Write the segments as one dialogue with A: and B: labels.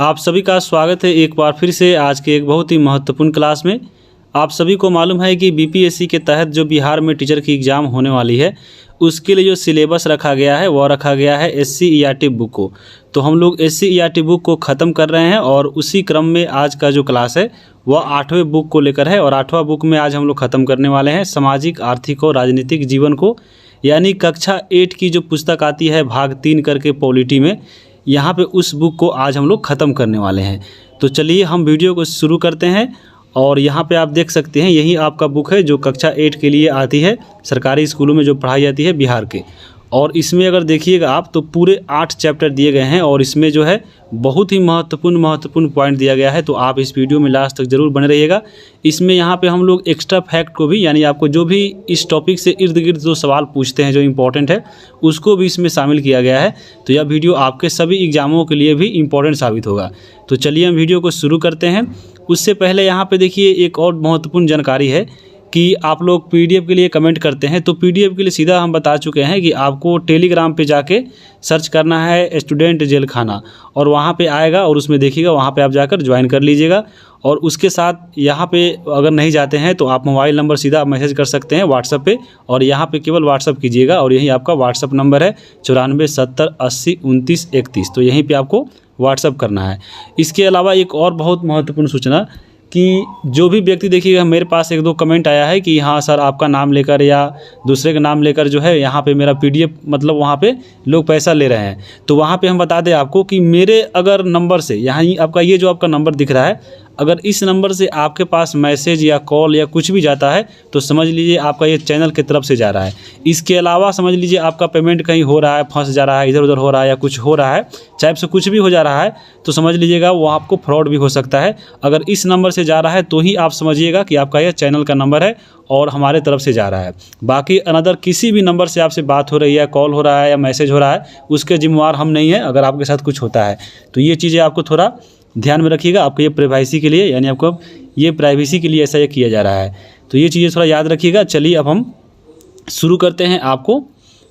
A: आप सभी का स्वागत है एक बार फिर से आज के एक बहुत ही महत्वपूर्ण क्लास में। आप सभी को मालूम है कि बीपीएससी के तहत जो बिहार में टीचर की एग्ज़ाम होने वाली है उसके लिए जो सिलेबस रखा गया है वह रखा गया है SC/ERT बुक को। तो हम लोग SC/ERT बुक को ख़त्म कर रहे हैं और उसी क्रम में आज का जो क्लास है वह 8वें बुक को लेकर है। और 8वां बुक में आज हम लोग ख़त्म करने वाले हैं सामाजिक, आर्थिक और राजनीतिक जीवन को, यानी कक्षा 8 की जो पुस्तक आती है भाग 3 करके पॉलिटी में, यहाँ पे उस बुक को आज हम लोग ख़त्म करने वाले हैं। तो चलिए हम वीडियो को शुरू करते हैं। और यहाँ पे आप देख सकते हैं यही आपका बुक है जो कक्षा 8 के लिए आती है, सरकारी स्कूलों में जो पढ़ाई जाती है बिहार के। और इसमें अगर देखिएगा आप तो पूरे 8 चैप्टर दिए गए हैं और इसमें जो है बहुत ही महत्वपूर्ण पॉइंट दिया गया है। तो आप इस वीडियो में लास्ट तक ज़रूर बने रहिएगा। इसमें यहाँ पे हम लोग एक्स्ट्रा फैक्ट को भी, यानी आपको जो भी इस टॉपिक से इर्द गिर्द जो सवाल पूछते हैं जो इम्पोर्टेंट है उसको भी इसमें शामिल किया गया है। तो यह वीडियो आपके सभी एग्जामों के लिए भी इम्पोर्टेंट साबित होगा। तो चलिए हम वीडियो को शुरू करते हैं। उससे पहले यहाँ पे देखिए एक और महत्वपूर्ण जानकारी है कि आप लोग PDF के लिए कमेंट करते हैं, तो PDF के लिए सीधा हम बता चुके हैं कि आपको टेलीग्राम पे जाके सर्च करना है स्टूडेंट जेल खाना, और वहाँ पे आएगा और उसमें देखिएगा, वहाँ पे आप जाकर ज्वाइन कर लीजिएगा। और उसके साथ यहाँ पे अगर नहीं जाते हैं तो आप मोबाइल नंबर सीधा मैसेज कर सकते हैं व्हाट्सएप पे, और यहाँ पे केवल व्हाट्सएप कीजिएगा और यही आपका व्हाट्सएप नंबर है 94 70 80 29 31। तो यहीं पर आपको व्हाट्सएप करना है। इसके अलावा एक और बहुत महत्वपूर्ण सूचना कि जो भी व्यक्ति, देखिएगा मेरे पास 1-2 कमेंट आया है कि हाँ सर आपका नाम लेकर या दूसरे का नाम लेकर जो है यहाँ पे मेरा PDF मतलब वहाँ पे लोग पैसा ले रहे हैं। तो वहाँ पे हम बता दें आपको कि मेरे अगर नंबर से, यहाँ आपका ये जो आपका नंबर दिख रहा है, अगर इस नंबर से आपके पास मैसेज या कॉल या कुछ भी जाता है तो समझ लीजिए आपका ये चैनल की तरफ से जा रहा है। इसके अलावा समझ लीजिए आपका पेमेंट कहीं हो रहा है, फंस जा रहा है, इधर उधर हो रहा है या कुछ हो रहा है, चाहे से कुछ भी हो जा रहा है, तो समझ लीजिएगा वो आपको फ्रॉड भी हो सकता है। अगर इस नंबर से जा रहा है तो ही आप समझिएगा कि आपका यह चैनल का नंबर है और हमारे तरफ से जा रहा है। बाकी अनदर किसी भी नंबर से आपसे बात हो रही है, कॉल हो रहा है या मैसेज हो रहा है, उसके जिम्मेवार हम नहीं हैं अगर आपके साथ कुछ होता है। तो ये चीज़ें आपको थोड़ा ध्यान में रखिएगा। आपको ये प्राइवेसी के लिए, यानी आपको ये प्राइवेसी के लिए ऐसा ये किया जा रहा है, तो ये चीज़ें थोड़ा याद रखिएगा। चलिए अब हम शुरू करते हैं आपको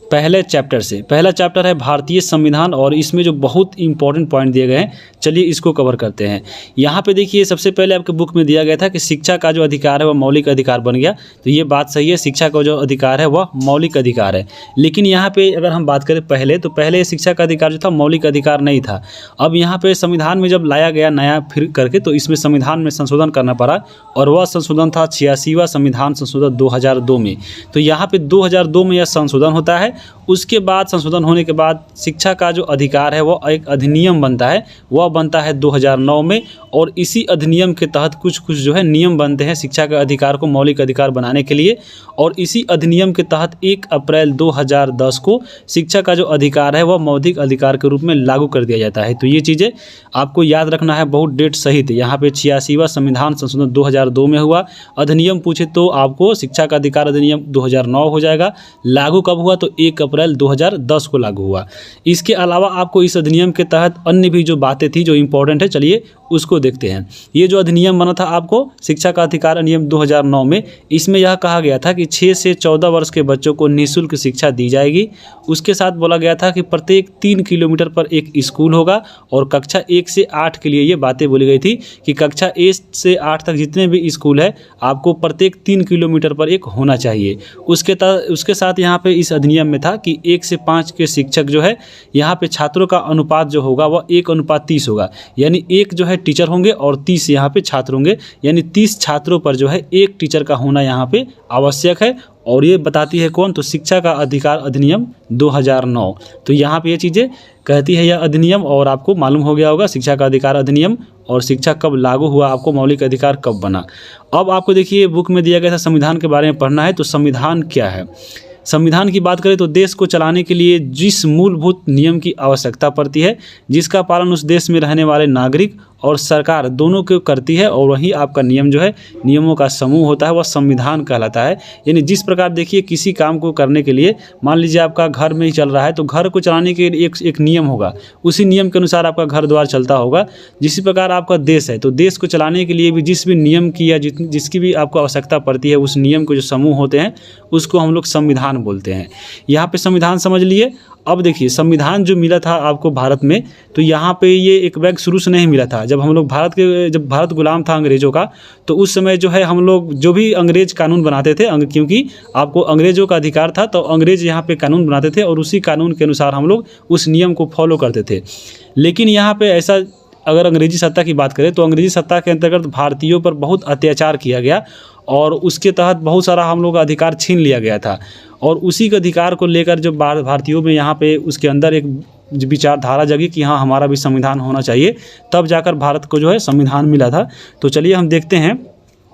A: पहले चैप्टर से। पहला चैप्टर है भारतीय संविधान और इसमें जो बहुत इंपॉर्टेंट पॉइंट दिए गए हैं, चलिए इसको कवर करते हैं। यहाँ पे देखिए सबसे पहले आपके बुक में दिया गया था कि शिक्षा का जो अधिकार है वह मौलिक अधिकार बन गया। तो ये बात सही है, शिक्षा का जो अधिकार है वह मौलिक अधिकार है। लेकिन यहाँ पे अगर हम बात करें पहले, तो पहले शिक्षा का अधिकार जो था मौलिक अधिकार नहीं था। अब यहाँ पे संविधान में जब लाया गया नया फिर करके, तो इसमें संविधान में संशोधन करना पड़ा और वह संशोधन था 86वां संविधान संशोधन 2002 में। तो यहाँ पे 2002 में यह संशोधन होता है। उसके बाद संशोधन होने के बाद शिक्षा का जो अधिकार है वह एक अधिनियम बनता है, वह बनता है 2009 में। और इसी अधिनियम के तहत कुछ जो है नियम बनते हैं शिक्षा के अधिकार को मौलिक अधिकार बनाने के लिए। और इसी अधिनियम के तहत 1 अप्रैल 2010 को शिक्षा का जो अधिकार है वह मौलिक अधिकार के रूप में लागू कर दिया जाता है। तो ये चीज़ें आपको याद रखना है, बहुत डेट सहित। यहाँ पे 86वां संविधान संशोधन 2002 में हुआ। अधिनियम पूछे तो आपको शिक्षा का अधिकार अधिनियम 2009 हो जाएगा। लागू कब हुआ तो 1 अप्रैल 2010 को लागू हुआ। इसके अलावा आपको इस अधिनियम के तहत अन्य भी जो बातें थी जो इम्पोर्टेंट है, चलिए उसको देखते हैं। ये जो अधिनियम बना था आपको शिक्षा का अधिकार अधिनियम 2009 में, इसमें यह कहा गया था कि 6 से 14 वर्ष के बच्चों को निःशुल्क शिक्षा दी जाएगी। उसके साथ बोला गया था कि प्रत्येक 3 किलोमीटर पर एक स्कूल होगा। और कक्षा 1 से 8 के लिए ये बातें बोली गई थी कि कक्षा 1 से 8 तक जितने भी स्कूल है आपको प्रत्येक 3 किलोमीटर पर एक होना चाहिए। उसके साथ यहाँ पे इस अधिनियम में था कि 1 से 5 के शिक्षक जो है, यहाँ पे छात्रों का अनुपात जो होगा वह 1:30 होगा, यानी 1 जो है टीचर होंगे और 30 यहाँ पे छात्र होंगे, यानी 30 छात्रों पर जो है 1 टीचर का होना यहाँ पे आवश्यक है। और ये बताती है कौन, तो शिक्षा का अधिकार अधिनियम 2009। तो यहाँ पे ये चीज़ें कहती है यह अधिनियम, और आपको मालूम हो गया होगा शिक्षा का अधिकार अधिनियम और शिक्षा कब लागू हुआ, आपको मौलिक अधिकार कब बना। अब आपको देखिए बुक में दिया गया था संविधान के बारे में पढ़ना है। तो संविधान क्या है? संविधान की बात करें तो देश को चलाने के लिए जिस मूलभूत नियम की आवश्यकता पड़ती है, जिसका पालन उस देश में रहने वाले नागरिक और सरकार दोनों को करती है, और वही आपका नियम जो है, नियमों का समूह होता है, वह संविधान कहलाता है। यानी जिस प्रकार देखिए किसी काम को करने के लिए, मान लीजिए आपका घर में ही चल रहा है, तो घर को चलाने के लिए एक नियम होगा, उसी नियम के अनुसार आपका घर द्वार चलता होगा। जिसी प्रकार आपका देश है, तो देश को चलाने के लिए भी जिस भी नियम की या जिसकी भी आपको आवश्यकता पड़ती है, उस नियम के जो समूह होते हैं उसको हम लोग संविधान बोलते हैं। यहाँ पे संविधान समझ लिए। अब देखिए संविधान जो मिला था आपको भारत में, तो यहाँ पे ये एक बैग शुरू से नहीं मिला था। जब हम लोग जब भारत गुलाम था अंग्रेज़ों का, तो उस समय जो है हम लोग जो भी अंग्रेज़ कानून बनाते थे, क्योंकि आपको अंग्रेज़ों का अधिकार था, तो अंग्रेज़ यहाँ पे कानून बनाते थे और उसी कानून के अनुसार हम लोग उस नियम को फॉलो करते थे। लेकिन यहाँ पे ऐसा, अगर अंग्रेजी सत्ता की बात करें तो अंग्रेजी सत्ता के अंतर्गत भारतीयों पर बहुत अत्याचार किया गया और उसके तहत बहुत सारा हम लोग का अधिकार छीन लिया गया था। और उसी के अधिकार को लेकर जो भारतीयों में यहाँ पे उसके अंदर एक विचारधारा जगी कि हाँ हमारा भी संविधान होना चाहिए, तब जाकर भारत को जो है संविधान मिला था। तो चलिए हम देखते हैं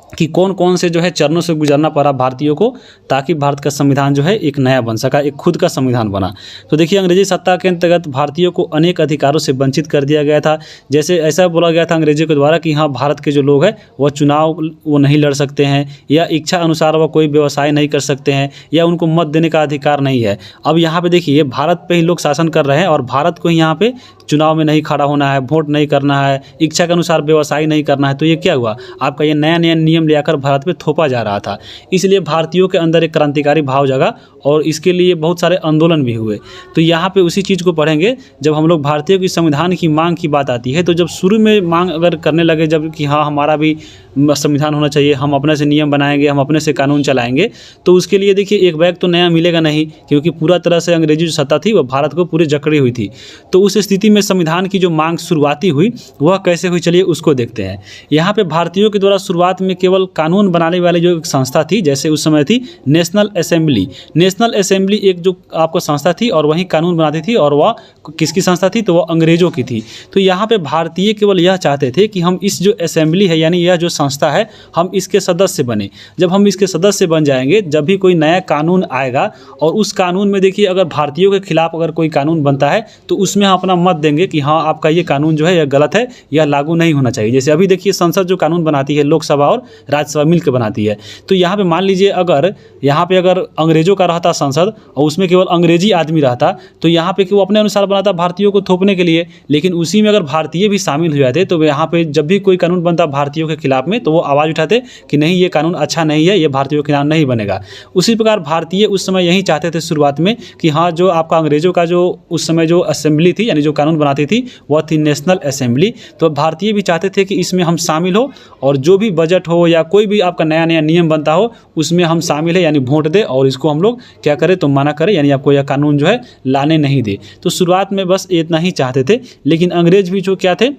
A: कि कौन कौन से जो है चरणों से गुजरना पड़ा भारतीयों को, ताकि भारत का संविधान जो है एक नया बन सका, एक खुद का संविधान बना। तो देखिए अंग्रेजी सत्ता के अंतर्गत भारतीयों को अनेक अधिकारों से वंचित कर दिया गया था। जैसे ऐसा बोला गया था अंग्रेजों के द्वारा कि हाँ भारत के जो लोग हैं वह चुनाव वो नहीं लड़ सकते हैं, या इच्छा अनुसार वह कोई व्यवसाय नहीं कर सकते हैं, या उनको मत देने का अधिकार नहीं है। अब यहाँ पे देखिए भारत पे ही लोग शासन कर रहे हैं और भारत को ही यहाँ पे चुनाव में नहीं खड़ा होना है, वोट नहीं करना है, इच्छा के अनुसार व्यवसाय नहीं करना है। तो ये क्या हुआ, आपका ये नया नया नियम लेकर भारत पे थोपा जा रहा था। इसलिए भारतीयों के अंदर एक क्रांतिकारी भाव जगा और इसके लिए बहुत सारे आंदोलन भी हुए। तो यहाँ पे उसी चीज़ को पढ़ेंगे। जब हम लोग भारतीयों की संविधान की मांग की बात आती है, तो जब शुरू में मांग अगर करने लगे जब कि हाँ हमारा भी संविधान होना चाहिए, हम अपने से नियम बनाएंगे, हम अपने से कानून चलाएंगे, तो उसके लिए देखिए एक बैग तो नया मिलेगा नहीं, क्योंकि पूरा तरह से अंग्रेजी जो सत्ता थी वह भारत को पूरी जकड़ी हुई थी। तो उस स्थिति में संविधान की जो मांग शुरुआती हुई वह कैसे हुई, चलिए उसको देखते हैं। यहाँ पे भारतीयों के द्वारा शुरुआत में केवल कानून बनाने वाली जो एक संस्था थी, जैसे उस समय थी नेशनल असेंबली। नेशनल असेंबली एक जो आपको संस्था थी और वही कानून बनाती थी, और वह किसकी संस्था थी, तो वह अंग्रेजों की थी। तो यहाँ पे भारतीय केवल यह चाहते थे कि हम इस जो असेंबली है, यानी यह जो संस्था है, हम इसके सदस्य बने। जब हम इसके सदस्य बन जाएंगे, जब भी कोई नया कानून आएगा और उस कानून में देखिए अगर भारतीयों के खिलाफ अगर कोई कानून बनता है, तो उसमें हम अपना मत देंगे कि हाँ आपका ये कानून जो है यह गलत है, यह लागू नहीं होना चाहिए। जैसे अभी देखिए संसद जो कानून बनाती है, लोकसभा और राज्यसभा मिलकर बनाती है। तो यहाँ पे मान लीजिए अगर यहाँ पे अगर अंग्रेजों का रहता संसद और उसमें केवल अंग्रेजी आदमी रहता, तो यहाँ पे वो अपने अनुसार बनाता भारतीयों को थोपने के लिए। लेकिन उसी में अगर भारतीय भी शामिल हो जाते, तो यहाँ पे जब भी कोई कानून बनता भारतीयों के खिलाफ में, तो वो आवाज़ उठाते कि नहीं ये कानून अच्छा नहीं है, ये भारतीयों के खिलाफ नहीं बनेगा। उसी प्रकार भारतीय उस समय यही चाहते थे शुरुआत में कि हाँ जो आपका अंग्रेजों का जो उस समय जो असेंबली थी, यानी जो कानून बनाती थी, वह थी नेशनल असेंबली। तो भारतीय भी चाहते थे कि इसमें हम शामिल हो, और जो भी बजट हो या कोई भी आपका नया नया नियम बनता हो उसमें हम शामिल है, यानी वोट दे और इसको हम लोग क्या करें तो मना करें, यानी आपको यह कानून जो है लाने नहीं दे। तो शुरुआत में बस इतना ही चाहते थे। लेकिन अंग्रेज भी जो क्या थे,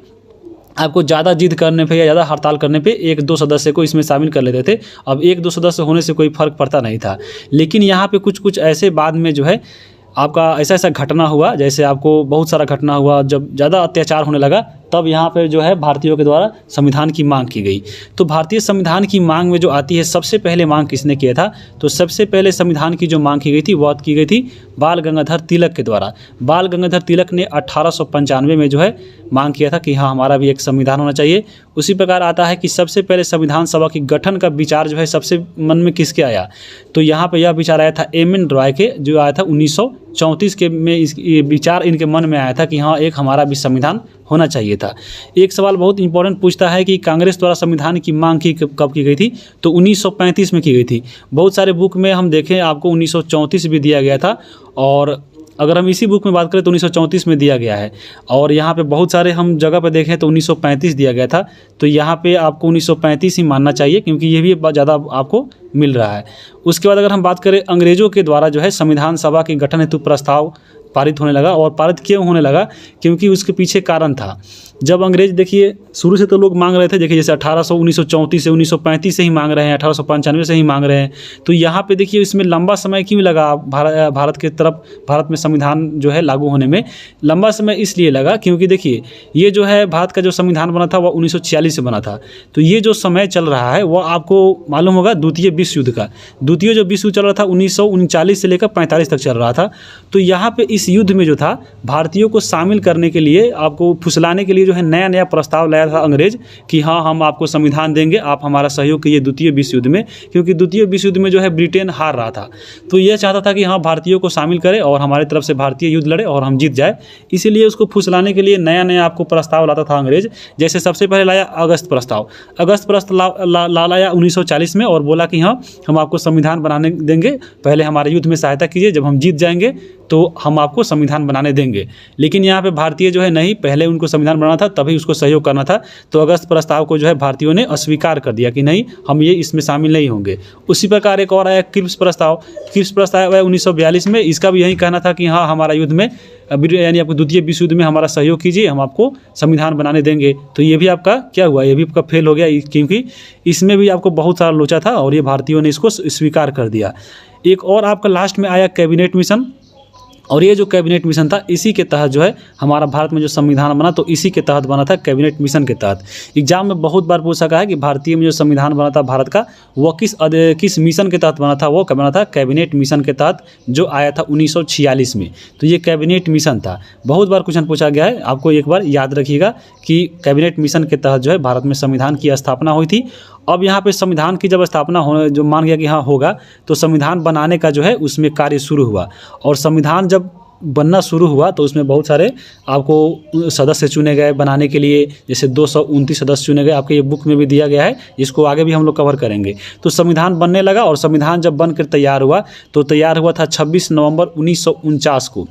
A: आपको ज़्यादा जिद करने पे या ज़्यादा हड़ताल करने पे एक दो सदस्य को इसमें शामिल कर लेते थे। अब एक दो सदस्य होने से कोई फ़र्क पड़ता नहीं था। लेकिन यहाँ पे कुछ कुछ ऐसे बाद में जो है आपका ऐसा ऐसा घटना हुआ, जैसे आपको बहुत सारा घटना हुआ, जब ज़्यादा अत्याचार होने लगा, तब यहाँ पे जो है भारतीयों के द्वारा संविधान की मांग की गई। तो भारतीय संविधान की मांग में जो आती है, सबसे पहले मांग किसने किया था, तो सबसे पहले संविधान की जो मांग की गई थी वह की गई थी बाल गंगाधर तिलक के द्वारा। बाल गंगाधर तिलक ने 1895 में जो है मांग किया था कि हाँ हमारा भी एक संविधान होना चाहिए। उसी प्रकार आता है कि सबसे पहले संविधान सभा की गठन का विचार जो है सबसे मन में किसके आया, तो यहाँ पे यह विचार आया था एम.एन. रॉय के, जो आया था 1934 के में। ये विचार इनके मन में आया था कि हाँ एक हमारा भी संविधान होना चाहिए था। एक सवाल बहुत इंपॉर्टेंट पूछता है कि कांग्रेस द्वारा संविधान की मांग की कब की गई थी, तो 1935 में की गई थी। बहुत सारे बुक में हम देखें आपको 1934 भी दिया गया था, और अगर हम इसी बुक में बात करें तो 1934 में दिया गया है। और यहाँ पे बहुत सारे हम जगह पे देखें तो 1935 दिया गया था। तो यहाँ पे आपको 1935 ही मानना चाहिए, क्योंकि ये भी ज़्यादा आपको मिल रहा है। उसके बाद अगर हम बात करें अंग्रेज़ों के द्वारा जो है संविधान सभा के गठन हेतु प्रस्ताव पारित होने लगा। और पारित क्यों होने लगा, क्योंकि उसके पीछे कारण था। जब अंग्रेज देखिए शुरू से तो लोग मांग रहे थे, देखिए जैसे 1934 से 1935 से ही मांग रहे हैं, 1895 से ही मांग रहे हैं। तो यहाँ पे देखिए इसमें लंबा समय क्यों लगा भारत के तरफ, भारत में संविधान जो है लागू होने में लंबा समय इसलिए लगा क्योंकि देखिए ये जो है भारत का जो संविधान बना था वह 1946 से बना था। तो ये जो समय चल रहा है वह आपको मालूम होगा द्वितीय विश्व युद्ध का। द्वितीय जो विश्व युद्ध चल रहा था 1939 से लेकर 45 तक चल रहा था। तो यहाँ पे इस युद्ध में जो था भारतीयों को शामिल करने के लिए, आपको फुसलाने के लिए जो है नया नया प्रस्ताव लाया था अंग्रेज कि हाँ हम आपको संविधान देंगे, आप हमारा सहयोग कीजिए द्वितीय विश्व युद्ध में, क्योंकि द्वितीय विश्व युद्ध में जो है ब्रिटेन हार रहा था। तो यह चाहता था कि हाँ भारतीयों को शामिल करें और हमारी तरफ से भारतीय युद्ध लड़े और हम जीत जाए। इसीलिए उसको फुसलाने के लिए नया नया आपको प्रस्ताव लाता था अंग्रेज। जैसे सबसे पहले लाया अगस्त प्रस्ताव। अगस्त प्रस्ताव लाया 1940 में और बोला कि हाँ हम आपको संविधान बनाने देंगे, पहले हमारे युद्ध में सहायता कीजिए, जब हम जीत जाएंगे तो हम आपको संविधान बनाने देंगे। लेकिन यहाँ पे भारतीय जो है नहीं, पहले उनको संविधान बनाना था तभी उसको सहयोग करना था। तो अगस्त प्रस्ताव को जो है भारतीयों ने अस्वीकार कर दिया कि नहीं हम ये इसमें शामिल नहीं होंगे। उसी प्रकार एक और आया क्रिप्स प्रस्ताव। क्रिप्स प्रस्ताव आया 1942 में। इसका भी यही कहना था कि हाँ हमारा युद्ध में यानी आपको द्वितीय विश्व युद्ध में हमारा सहयोग कीजिए, हम आपको संविधान बनाने देंगे। तो ये भी आपका क्या हुआ, ये भी आपका फेल हो गया, क्योंकि इसमें भी आपको बहुत सारा लोचा था और ये भारतीयों ने इसको स्वीकार कर दिया। एक और आपका लास्ट में आया कैबिनेट मिशन। और ये जो कैबिनेट मिशन था इसी के तहत जो है हमारा भारत में जो संविधान बना, तो इसी के तहत बना था, कैबिनेट मिशन के तहत। एग्जाम में बहुत बार पूछा गया है कि भारतीय में जो संविधान बना था भारत का, वो किस मिशन के तहत बना था। वो बना था कैबिनेट मिशन के तहत, जो आया था 1946 में। तो ये कैबिनेट मिशन था। बहुत बार क्वेश्चन पूछा गया है, आपको एक बार याद रखिएगा कि कैबिनेट मिशन के तहत जो है भारत में संविधान की स्थापना हुई थी। अब यहाँ पे संविधान की जब स्थापना होने जो मान गया कि हाँ होगा, तो संविधान बनाने का जो है उसमें कार्य शुरू हुआ। और संविधान जब बनना शुरू हुआ तो उसमें बहुत सारे आपको सदस्य चुने गए बनाने के लिए। जैसे 229 सदस्य चुने गए, आपके ये बुक में भी दिया गया है, जिसको आगे भी हम लोग कवर करेंगे। तो संविधान बनने लगा और संविधान जब बनकर तैयार हुआ तो तैयार हुआ था 26 नवंबर 1949 को।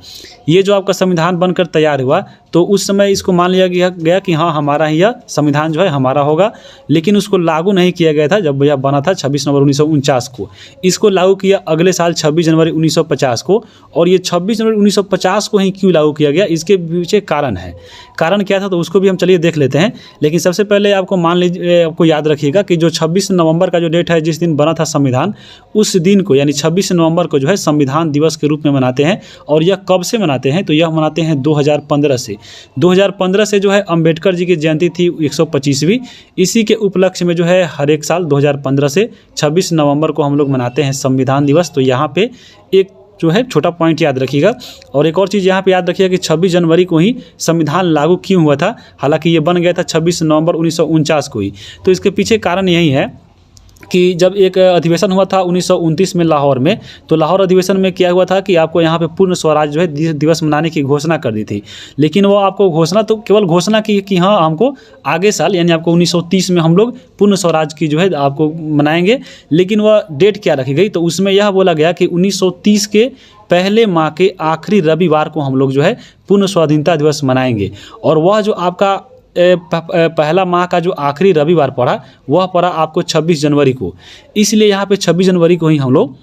A: ये जो आपका संविधान बनकर तैयार हुआ तो उस समय इसको मान लिया गया कि हाँ हमारा ही यह संविधान जो है हमारा होगा। लेकिन उसको लागू नहीं किया गया था जब यह बना था 26 नवंबर 1949 को। इसको लागू किया अगले साल 26 जनवरी 1950 को। और ये 26 जनवरी 1950 को ही क्यों लागू किया गया, इसके पीछे कारण है। कारण क्या था तो उसको भी हम चलिए देख लेते हैं। लेकिन सबसे पहले आपको मान लीजिए, आपको याद रखिएगा कि जो 26 नवंबर का जो डेट है, जिस दिन बना था संविधान, उस दिन को यानी 26 नवंबर को जो है संविधान दिवस के रूप में मनाते हैं। और यह कब से मनाते हैं, तो यह मनाते हैं 2015 से। 2015 से जो है अंबेडकर जी की जयंती थी 125वीं। इसी के उपलक्ष्य में जो है हर एक साल 2015 से 26 नवंबर को हम लोग मनाते हैं संविधान दिवस। तो यहाँ पे एक जो है छोटा पॉइंट याद रखिएगा। और एक और चीज़ यहाँ पे याद रखिएगा कि 26 जनवरी को ही संविधान लागू क्यों हुआ था, हालांकि ये बन गया था 26 नवंबर 1949 को ही। तो इसके पीछे कारण यही है कि जब एक अधिवेशन हुआ था 1929 में लाहौर में, तो लाहौर अधिवेशन में क्या हुआ था कि आपको यहाँ पे पूर्ण स्वराज जो है दिवस मनाने की घोषणा कर दी थी। लेकिन वो आपको घोषणा तो केवल घोषणा की कि हाँ हमको आगे साल यानी आपको 1930 में हम लोग पूर्ण स्वराज की जो है आपको मनाएंगे। लेकिन वह डेट क्या रखी गई, तो उसमें यह बोला गया कि 1930 के पहले माह के आखिरी रविवार को हम लोग जो है पूर्ण स्वाधीनता दिवस मनाएंगे। और वह जो आपका पहला माह का जो आखिरी रविवार पड़ा, वह पड़ा आपको 26 जनवरी को। इसलिए यहाँ पे 26 जनवरी को ही हम लोग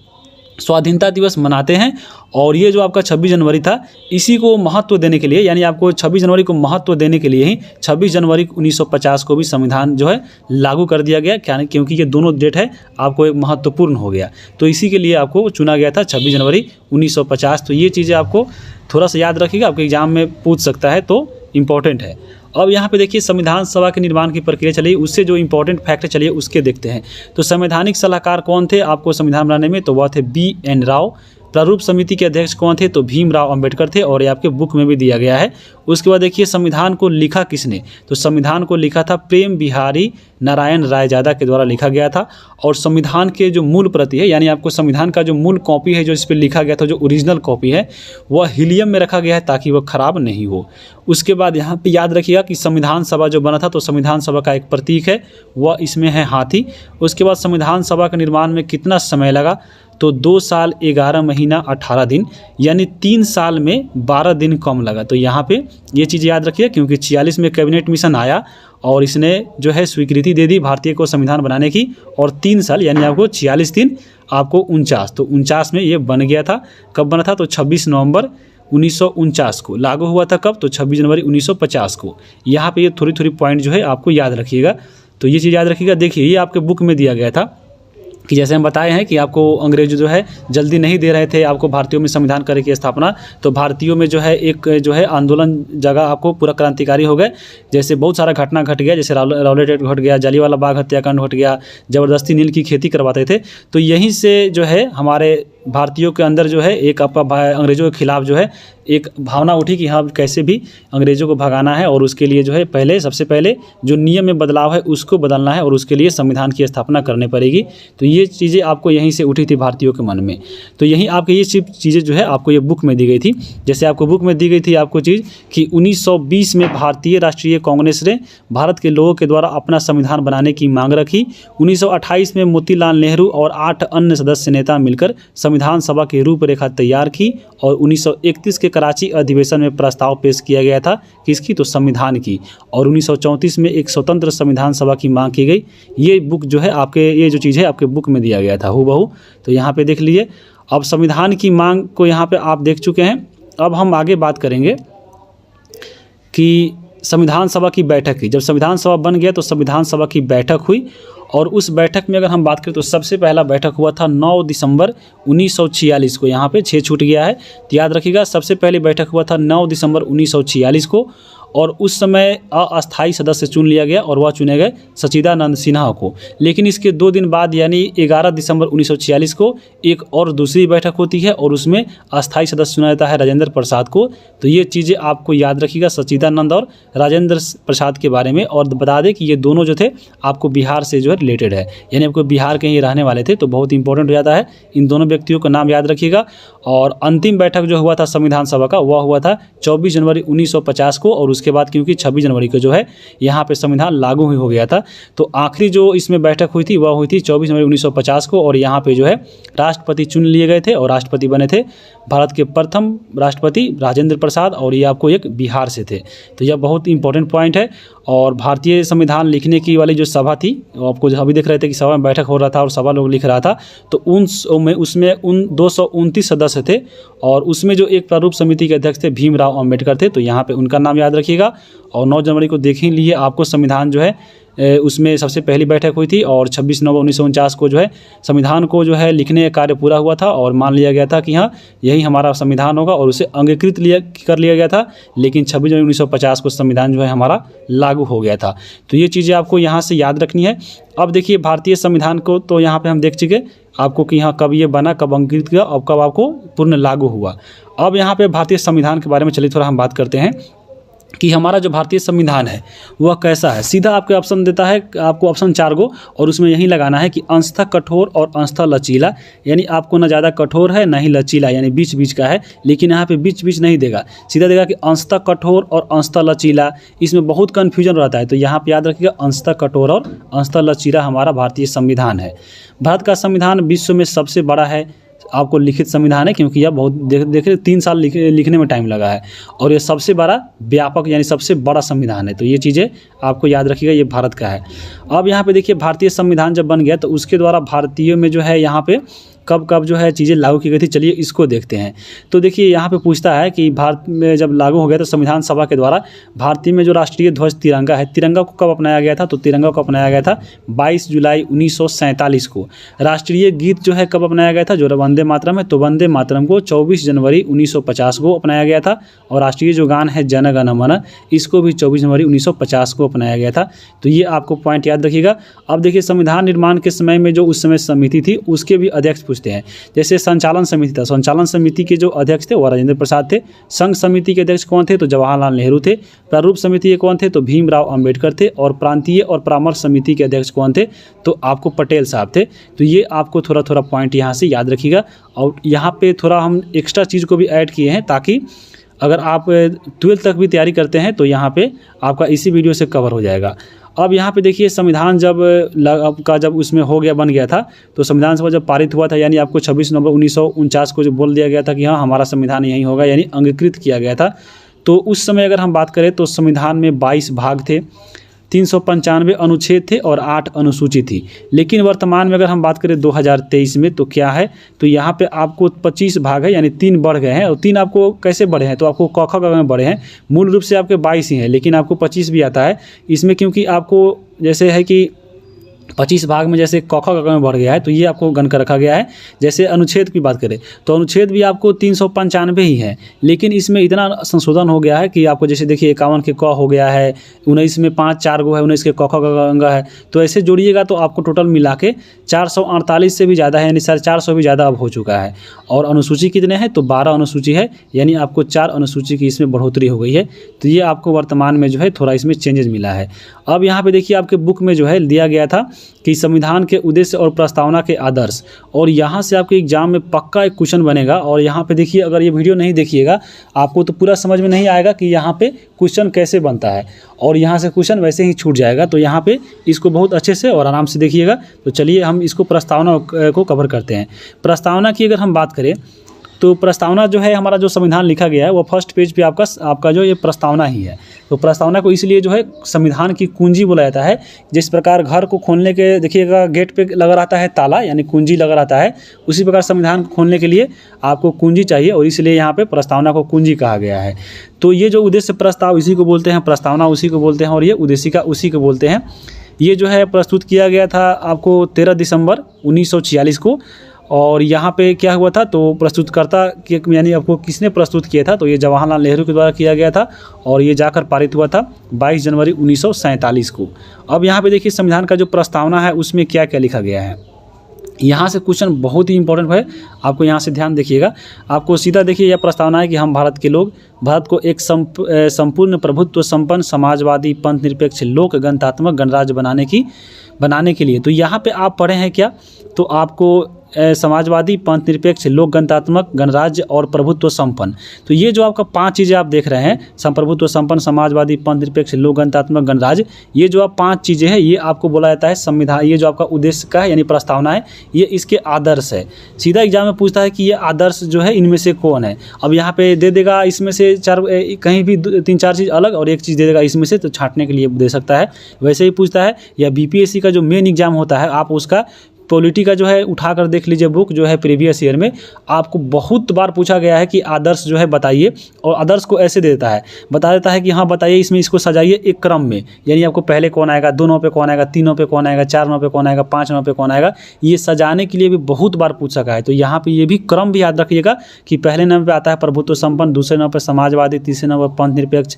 A: स्वाधीनता दिवस मनाते हैं। और ये जो आपका 26 जनवरी था, इसी को महत्व देने के लिए, यानी आपको 26 जनवरी को महत्व देने के लिए ही 26 जनवरी 1950 को भी संविधान जो है लागू कर दिया गया, क्योंकि ये दोनों डेट है आपको एक महत्वपूर्ण हो गया। तो इसी के लिए आपको चुना गया था 26 जनवरी 1950। तो ये चीज़ें आपको थोड़ा सा याद रखिएगा, आपके एग्जाम में पूछ सकता है, तो इम्पोर्टेंट है। अब यहाँ पे देखिए संविधान सभा के निर्माण की प्रक्रिया चलिए, उससे जो इंपॉर्टेंट फैक्ट चलिए उसके देखते हैं। तो संवैधानिक सलाहकार कौन थे आपको संविधान बनाने में, तो वह थे BN राव। प्रारूप समिति के अध्यक्ष कौन थे, तो भीमराव अंबेडकर थे, और ये आपके बुक में भी दिया गया है। उसके बाद देखिए संविधान को लिखा किसने, तो संविधान को लिखा था प्रेम बिहारी नारायण रायजादा के द्वारा लिखा गया था। और संविधान के जो मूल प्रति है, यानी आपको संविधान का जो मूल कॉपी है जो इस पर लिखा गया था, जो ओरिजिनल कॉपी है, वह हीलियम में रखा गया है ताकि वह खराब नहीं हो। उसके बाद यहाँ पे याद रखिएगा कि संविधान सभा जो बना था, तो संविधान सभा का एक प्रतीक है, वह इसमें है हाथी। उसके बाद संविधान सभा के निर्माण में कितना समय लगा, तो 2 साल 11 महीना 18 दिन, यानी 3 साल में 12 दिन कम लगा। तो यहाँ पे ये चीज़ याद रखिए, क्योंकि 46 में कैबिनेट मिशन आया और इसने जो है स्वीकृति दे दी भारतीय को संविधान बनाने की, और 3 साल यानी आपको 46 दिन आपको 49, तो 49 में ये बन गया था। कब बना था, तो 26 नवंबर 1949 को। लागू हुआ था कब, तो 26 जनवरी 1950 को। यहाँ पे ये थोड़ी पॉइंट जो है आपको याद रखिएगा। तो ये चीज़ याद रखिएगा। देखिए ये आपके बुक में दिया गया था कि जैसे हम बताए हैं कि आपको अंग्रेज जो है जल्दी नहीं दे रहे थे आपको भारतीयों में संविधान करे की स्थापना, तो भारतीयों में जो है एक जो है आंदोलन जगह आपको पूरा क्रांतिकारी हो गए। जैसे बहुत सारा घटना घट गया, जैसे रौलट एक्ट घट गया, जालियांवाला बाग हत्याकांड घट गया, ज़बरदस्ती नील की खेती करवाते थे। तो यहीं से जो है हमारे भारतीयों के अंदर जो है एक आपका अंग्रेजों के खिलाफ जो है एक भावना उठी कि हाँ कैसे भी अंग्रेज़ों को भगाना है और उसके लिए जो है सबसे पहले जो नियम में बदलाव है उसको बदलना है और उसके लिए संविधान की स्थापना करने पड़ेगी। तो ये चीज़ें आपको यहीं से उठी थी भारतीयों के मन में। तो यहीं आपके ये चीज़ें जो है आपको ये बुक में दी गई थी। जैसे आपको बुक में दी गई थी आपको चीज़ कि 1920 में भारतीय राष्ट्रीय कांग्रेस ने भारत के लोगों के द्वारा अपना संविधान बनाने की मांग रखी। 1928 में मोतीलाल नेहरू और 8 अन्य सदस्य नेता मिलकर संविधान सभा की रूपरेखा तैयार की और 1931 के कराची अधिवेशन में प्रस्ताव पेश किया गया था किसकी, तो संविधान की। और 1934 में एक स्वतंत्र संविधान सभा की मांग की गई। ये बुक जो है आपके ये जो चीज़ है आपके बुक में दिया गया था हूबहू। तो यहाँ पे देख लीजिए। अब संविधान की मांग को यहाँ पे आप देख चुके हैं। अब हम आगे बात करेंगे कि संविधान सभा की बैठक की। जब संविधान सभा बन गया तो संविधान सभा की बैठक हुई और उस बैठक में अगर हम बात करें तो सबसे पहला बैठक हुआ था 9 दिसंबर 1946 को। यहाँ पे 6 छूट गया है तो याद रखिएगा। सबसे पहली बैठक हुआ था 9 दिसंबर 1946 को और उस समय अस्थायी सदस्य चुन लिया गया और वह चुने गए सच्चिदानंद सिन्हा को। लेकिन इसके 2 दिन बाद यानी 11 दिसंबर 1946 को एक और दूसरी बैठक होती है और उसमें अस्थायी सदस्य चुना जाता है राजेंद्र प्रसाद को। तो ये चीज़ें आपको याद रखिएगा सच्चिदानंद और राजेंद्र प्रसाद के बारे में। और बता दें कि ये दोनों जो थे आपको बिहार से जो है रिलेटेड है, यानी आपको बिहार के ही रहने वाले थे। तो बहुत इंपॉर्टेंट हो जाता है, इन दोनों व्यक्तियों का नाम याद रखिएगा। और अंतिम बैठक जो हुआ था संविधान सभा का वह हुआ था 24 जनवरी 1950 को। और उसके बाद क्योंकि 26 जनवरी को जो है यहाँ पे संविधान लागू हो गया था तो आखिरी जो इसमें बैठक हुई थी वह हुई थी 24 जनवरी 1950 को। और यहाँ पे जो है राष्ट्रपति चुन लिए गए थे और राष्ट्रपति बने थे भारत के प्रथम राष्ट्रपति राजेंद्र प्रसाद और ये आपको एक बिहार से थे। तो यह बहुत इंपॉर्टेंट पॉइंट है। और भारतीय संविधान लिखने की वाली जो सभा थी आपको जो अभी देख रहे थे कि सभा में बैठक हो रहा था और सभा लोग लिख रहा था तो उसमें 229 सदस्य थे और उसमें जो एक प्रारूप समिति के अध्यक्ष थे भीमराव अंबेडकर थे। तो यहाँ पे उनका नाम याद रखिएगा। और 9 जनवरी को देख ही लिए आपको संविधान जो है उसमें सबसे पहली बैठक हुई थी और 26 नवंबर 1949 को जो है संविधान को जो है लिखने का कार्य पूरा हुआ था और मान लिया गया था कि हाँ यही हमारा संविधान होगा और उसे अंगीकृत कर लिया गया था। लेकिन 26 जनवरी 1950 को संविधान जो है हमारा लागू हो गया था। तो ये चीज़ें आपको यहाँ से याद रखनी है। अब देखिए भारतीय संविधान को तो यहाँ पे हम देख चुके आपको कि यहाँ कब ये बना, कब अंगीकृत किया और कब आपको पूर्ण लागू हुआ। अब यहाँ पे भारतीय संविधान के बारे में चलिए थोड़ा हम बात करते हैं कि हमारा जो भारतीय संविधान है वह कैसा है। सीधा आपके ऑप्शन देता है आपको ऑप्शन 4 गो और उसमें यही लगाना है कि अंशतः कठोर और अंशतः लचीला, यानी आपको ना ज़्यादा कठोर है ना ही लचीला, यानी बीच बीच का है। लेकिन यहाँ पे बीच बीच नहीं देगा, सीधा देगा कि अंशतः कठोर और अंशतः लचीला। इसमें बहुत कन्फ्यूजन रहता है तो यहाँ पर याद रखिएगा अंशतः कठोर और अंशतः लचीला हमारा भारतीय संविधान है। भारत का संविधान विश्व में सबसे बड़ा है आपको लिखित संविधान है क्योंकि यह बहुत देखिए 3 साल लिखने में टाइम लगा है और ये सबसे बड़ा व्यापक यानी सबसे बड़ा संविधान है। तो ये चीज़ें आपको याद रखिएगा, ये भारत का है। अब यहाँ पे देखिए भारतीय संविधान जब बन गया तो उसके द्वारा भारतीयों में जो है यहाँ पे कब कब जो है चीज़ें लागू की गई थी, चलिए इसको देखते हैं। तो देखिए यहाँ पे पूछता है कि भारत में जब लागू हो गया तो संविधान सभा के द्वारा भारतीय में जो राष्ट्रीय ध्वज तिरंगा है, तिरंगा को कब अपनाया गया था, तो तिरंगा को अपनाया गया था 22 जुलाई 1947 को। राष्ट्रीय गीत जो है कब अपनाया गया था, जो वंदे मातरम है, तो वंदे मातरम को 24 जनवरी 1950 को अपनाया गया था। और राष्ट्रीय जो गान है जन गण मन, इसको भी 24 जनवरी 1950 को अपनाया गया था। तो ये आपको पॉइंट याद रखिएगा। अब देखिए संविधान निर्माण के समय में जो उस समय समिति थी उसके भी अध्यक्ष पूछते हैं। जैसे संचालन समिति था, संचालन समिति के जो अध्यक्ष थे वो राजेंद्र प्रसाद थे। संघ समिति के अध्यक्ष कौन थे, तो जवाहरलाल नेहरू थे। प्रारूप समिति के कौन थे, तो भीमराव अंबेडकर थे। और प्रांतीय और परामर्श समिति के अध्यक्ष कौन थे, तो आपको पटेल साहब थे। तो ये आपको थोड़ा थोड़ा पॉइंट यहाँ से याद रखिएगा। और यहाँ पे थोड़ा हम एक्स्ट्रा चीज़ को भी ऐड किए हैं ताकि अगर आप 12th तक भी तैयारी करते हैं तो यहाँ पे आपका इसी वीडियो से कवर हो जाएगा। अब यहाँ पे देखिए संविधान जब उसमें हो गया बन गया था तो संविधान सभा जब पारित हुआ था यानी आपको 26 नवंबर 1949 को जो बोल दिया गया था कि हाँ हमारा संविधान यही होगा, यानी अंगीकृत किया गया था। तो उस समय अगर हम बात करें तो संविधान में 22 भाग थे, 395 अनुच्छेद थे और 8 अनुसूची थी। लेकिन वर्तमान में अगर हम बात करें 2023 में तो क्या है, तो यहाँ पे आपको 25 भाग है, यानी 3 बढ़ गए हैं। और 3 आपको कैसे बढ़े हैं, तो आपको क ख ग में बढ़े हैं। मूल रूप से आपके 22 ही हैं लेकिन आपको 25 भी आता है इसमें, क्योंकि आपको जैसे है कि 25 भाग में जैसे क ख ग में बढ़ गया है तो ये आपको गण कर रखा गया है। जैसे अनुच्छेद की बात करें तो अनुच्छेद भी आपको 395 ही है, लेकिन इसमें इतना संशोधन हो गया है कि आपको जैसे देखिए 51 के क हो गया है, 19 में 5 4 गो है, 19 के क ख ग है, तो ऐसे जोड़िएगा तो आपको टोटल मिला के 448 से भी ज़्यादा है, यानी 450 भी ज़्यादा अब हो चुका है। और अनुसूची कितने हैं तो 12 अनुसूची है, यानी आपको 4 अनुसूची की इसमें बढ़ोतरी हो गई है। तो ये आपको वर्तमान में जो है थोड़ा इसमें चेंजेस मिला है। अब यहाँ पे देखिए आपके बुक में जो है दिया गया था कि संविधान के उद्देश्य और प्रस्तावना के आदर्श, और यहाँ से आपके एग्जाम में पक्का एक क्वेश्चन बनेगा। और यहाँ पे देखिए अगर ये वीडियो नहीं देखिएगा आपको तो पूरा समझ में नहीं आएगा कि यहाँ पे क्वेश्चन कैसे बनता है, और यहाँ से क्वेश्चन वैसे ही छूट जाएगा। तो यहाँ पे इसको बहुत अच्छे से और आराम से देखिएगा। तो चलिए हम इसको प्रस्तावना को कवर करते हैं। प्रस्तावना की अगर हम बात करें तो प्रस्तावना जो है, हमारा जो संविधान लिखा गया है वो फर्स्ट पेज पे आपका जो ये प्रस्तावना ही है। तो प्रस्तावना को इसलिए जो है संविधान की कुंजी बोला जाता है। जिस प्रकार घर को खोलने के देखिएगा गेट पे लगा रहता है ताला, यानी कुंजी लगा रहता है, उसी प्रकार संविधान को खोलने के लिए आपको कुंजी चाहिए, और इसलिए यहाँ पे प्रस्तावना को कुंजी कहा गया है। तो ये जो उद्देश्य प्रस्ताव इसी को बोलते हैं, प्रस्तावना उसी को बोलते हैं, और ये उद्देशिका उसी को बोलते हैं। ये जो है प्रस्तुत किया गया था आपको 13 दिसंबर 1946 को। और यहाँ पे क्या हुआ था तो प्रस्तुतकर्ता के यानी आपको किसने प्रस्तुत किया था तो ये जवाहरलाल नेहरू के द्वारा किया गया था, और ये जाकर पारित हुआ था 22 जनवरी 1947 को। अब यहाँ पे देखिए संविधान का जो प्रस्तावना है उसमें क्या क्या लिखा गया है। यहाँ से क्वेश्चन बहुत ही इंपॉर्टेंट है, आपको यहाँ से ध्यान देखिएगा। आपको सीधा देखिए यह प्रस्तावना है कि हम भारत के लोग भारत को एक संपूर्ण प्रभुत्व संपन्न समाजवादी पंथ निरपेक्ष लोक गणतात्मक गणराज्य बनाने के लिए। तो यहाँ पे आप पढ़े हैं क्या तो आपको समाजवादी पंथ निरपेक्ष लोक गणतात्मक गणराज्य और प्रभुत्व संपन्न। तो ये जो आपका 5 चीज़ें आप देख रहे हैं, संप्रभुत्व संपन्न समाजवादी पंथ निरपेक्ष लोक गणतात्मक गणराज्य, ये जो आप 5 चीज़ें हैं ये आपको बोला जाता है संविधान। ये जो आपका उद्देश्य का है यानी प्रस्तावना है, ये इसके आदर्श है। सीधा एग्जाम में पूछता है कि ये आदर्श जो है इनमें से कौन है। अब यहाँ पे दे देगा इसमें से कहीं भी 3-4 चीज़ अलग और एक चीज़ दे देगा इसमें से, तो छांटने के लिए दे सकता है। वैसे ही पूछता है, या बीपीएससी का जो मेन एग्जाम होता है आप उसका पॉलिटी का जो है उठा कर देख लीजिए, बुक जो है प्रीवियस ईयर में आपको बहुत बार पूछा गया है कि आदर्श जो है बताइए, और आदर्श को ऐसे बता देता है कि हाँ बताइए इसमें इसको सजाइए एक क्रम में, यानी आपको पहले कौन आएगा, 2 नंबर पे कौन आएगा, 3 नंबर पे कौन आएगा, 4 नंबर पे कौन आएगा, 5 नंबर पे कौन आएगा। ये सजाने के लिए भी बहुत बार पूछ सका है। तो यहाँ पे ये भी क्रम भी याद रखिएगा कि पहले नंबर पे आता है प्रभुत्व संपन्न, दूसरे नंबर पर समाजवादी, तीसरे नंबर पर पंथ निरपेक्ष,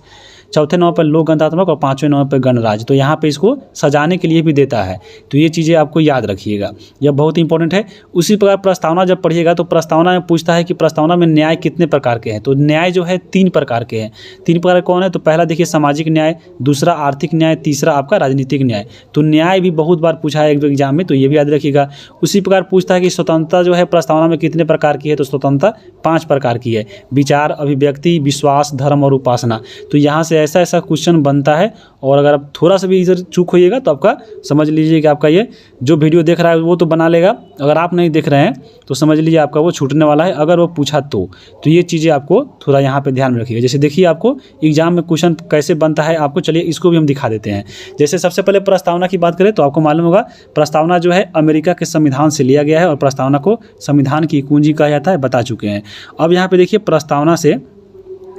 A: चौथे नंबर पर लोक गणतात्मक और 5वें नंबर पर गणराज्य। तो यहाँ पे इसको सजाने के लिए भी देता है। तो ये चीज़ें आपको याद रखिएगा, यह बहुत इंपॉर्टेंट है। उसी प्रकार प्रस्तावना जब पढ़िएगा तो प्रस्तावना में पूछता है कि प्रस्तावना में न्याय कितने प्रकार के हैं। तो न्याय जो है 3 प्रकार के हैं। 3 प्रकार कौन है तो पहला देखिए सामाजिक न्याय, दूसरा आर्थिक न्याय, तीसरा आपका राजनीतिक न्याय। तो न्याय भी बहुत बार पूछा है एग्जाम में, तो ये भी याद रखिएगा। उसी प्रकार पूछता है कि स्वतंत्रता जो है प्रस्तावना में कितने प्रकार की है। तो स्वतंत्रता 5 प्रकार की है, विचार, अभिव्यक्ति, विश्वास, धर्म और उपासना। तो यहाँ से ऐसा क्वेश्चन बनता है, और अगर आप थोड़ा सा भी इधर चूक होइएगा तो आपका समझ लीजिए कि आपका ये जो वीडियो देख रहा है वो तो बना लेगा, अगर आप नहीं देख रहे हैं तो समझ लीजिए आपका वो छूटने वाला है अगर वो पूछा तो ये चीज़ें आपको थोड़ा यहाँ पे ध्यान में रखिएगा। जैसे देखिए आपको एग्जाम में क्वेश्चन कैसे बनता है आपको, चलिए इसको भी हम दिखा देते हैं। जैसे सबसे पहले प्रस्तावना की बात करें तो आपको मालूम होगा प्रस्तावना जो है अमेरिका के संविधान से लिया गया है, और प्रस्तावना को संविधान की कुंजी कहा जाता है, बता चुके हैं। अब यहाँ पे देखिए प्रस्तावना से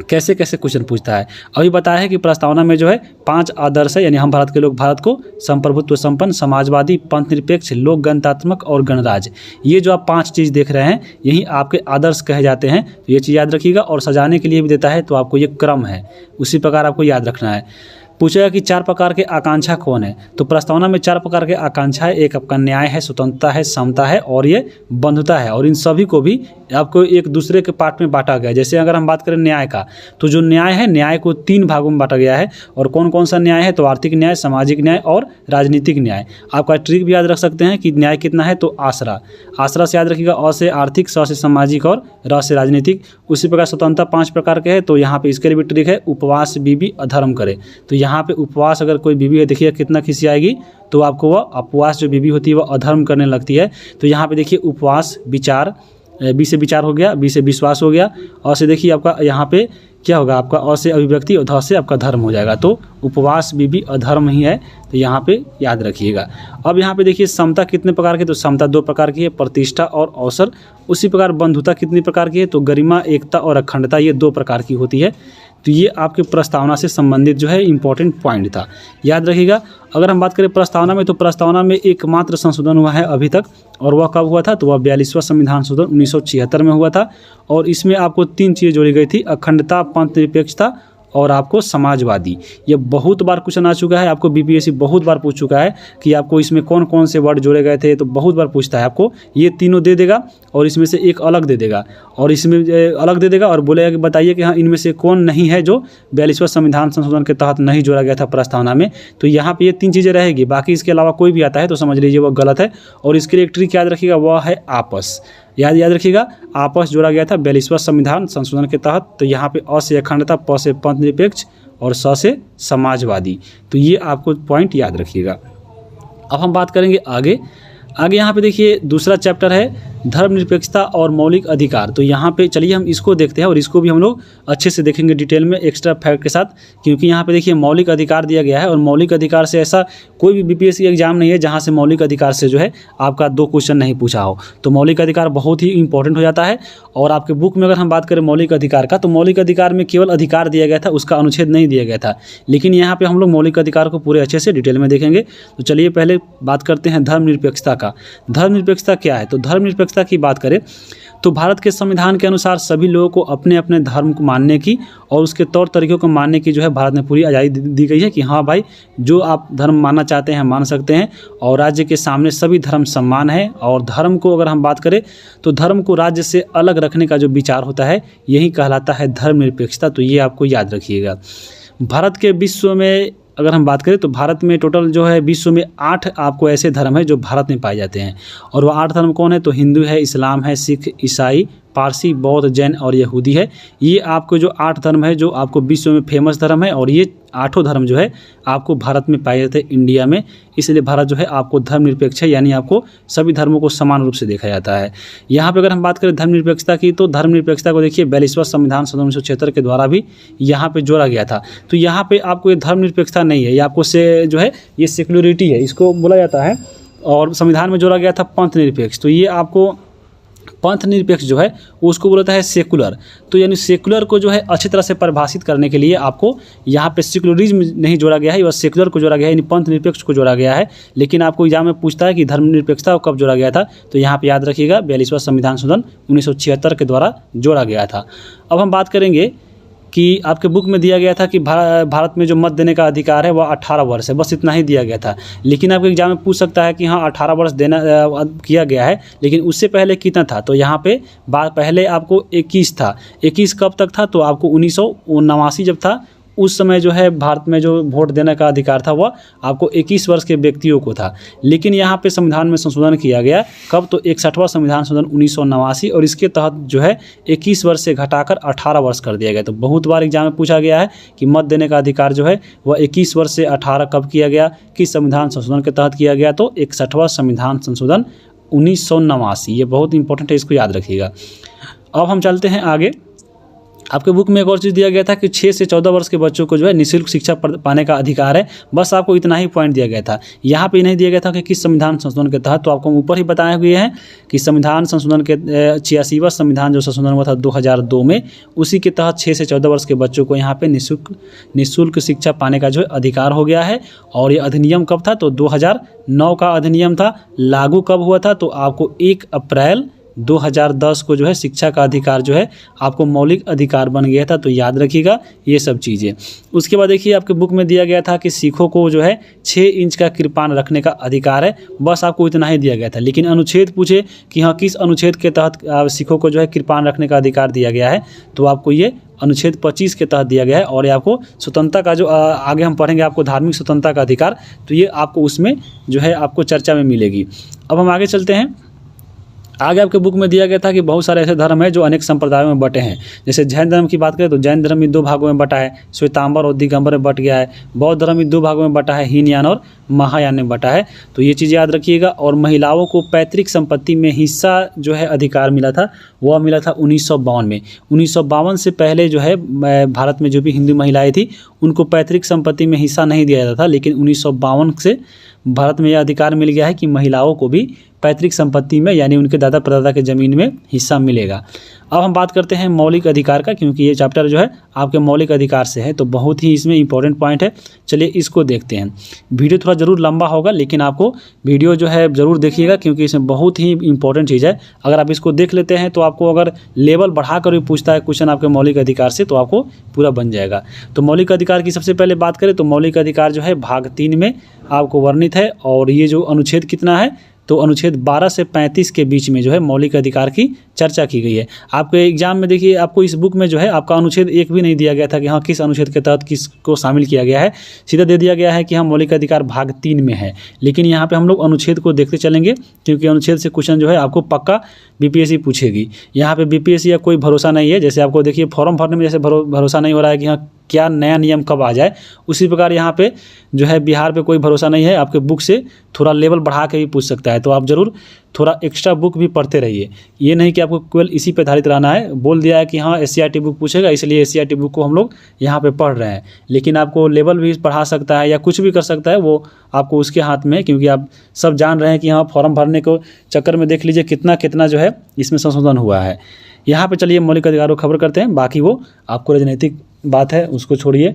A: कैसे कैसे क्वेश्चन पूछता है। अभी बताया है कि प्रस्तावना में जो है 5 आदर्श है, यानी हम भारत के लोग भारत को संप्रभुत्व संपन्न समाजवादी पंथ निरपेक्ष लोक गणतात्मक और गणराज्य, ये जो आप 5 चीज़ देख रहे हैं यही आपके आदर्श कहे जाते हैं। तो ये चीज़ याद रखिएगा। और सजाने के लिए भी देता है, तो आपको ये क्रम है उसी प्रकार आपको याद रखना है। पूछेगा कि 4 प्रकार के आकांक्षा कौन है। तो प्रस्तावना में 4 प्रकार के आकांक्षा है। एक आपका न्याय है, स्वतंत्रता है, समता है और ये बंधुता है। और इन सभी को भी आपको एक दूसरे के पार्ट में बांटा गया है। जैसे अगर हम बात करें न्याय का, तो जो न्याय है न्याय को 3 भागों में बांटा गया है। और कौन कौन सा न्याय है तो आर्थिक न्याय, सामाजिक न्याय और राजनीतिक न्याय। आपका ट्रिक भी याद रख सकते हैं कि न्याय कितना है तो आसरा से याद रखिएगा, अ से आर्थिक, स से सामाजिक और र से राजनीतिक। उसी प्रकार स्वतंत्रता 5 प्रकार के है। तो यहाँ पे इसके लिए भी ट्रिक है, उपवास, बीवी, अधर्म करे। तो यहाँ पे उपवास अगर कोई बीवी है, देखिए कितना खिसी आएगी, तो आपको वह उपवास जो बीवी होती है वह अधर्म करने लगती है। तो यहाँ पे देखिए उपवास, विचार, बी से विचार हो गया, बी से विश्वास हो गया, और से देखिए आपका यहाँ पे क्या होगा, आपका अ से अभिव्यक्ति और ध से आपका धर्म हो जाएगा। तो उपवास भी अधर्म ही है, तो यहाँ पे याद रखिएगा। अब यहाँ पे देखिए समता कितने प्रकार की, तो समता 2 प्रकार की है, प्रतिष्ठा और अवसर। उसी प्रकार बंधुता कितनी प्रकार की है, तो गरिमा, एकता और अखंडता, ये 2 प्रकार की होती है। तो ये आपके प्रस्तावना से संबंधित जो है इंपॉर्टेंट पॉइंट था, याद रखिएगा। अगर हम बात करें प्रस्तावना में, तो प्रस्तावना में एकमात्र संशोधन हुआ है अभी तक, और वह कब हुआ था, तो वह 42वां संविधान संशोधन 1976 में हुआ था। और इसमें आपको 3 चीज़ें जोड़ी गई थी, अखंडता, पंथ निरपेक्षता और आपको समाजवादी। ये बहुत बार क्वेश्चन आ चुका है, आपको बीपीएससी बहुत बार पूछ चुका है कि आपको इसमें कौन कौन से वर्ड जोड़े गए थे, तो बहुत बार पूछता है आपको। ये तीनों दे देगा और इसमें से एक अलग दे देगा, और इसमें अलग दे देगा और बोलेगा कि बताइए कि हाँ इनमें से कौन नहीं है जो 42वां संविधान संशोधन के तहत नहीं जोड़ा गया था प्रस्तावना में। तो यहाँ पे ये 3 चीज़ें रहेगी, बाकी इसके अलावा कोई भी आता है तो समझ लीजिए वो गलत है। और इसके लिए एक ट्रिक याद रखिएगा, वह है आपस। याद रखिएगा, आपस जोड़ा गया था 42वां संविधान संशोधन के तहत। तो यहाँ पे अ से अखंडता, प से पंथ निरपेक्ष और स से समाजवादी। तो ये आपको पॉइंट याद रखिएगा। अब हम बात करेंगे आगे। यहाँ पे देखिए दूसरा चैप्टर है धर्मनिरपेक्षता और मौलिक अधिकार। तो यहाँ पे चलिए हम इसको देखते हैं और इसको भी हम लोग अच्छे से देखेंगे डिटेल में एक्स्ट्रा फैक्ट के साथ, क्योंकि यहाँ पे देखिए मौलिक अधिकार दिया गया है। और मौलिक अधिकार से ऐसा कोई भी बीपीएससी एग्जाम नहीं है जहाँ से मौलिक अधिकार से जो है आपका 2 क्वेश्चन नहीं पूछा हो। तो मौलिक अधिकार बहुत ही इंपॉर्टेंट हो जाता है। और आपके बुक में अगर हम बात करें मौलिक अधिकार का, तो मौलिक अधिकार में केवल अधिकार दिया गया था, उसका अनुच्छेद नहीं दिया गया था। लेकिन यहाँ पे हम लोग मौलिक अधिकार को पूरे अच्छे से डिटेल में देखेंगे। तो चलिए पहले बात करते हैं धर्मनिरपेक्षता का। धर्मनिरपेक्षता क्या है? तो धर्मनिरपेक्षता की बात करें तो भारत के संविधान के अनुसार सभी लोगों को अपने अपने धर्म को मानने की और उसके तौर तरीकों को मानने की जो है भारत में पूरी आज़ादी दी गई है कि हाँ भाई, जो आप धर्म मानना चाहते हैं मान सकते हैं। और राज्य के सामने सभी धर्म समान है। और धर्म को अगर हम बात करें तो धर्म को राज्य से अलग रखने का जो विचार होता है यही कहलाता है धर्मनिरपेक्षता। तो ये आपको याद रखिएगा। भारत के विश्व में अगर हम बात करें तो भारत में टोटल जो है विश्व में 8 आपको ऐसे धर्म है जो भारत में पाए जाते हैं। और वो 8 धर्म कौन है? तो हिंदू है, इस्लाम है, सिख, ईसाई, पारसी, बौद्ध, जैन और यहूदी है। ये आपको जो 8 धर्म है जो आपको विश्व में फेमस धर्म है। और ये 8 धर्म जो है आपको भारत में पाए जाते हैं इंडिया में। इसलिए भारत जो है आपको धर्मनिरपेक्ष है, यानी आपको सभी धर्मों को समान रूप से देखा जाता है। यहाँ पे अगर हम बात करें धर्मनिरपेक्षता की, तो धर्मनिरपेक्षता को देखिए 42वां संविधान संशोधन 1976 के द्वारा भी यहाँ पे जोड़ा गया था। तो यहाँ पे आपको ये धर्मनिरपेक्षता नहीं है, ये आपको से जो है ये सेक्युलरिटी है, इसको बोला जाता है। और संविधान में जोड़ा गया था पंथ निरपेक्ष। तो ये आपको पंथ निरपेक्ष जो है उसको बोलता है सेकुलर। तो यानी सेकुलर को जो है अच्छी तरह से परिभाषित करने के लिए आपको यहाँ पे सेकुलरिज्म नहीं जोड़ा गया है, और सेकुलर को जोड़ा गया है, यानी पंथ निरपेक्ष को जोड़ा गया है। लेकिन आपको एग्जाम में पूछता है कि धर्मनिरपेक्षता को कब जोड़ा गया था, तो यहाँ पे याद रखिएगा 42वां संविधान संशोधन 1976 के द्वारा जोड़ा गया था। अब हम बात करेंगे कि आपके बुक में दिया गया था कि भारत में जो मत देने का अधिकार है वह 18 वर्ष है, बस इतना ही दिया गया था। लेकिन आपके एग्जाम में पूछ सकता है कि हाँ 18 वर्ष देना किया गया है, लेकिन उससे पहले कितना था? तो यहाँ पे पहले आपको 21 था। 21 कब तक था? तो आपको 1979 जब था उस समय जो है भारत में जो वोट देने का अधिकार था वह आपको 21 वर्ष के व्यक्तियों को था। लेकिन यहाँ पे संविधान में संशोधन किया गया कब? तो 61वां संविधान संशोधन 1989, और इसके तहत जो है 21 वर्ष से घटाकर 18 वर्ष कर दिया गया। तो बहुत बार एग्जाम में पूछा गया है कि मत देने का अधिकार जो है वह 21 वर्ष से 18 कब किया गया, किस संविधान संशोधन के तहत किया गया? तो 61वां संविधान संशोधन 1989। ये बहुत इंपॉर्टेंट है, इसको याद रखिएगा। अब हम चलते हैं आगे। आपके बुक में एक और चीज़ दिया गया था कि 6 से 14 वर्ष के बच्चों को जो है निःशुल्क शिक्षा पाने का अधिकार है। बस आपको इतना ही पॉइंट दिया गया था। यहाँ पे नहीं दिया गया था कि किस संविधान संशोधन के तहत, तो आपको ऊपर ही बताए हुए हैं कि संविधान संशोधन के 86वां संविधान जो संशोधन हुआ था 2002 में, उसी के तहत 6 से 14 वर्ष के बच्चों को यहाँ पे निःशुल्क शिक्षा पाने का जो है अधिकार हो गया है। और ये अधिनियम कब था? तो 2009 का अधिनियम था। लागू कब हुआ था? तो आपको 1 अप्रैल 2010 को जो है शिक्षा का अधिकार जो है आपको मौलिक अधिकार बन गया था। तो याद रखिएगा ये सब चीज़ें। उसके बाद देखिए आपके बुक में दिया गया था कि सिखों को जो है 6 इंच का कृपाण रखने का अधिकार है। बस आपको इतना ही दिया गया था। लेकिन अनुच्छेद पूछे कि हाँ किस अनुच्छेद के तहत सिखों को जो है कृपाण रखने का अधिकार दिया गया है, तो आपको ये अनुच्छेद 25 के तहत दिया गया है। और ये आपको स्वतंत्रता का जो आगे हम पढ़ेंगे आपको धार्मिक स्वतंत्रता का अधिकार, तो ये आपको उसमें जो है आपको चर्चा में मिलेगी। अब हम आगे चलते हैं। आगे आपके बुक में दिया गया था कि बहुत सारे ऐसे धर्म हैं जो अनेक संप्रदायों में बटे हैं। जैसे जैन धर्म की बात करें तो जैन धर्म भी 2 भागों में बटा है, श्वेतांबर और दिगंबर में बट गया है। बौद्ध धर्म भी 2 भागों में बटा है, हीनयान और महायान में बटा है। तो ये चीज़ याद रखिएगा। और महिलाओं को पैतृक संपत्ति में हिस्सा जो है अधिकार मिला था, वह मिला था 1952 में। 1952 से पहले जो है भारत में जो भी हिंदू महिलाएँ थी उनको पैतृक संपत्ति में हिस्सा नहीं दिया जाता था। लेकिन 1952 से भारत में यह अधिकार मिल गया है कि महिलाओं को भी पैतृक संपत्ति में यानी उनके दादा परदादा के ज़मीन में हिस्सा मिलेगा। अब हम बात करते हैं मौलिक अधिकार का, क्योंकि ये चैप्टर जो है आपके मौलिक अधिकार से है, तो बहुत ही इसमें इंपॉर्टेंट पॉइंट है। चलिए इसको देखते हैं। वीडियो थोड़ा ज़रूर लंबा होगा, लेकिन आपको वीडियो जो है ज़रूर देखिएगा, क्योंकि इसमें बहुत ही इंपॉर्टेंट चीज़ है। अगर आप इसको देख लेते हैं तो आपको अगर लेवल बढ़ा कर भी पूछता है क्वेश्चन आपके मौलिक अधिकार से, तो आपको पूरा बन जाएगा। तो मौलिक अधिकार की सबसे पहले बात करें तो मौलिक अधिकार जो है भाग 3 में आपको वर्णित है, और ये जो अनुच्छेद कितना है तो अनुच्छेद 12 से 35 के बीच में जो है मौलिक अधिकार की चर्चा की गई है। आपके एग्जाम में देखिए, आपको इस बुक में जो है आपका अनुच्छेद 1 भी नहीं दिया गया था कि हाँ किस अनुच्छेद के तहत किसको शामिल किया गया है, सीधा दे दिया गया है कि हाँ मौलिक अधिकार भाग 3 में है। लेकिन यहाँ पे हम लोग अनुच्छेद को देखते चलेंगे, क्योंकि अनुच्छेद से क्वेश्चन जो है आपको पक्का बीपीएससी पूछेगी। यहाँ पे बीपीएससी का कोई भरोसा नहीं है। जैसे आपको देखिए फॉर्म भरने में जैसे भरोसा नहीं हो रहा है कि हाँ क्या नया नियम कब आ जाए, उसी प्रकार यहाँ पे जो है बिहार पे कोई भरोसा नहीं है। आपके बुक से थोड़ा लेवल बढ़ा के भी पूछ सकता है, तो आप ज़रूर थोड़ा एक्स्ट्रा बुक भी पढ़ते रहिए। ये नहीं कि आपको केवल इसी पे आधारित रहना है। बोल दिया है कि हाँ एससीईआरटी बुक पूछेगा, इसलिए एससीईआरटी बुक को हम लोग यहाँ पे पढ़ रहे हैं, लेकिन आपको लेवल भी बढ़ा सकता है या कुछ भी कर सकता है, वो आपको उसके हाथ में है। क्योंकि आप सब जान रहे हैं कि हाँ फॉर्म भरने को चक्कर में देख लीजिए कितना जो है इसमें संशोधन हुआ है। यहाँ पे चलिए मौलिक अधिकारों को खबर करते हैं, बाकी वो आपको राजनीतिक बात है उसको छोड़िए।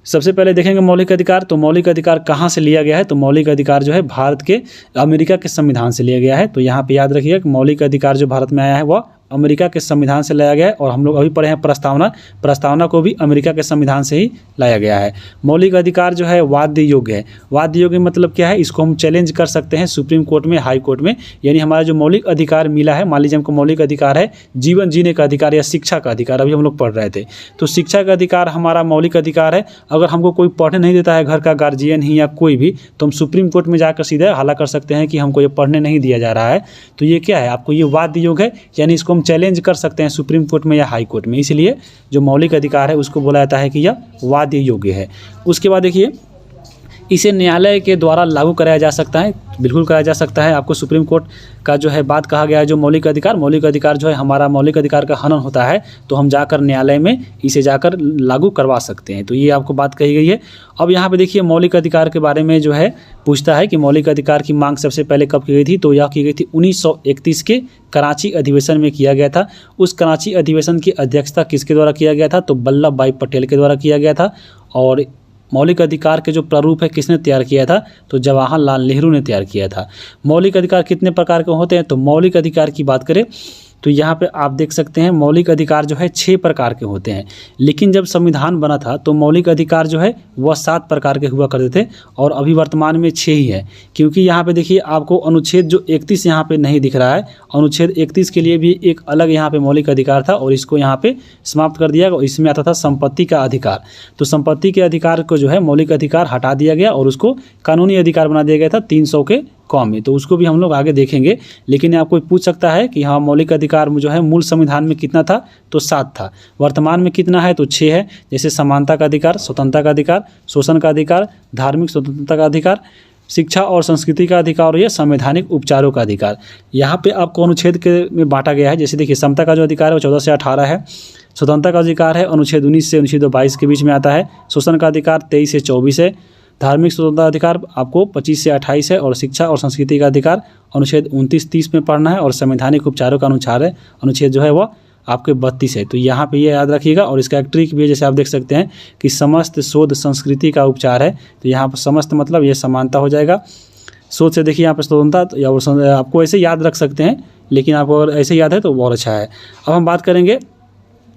A: सबसे पहले देखेंगे मौलिक अधिकार। तो मौलिक अधिकार कहाँ से लिया गया है, तो मौलिक अधिकार जो है भारत के अमेरिका के संविधान से लिया गया है। तो यहाँ पे याद रखिए कि मौलिक अधिकार जो भारत में आया है वह अमेरिका के संविधान से लाया गया है, और हम लोग अभी पढ़े हैं प्रस्तावना को भी अमेरिका के संविधान से ही लाया गया है। मौलिक अधिकार जो है वाद्य योग्य है। वाद्य योग्य मतलब क्या है, इसको हम चैलेंज कर सकते हैं सुप्रीम कोर्ट में, हाई कोर्ट में। यानी हमारा जो मौलिक अधिकार मिला है, मान लीजिए हमको मौलिक अधिकार है जीवन जीने का अधिकार या शिक्षा का अधिकार, अभी हम लोग पढ़ रहे थे, तो शिक्षा का अधिकार हमारा मौलिक अधिकार है। अगर हमको कोई पढ़ने नहीं देता है, घर का गार्जियन ही या कोई भी, तो हम सुप्रीम कोर्ट में जाकर सीधे हल्ला कर सकते हैं कि हमको ये पढ़ने नहीं दिया जा रहा है। तो ये क्या है, आपको ये वाद्य योग्य है, यानी इसको चैलेंज कर सकते हैं सुप्रीम कोर्ट में या हाई कोर्ट में। इसलिए जो मौलिक अधिकार है उसको बोला जाता है कि यह वाद्य योग्य है। उसके बाद देखिए इसे न्यायालय के द्वारा लागू कराया जा सकता है, बिल्कुल कराया जा सकता है। आपको सुप्रीम कोर्ट का जो है बात कहा गया है, जो मौलिक अधिकार जो है हमारा मौलिक अधिकार का हनन होता है, तो हम जाकर न्यायालय में इसे जाकर लागू करवा सकते हैं। तो ये आपको बात कही गई है। अब यहाँ पे देखिए मौलिक अधिकार के बारे में जो है पूछता है कि मौलिक अधिकार की मांग सबसे पहले कब की गई थी, तो यह की गई थी 1931 के कराची अधिवेशन में किया गया था। उस कराची अधिवेशन की अध्यक्षता किसके द्वारा किया गया था, तो वल्लभ भाई पटेल के द्वारा किया गया था। और मौलिक अधिकार के जो प्रारूप है किसने तैयार किया था, तो जवाहरलाल नेहरू ने तैयार किया था। मौलिक अधिकार कितने प्रकार के होते हैं, तो मौलिक अधिकार की बात करें तो यहाँ पे आप देख सकते हैं मौलिक अधिकार जो है 6 प्रकार के होते हैं। लेकिन जब संविधान बना था तो मौलिक अधिकार जो है वह 7 प्रकार के हुआ करते थे, और अभी वर्तमान में 6 ही है। क्योंकि यहाँ पे देखिए आपको अनुच्छेद जो 31 यहाँ पे नहीं दिख रहा है, अनुच्छेद 31 के लिए भी एक अलग यहाँ पे मौलिक अधिकार था, और इसको यहाँ पे समाप्त कर दिया। इसमें आता था संपत्ति का अधिकार, तो संपत्ति के अधिकार को जो है मौलिक अधिकार हटा दिया गया और उसको कानूनी अधिकार बना दिया गया था 300 के कॉम में। तो उसको भी हम लोग आगे देखेंगे। लेकिन आपको पूछ सकता है कि हाँ मौलिक अधिकार जो है मूल संविधान में कितना था, तो 7 था। वर्तमान में कितना है, तो 6 है। जैसे समानता का अधिकार, स्वतंत्रता का अधिकार, शोषण का अधिकार, धार्मिक स्वतंत्रता का अधिकार, शिक्षा और संस्कृति का अधिकार, और यह संवैधानिक उपचारों का अधिकार। यहाँ पे आपको अनुच्छेद के में बांटा गया है। जैसे देखिए समता का जो अधिकार है वो 14 से 18 है। स्वतंत्रता का अधिकार है अनुच्छेद 19 से अनुच्छेद 22 के बीच में आता है। शोषण का अधिकार 23 से 24 है। धार्मिक स्वतंत्रता अधिकार आपको 25 से 28 है, और शिक्षा और संस्कृति का अधिकार अनुच्छेद 29-30 में पढ़ना है, और संवैधानिक उपचारों का अनुच्छेद जो है वो आपके 32 है। तो यहाँ पे ये याद रखिएगा। और इसका एक ट्रिक भी है, जैसे आप देख सकते हैं कि समस्त शोध संस्कृति का उपचार है, तो यहाँ पर समस्त मतलब ये समानता हो जाएगा। शोध से देखिए यहाँ पर स्वतंत्रता, या आपको ऐसे याद रख सकते हैं, लेकिन आपको अगर ऐसे याद है तो बहुत अच्छा है। अब हम बात करेंगे,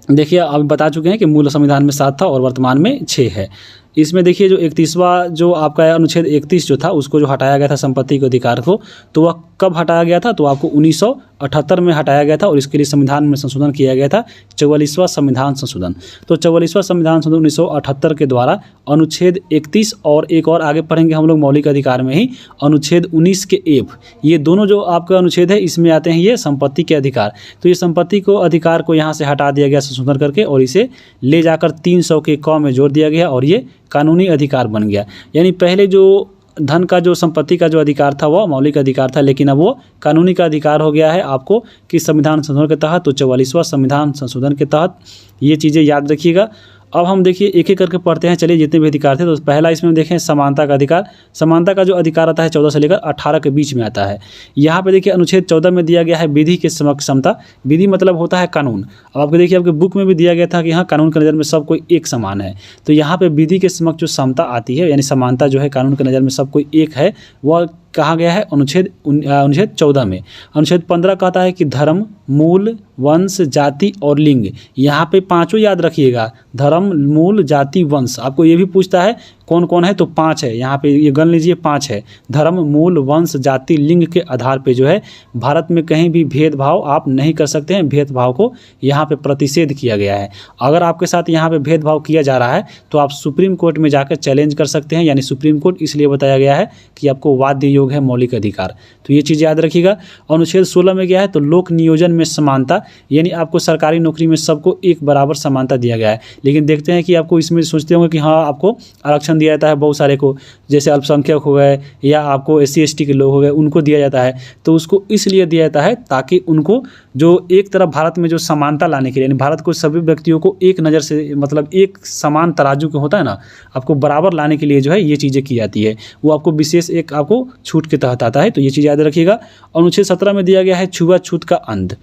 A: देखिए अब बता चुके हैं कि मूल संविधान में 7 था और वर्तमान में 6 है। इसमें देखिए जो 31वां जो आपका अनुच्छेद 31 जो था उसको जो हटाया गया था संपत्ति के अधिकार को, तो वह कब हटाया गया था, तो आपको 1978 में हटाया गया था, और इसके लिए संविधान में संशोधन किया गया था, 44वां संविधान संशोधन। तो 44वां संविधान संशोधन 1978 के द्वारा अनुच्छेद 31 और एक और आगे पढ़ेंगे हम लोग मौलिक अधिकार में ही अनुच्छेद 19 के एफ, ये दोनों जो आपका अनुच्छेद है इसमें आते हैं ये संपत्ति के अधिकार। तो ये संपत्ति को अधिकार को यहाँ से हटा दिया गया संशोधन करके, और इसे ले जाकर 300 के क में जोड़ दिया गया, और ये कानूनी अधिकार बन गया। यानी पहले जो धन का जो संपत्ति का जो अधिकार था वो मौलिक अधिकार था, लेकिन अब वो कानूनी का अधिकार हो गया है आपको किस संविधान संशोधन के तहत, तो 44वां संविधान संशोधन के तहत। ये चीज़ें याद रखिएगा। अब हम देखिए एक एक करके पढ़ते हैं, चलिए जितने भी अधिकार थे। तो पहला इसमें देखें समानता का अधिकार। समानता का जो अधिकार आता है 14 से लेकर 18 के बीच में आता है। यहाँ पे देखिए अनुच्छेद 14 में दिया गया है विधि के समक्ष समता। विधि मतलब होता है कानून। अब आपको देखिए आपके बुक में भी दिया गया था कि हाँ कानून की नज़र में सब कोई एक समान है। तो यहाँ पे विधि के समक्ष जो समता आती है, यानी समानता जो है कानून की नज़र में सब कोई एक है, वह कहा गया है अनुच्छेद 14 में। अनुच्छेद 15 कहता है कि धर्म, मूल, वंश, जाति और लिंग। यहाँ पे पांचों याद रखिएगा, धर्म, मूल, जाति, वंश। आपको ये भी पूछता है कौन कौन है, तो 5 है। यहाँ पे ये गण लीजिए 5 है। धर्म, मूल, वंश, जाति, लिंग के आधार पे जो है भारत में कहीं भी भेदभाव आप नहीं कर सकते हैं। भेदभाव को यहाँ पे प्रतिषेध किया गया है। अगर आपके साथ यहाँ पे भेदभाव किया जा रहा है तो आप सुप्रीम कोर्ट में जाकर चैलेंज कर सकते हैं। यानी सुप्रीम कोर्ट इसलिए बताया गया है कि आपको वाद्य योग है मौलिक अधिकार। तो ये चीज़ याद रखिएगा। अनुच्छेद 16 में क्या है, तो लोक नियोजन में समानता, यानी आपको सरकारी नौकरी में सबको एक बराबर समानता दिया गया है। लेकिन देखते हैं कि आपको इसमें सोचते होंगे कि हाँ आपको आरक्षण दिया जाता है बहुत सारे को, जैसे अल्पसंख्यक हो गए या आपको SC ST के लोग हो गए, उनको दिया जाता है। तो उसको इसलिए दिया जाता है ताकि उनको जो एक तरफ भारत में जो समानता लाने के लिए, यानी भारत को सभी व्यक्तियों को एक नज़र से, मतलब एक समान तराजू के होता है ना, आपको बराबर लाने के लिए जो है ये चीज़ें की जाती है। वो आपको विशेष एक आपको छूट के तहत आता है। तो ये चीज़ याद रखिएगा। अनुच्छेद 17 में दिया गया है छुआछूत का अंत।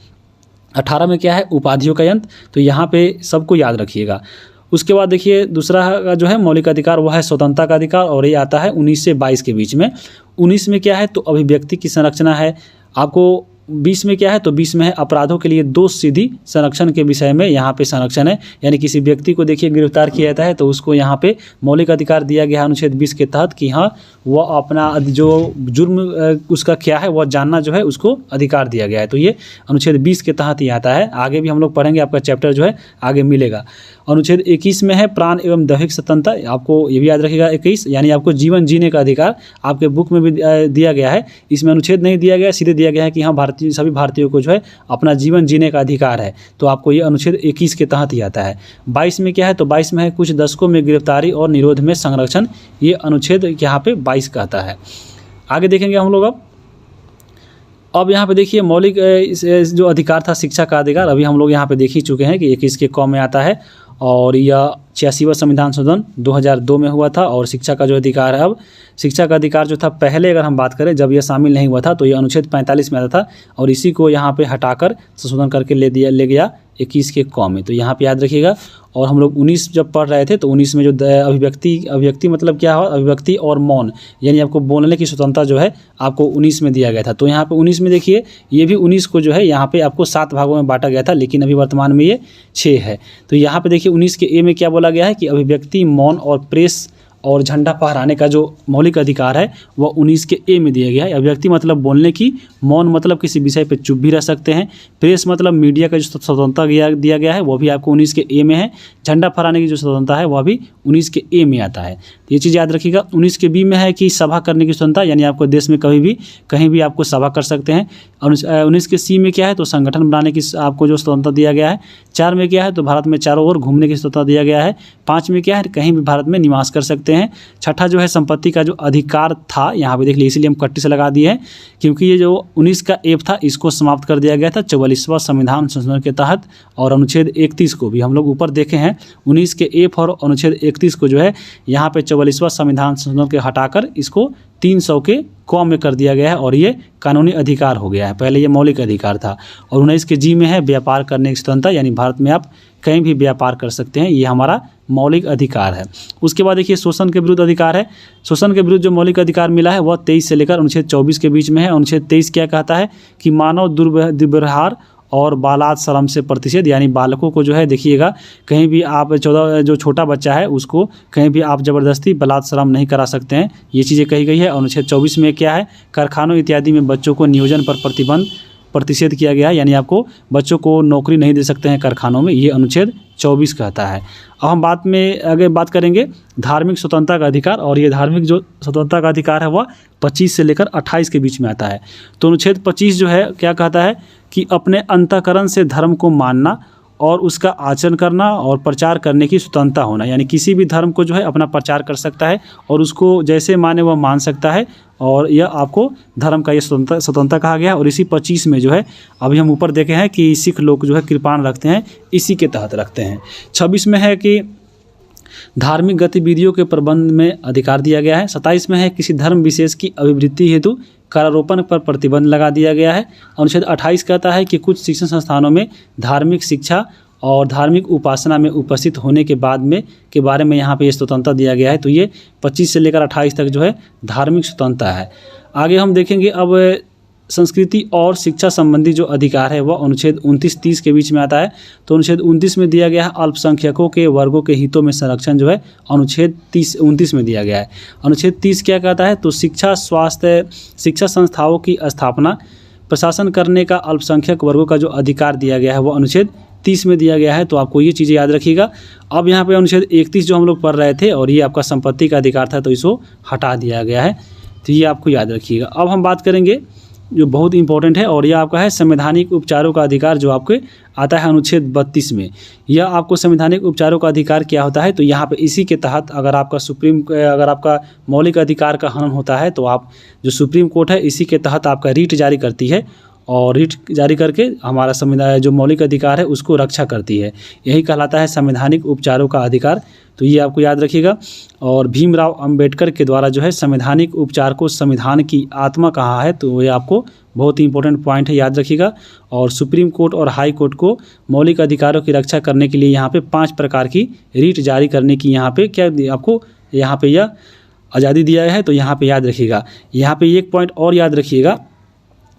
A: 18 में क्या है, उपाधियों का अंत। तो यहाँ पे सबको याद रखिएगा। उसके बाद देखिए दूसरा जो है मौलिक अधिकार वह है स्वतंत्रता का अधिकार, और ये आता है 19 से 22 के बीच में। 19 में क्या है, तो अभिव्यक्ति की संरक्षणा है। आपको 20 में क्या है, तो 20 में है अपराधों के लिए दोष सिद्धि संरक्षण के विषय में यहाँ पे संरक्षण है। यानी किसी व्यक्ति को देखिए गिरफ्तार किया जाता है तो उसको यहाँ पे मौलिक अधिकार दिया गया है अनुच्छेद 20 के तहत कि हाँ वह अपना जो जुर्म उसका क्या है वह जानना जो है उसको अधिकार दिया गया है। तो ये अनुच्छेद 20 के तहत ही आता है। आगे भी हम लोग पढ़ेंगे, आपका चैप्टर जो है आगे मिलेगा। अनुच्छेद 21 में है प्राण एवं दैहिक स्वतंत्रता। आपको ये भी याद रखिएगा 21, यानी आपको जीवन जीने का अधिकार आपके बुक में भी दिया गया है। इसमें अनुच्छेद नहीं दिया गया, सीधे दिया गया है कि हाँ सभी भारतीयों को जो है अपना जीवन जीने का अधिकार है। तो आपको ये अनुच्छेद 21 के तहत ही आता है। 22 में क्या है, तो 22 में है कुछ दशकों में गिरफ्तारी और निरोध में संरक्षण। ये अनुच्छेद यहाँ पे 22 कहता है। आगे देखेंगे हम लोग। अब यहाँ पे देखिए मौलिक जो अधिकार था शिक्षा का अधिकार, अभी हम लोग यहाँ पे देख ही चुके हैं कि 21 के क में आता है, और यह 86वां संविधान संशोधन 2002 में हुआ था। और शिक्षा का जो अधिकार है, अब शिक्षा का अधिकार जो था पहले अगर हम बात करें जब यह शामिल नहीं हुआ था तो ये अनुच्छेद 45 में आता था, और इसी को यहाँ पे हटाकर संशोधन करके ले गया 21 के क में। तो यहाँ पे याद रखिएगा। और हम लोग 19 जब पढ़ रहे थे तो 19 में जो अभिव्यक्ति मतलब क्या हो, अभिव्यक्ति और मौन, यानी आपको बोलने की स्वतंत्रता जो है आपको 19 में दिया गया था। तो यहाँ पे 19 में देखिए ये भी 19 को जो है यहाँ पे आपको 7 भागों में बांटा गया था, लेकिन अभी वर्तमान में ये 6 है। तो यहाँ पे देखिए 19 के ए में क्या बोला गया है कि अभिव्यक्ति, मौन और प्रेस और झंडा फहराने का जो मौलिक अधिकार है वह 19 के ए में दिया गया है। अभिव्यक्ति मतलब बोलने की, मौन मतलब किसी विषय पे चुप भी रह सकते हैं, प्रेस मतलब मीडिया का जो स्वतंत्रता दिया गया है वो भी आपको 19 के ए में है, झंडा फहराने की जो स्वतंत्रता है वह भी 19 के ए में आता है। तो ये चीज़ याद रखिएगा। 19 के बी में है कि सभा करने की स्वतंत्रता, यानी आपको देश में कहीं भी आपको सभा कर सकते हैं। 19 के सी में क्या है, तो संगठन बनाने की आपको जो स्वतंत्रता दिया गया है। 4 में क्या है, तो भारत में चारों ओर घूमने की स्वतंत्रता दिया गया है। 5 में क्या है, कहीं भी भारत में निवास कर सकते हैं। 6ठा जो है संपत्ति का जो अधिकार था, यहाँ पे देख लीजिए, इसीलिए हम कट्टी से लगा दिए हैं क्योंकि ये जो 19 का एफ था इसको समाप्त कर दिया गया था 44वां संविधान संशोधन के तहत। और अनुच्छेद 31 को भी हम लोग ऊपर देखे हैं, 19 के एफ और अनुच्छेद 31 को जो है यहाँ पे 44वां संविधान संशोधन के हटाकर इसको 300 के क में कर दिया गया है, और ये कानूनी अधिकार हो गया है। पहले ये मौलिक अधिकार था। और 19 के जी में है व्यापार करने की स्वतंत्रता, यानी भारत में आप कहीं भी व्यापार कर सकते हैं, ये हमारा मौलिक अधिकार है। उसके बाद देखिए शोषण के विरुद्ध अधिकार है। शोषण के विरुद्ध जो मौलिक अधिकार मिला है वह 23 से लेकर अनुच्छेद 24 के बीच में है। अनुच्छेद 23 क्या कहता है कि मानव दुर्व्यवहार और बालात श्रम से प्रतिषेध, यानी बालकों को जो है देखिएगा कहीं भी आप 14 जो छोटा बच्चा है उसको कहीं भी आप ज़बरदस्ती बालात श्रम नहीं करा सकते हैं, ये चीज़ें कही गई है। अनुच्छेद 24 में क्या है, कारखानों इत्यादि में बच्चों को नियोजन पर प्रतिषेध किया गया है, यानी आपको बच्चों को नौकरी नहीं दे सकते हैं कारखानों में, ये अनुच्छेद 24 कहता है। अब हम आगे बात करेंगे धार्मिक स्वतंत्रता का अधिकार, और ये धार्मिक जो स्वतंत्रता का अधिकार है वह 25 से लेकर 28 के बीच में आता है। तो अनुच्छेद 25 जो है क्या कहता है कि अपने अंतःकरण से धर्म को मानना और उसका आचरण करना और प्रचार करने की स्वतंत्रता होना, यानी किसी भी धर्म को जो है अपना प्रचार कर सकता है और उसको जैसे माने वह मान सकता है, और यह आपको धर्म का ये स्वतंत्रता कहा गया है। और इसी 25 में जो है अभी हम ऊपर देखे हैं कि सिख लोग जो है कृपाण रखते हैं, इसी के तहत रखते हैं। 26 में है कि धार्मिक गतिविधियों के प्रबंध में अधिकार दिया गया है। 27 में है किसी धर्म विशेष की अभिवृद्धि हेतु करारोपण पर प्रतिबंध लगा दिया गया है। अनुच्छेद 28 कहता है कि कुछ शिक्षण संस्थानों में धार्मिक शिक्षा और धार्मिक उपासना में उपस्थित होने के बाद में के बारे में यहाँ पे ये स्वतंत्रता दिया गया है। तो ये 25 से लेकर 28 तक जो है धार्मिक स्वतंत्रता है। आगे हम देखेंगे अब संस्कृति और शिक्षा संबंधी जो अधिकार है वह अनुच्छेद 29-30 के बीच में आता है। तो अनुच्छेद 29 में दिया गया है अल्पसंख्यकों के वर्गों के हितों में संरक्षण जो है अनुच्छेद 29 में दिया गया है। अनुच्छेद 30 क्या कहता है, तो शिक्षा, स्वास्थ्य, शिक्षा संस्थाओं की स्थापना, प्रशासन करने का अल्पसंख्यक वर्गों का जो अधिकार दिया गया है वह अनुच्छेद 30 में दिया गया है। तो आपको ये चीज़ें याद रखिएगा। अब यहाँ पे अनुच्छेद 31 जो हम लोग पढ़ रहे थे और ये आपका संपत्ति का अधिकार था, तो इसको हटा दिया गया है। तो ये आपको याद रखिएगा। अब हम बात करेंगे जो बहुत इंपॉर्टेंट है और यह आपका है संवैधानिक उपचारों का अधिकार, जो आपके आता है अनुच्छेद 32 में। यह आपको संवैधानिक उपचारों का अधिकार क्या होता है, तो यहाँ पे इसी के तहत अगर आपका मौलिक अधिकार का हनन होता है तो आप जो सुप्रीम कोर्ट है इसी के तहत आपका रीट जारी करती है और रीट जारी करके हमारा संविधान जो मौलिक अधिकार है उसको रक्षा करती है। यही कहलाता है संवैधानिक उपचारों का अधिकार। तो ये आपको याद रखिएगा। और भीमराव अंबेडकर के द्वारा जो है संवैधानिक उपचार को संविधान की आत्मा कहा है, तो ये आपको बहुत ही इंपॉर्टेंट पॉइंट है, याद रखिएगा। और सुप्रीम कोर्ट और हाई कोर्ट को मौलिक अधिकारों की रक्षा करने के लिए यहाँ पे 5 प्रकार की रीट जारी करने की यहाँ पे क्या आपको यहाँ पे यह आज़ादी दिया है। तो यहाँ पे याद रखिएगा। यहाँ पे एक पॉइंट और याद रखिएगा